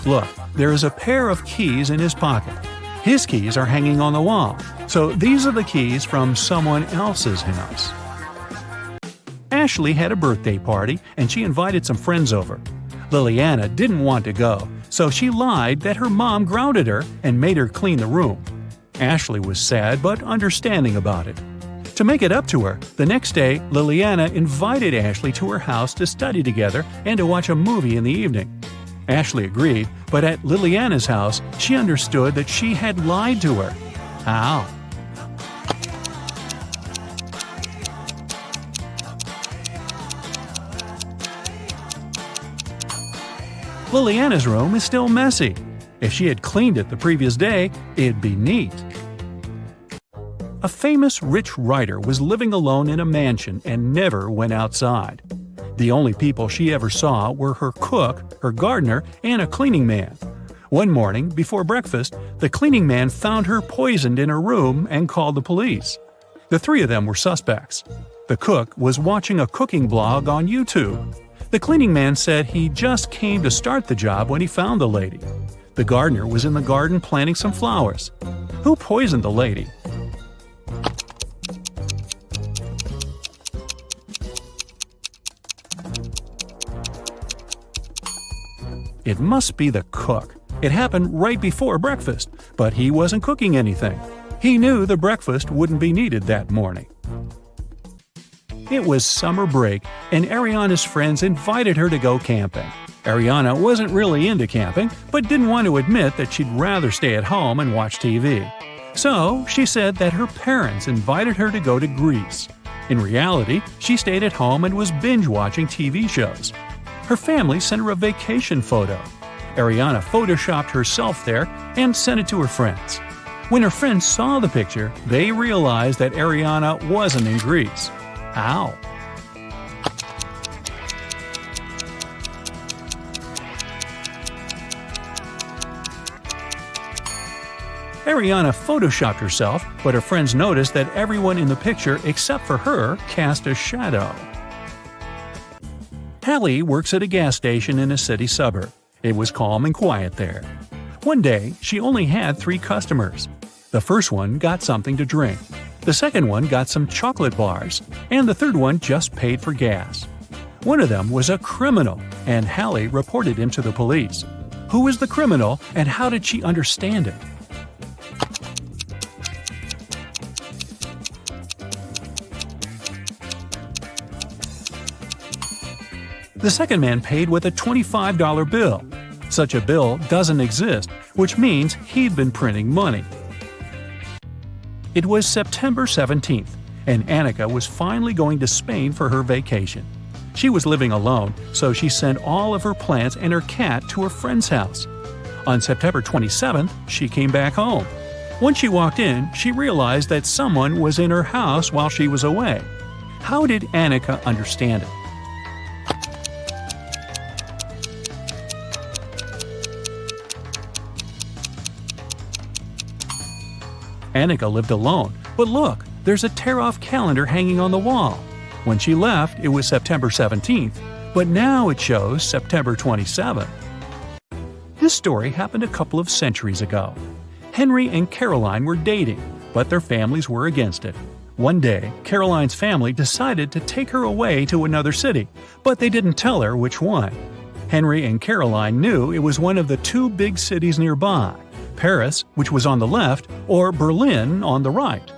Look, there is a pair of keys in his pocket. His keys are hanging on the wall, so these are the keys from someone else's house. Ashley had a birthday party and she invited some friends over. Liliana didn't want to go, so she lied that her mom grounded her and made her clean the room. Ashley was sad but understanding about it. To make it up to her, the next day Liliana invited Ashley to her house to study together and to watch a movie in the evening. Ashley agreed, but at Liliana's house, she understood that she had lied to her. How? Liliana's room is still messy. If she had cleaned it the previous day, it'd be neat. A famous rich writer was living alone in a mansion and never went outside. The only people she ever saw were her cook, her gardener, and a cleaning man. One morning, before breakfast, the cleaning man found her poisoned in her room and called the police. The three of them were suspects. The cook was watching a cooking blog on YouTube. The cleaning man said he just came to start the job when he found the lady. The gardener was in the garden planting some flowers. Who poisoned the lady? It must be the cook. It happened right before breakfast, but he wasn't cooking anything. He knew the breakfast wouldn't be needed that morning. It was summer break, and Ariana's friends invited her to go camping. Ariana wasn't really into camping, but didn't want to admit that she'd rather stay at home and watch TV. So she said that her parents invited her to go to Greece. In reality, she stayed at home and was binge-watching TV shows. Her family sent her a vacation photo. Ariana photoshopped herself there and sent it to her friends. When her friends saw the picture, they realized that Ariana wasn't in Greece. How? Ariana photoshopped herself, but her friends noticed that everyone in the picture except for her cast a shadow. Hallie works at a gas station in a city suburb. It was calm and quiet there. One day, she only had 3 customers. The first one got something to drink. The second one got some chocolate bars, and the third one just paid for gas. One of them was a criminal, and Hallie reported him to the police. Who was the criminal, and how did she understand it? The second man paid with a $25 bill. Such a bill doesn't exist, which means he'd been printing money. It was September 17th, and Annika was finally going to Spain for her vacation. She was living alone, so she sent all of her plants and her cat to her friend's house. On September 27th, she came back home. When she walked in, she realized that someone was in her house while she was away. How did Annika understand it? Annika lived alone, but look, there's a tear-off calendar hanging on the wall. When she left, it was September 17th, but now it shows September 27th. This story happened a couple of centuries ago. Henry and Caroline were dating, but their families were against it. One day, Caroline's family decided to take her away to another city, but they didn't tell her which one. Henry and Caroline knew it was one of the 2 big cities nearby, Paris, which was on the left, or Berlin on the right.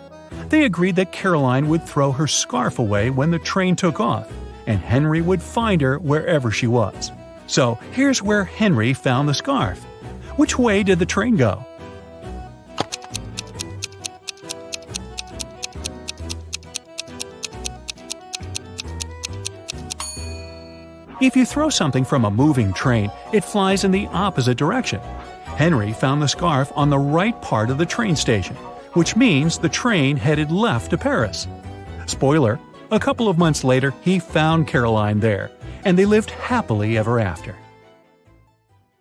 They agreed that Caroline would throw her scarf away when the train took off, and Henry would find her wherever she was. So here's where Henry found the scarf. Which way did the train go? If you throw something from a moving train, it flies in the opposite direction. Henry found the scarf on the right part of the train station, which means the train headed left to Paris. Spoiler, a couple of months later he found Caroline there, and they lived happily ever after.